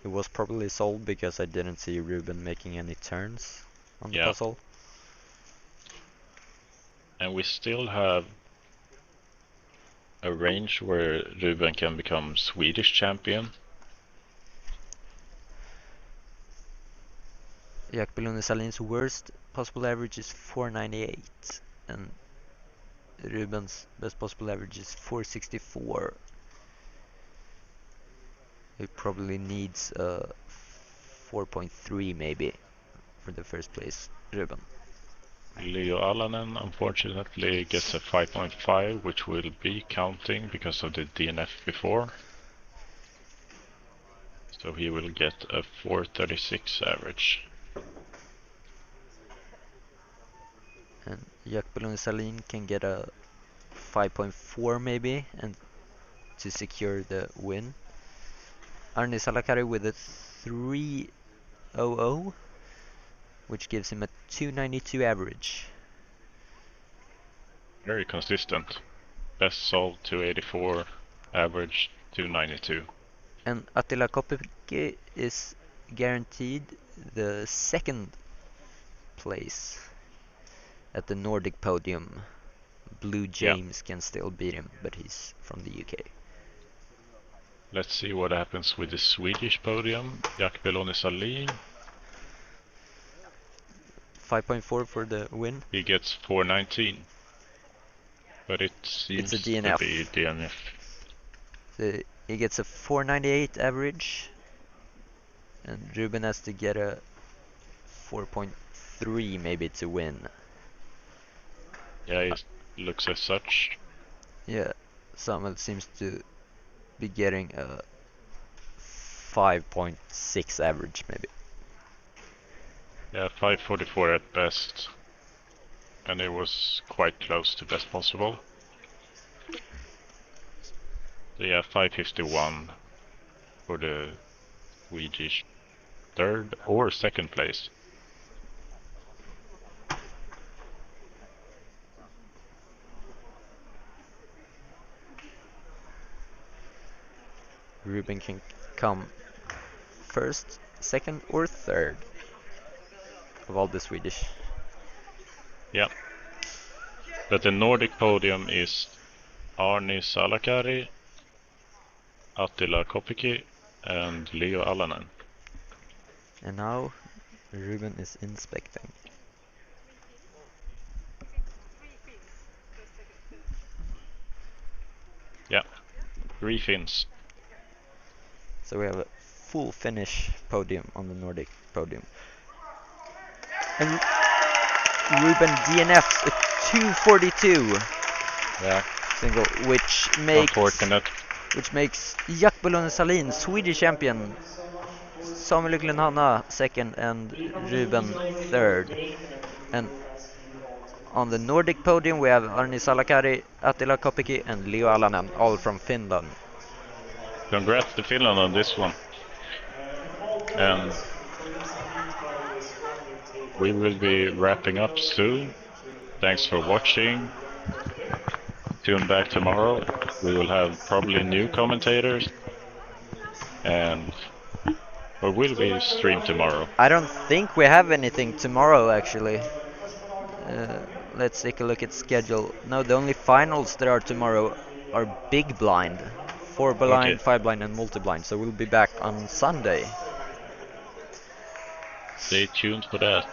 [SPEAKER 1] It was probably sold because I didn't see Ruben making any turns on the
[SPEAKER 2] Yeah.
[SPEAKER 1] puzzle.
[SPEAKER 2] And we still have a range where Ruben can become Swedish champion.
[SPEAKER 1] Jak Beluni Salin's worst possible average is 498, and Ruben's best possible average is 464. He probably needs a 4.3 maybe for the first place, Ruben.
[SPEAKER 2] Leo Alanen unfortunately gets a 5.5, which will be counting because of the DNF before. So he will get a 436 average.
[SPEAKER 1] And Jack Salin can get a 5.4 maybe, and to secure the win. Arni Salakari with a 300, which gives him a 292 average.
[SPEAKER 2] Very consistent. Best solve 284, average 292.
[SPEAKER 1] And Attila Kopecky is guaranteed the second place at the Nordic podium. Blue James can still beat him, but he's from the UK.
[SPEAKER 2] Let's see what happens with the Swedish podium. Jack Salin.
[SPEAKER 1] 5.4 for the win.
[SPEAKER 2] He gets 419. But it seems
[SPEAKER 1] It's a DNF.
[SPEAKER 2] to be DNF.
[SPEAKER 1] So he gets a 498 average, and Ruben has to get a 4.3 maybe to win.
[SPEAKER 2] Yeah, it looks as such.
[SPEAKER 1] Yeah, Samuel seems to be getting a 5.6 average maybe.
[SPEAKER 2] Yeah, 544 at best. And it was quite close to best possible. So yeah, 551 for the Swedish third or second place.
[SPEAKER 1] Ruben can come first, second, or third of all the Swedish.
[SPEAKER 2] Yeah. But the Nordic podium is Arni Salakari, Attila Kopecky, and Leo Alanen.
[SPEAKER 1] And now Ruben is inspecting.
[SPEAKER 2] Yeah, 3 Finns.
[SPEAKER 1] So we have a full Finnish podium on the Nordic podium. And Ruben DNFs a 242
[SPEAKER 2] Yeah,
[SPEAKER 1] single, which makes
[SPEAKER 2] unfortunate.
[SPEAKER 1] Jack Salin Swedish champion, Samuel Glenhanna second, and Ruben third. And on the Nordic podium we have Arni Salakari, Attila Kopecky, and Leo Alanen, all from Finland.
[SPEAKER 2] Congrats to Finland on this one. And we will be wrapping up soon. Thanks for watching. Tune back tomorrow. We will have probably new commentators. And or will we stream tomorrow?
[SPEAKER 1] I don't think we have anything tomorrow actually. Let's take a look at schedule. No, the only finals that are tomorrow are big blind, 4 blind,
[SPEAKER 2] Okay.
[SPEAKER 1] 5 blind, and multi-blind. So we'll be back on Sunday.
[SPEAKER 2] Stay tuned for that.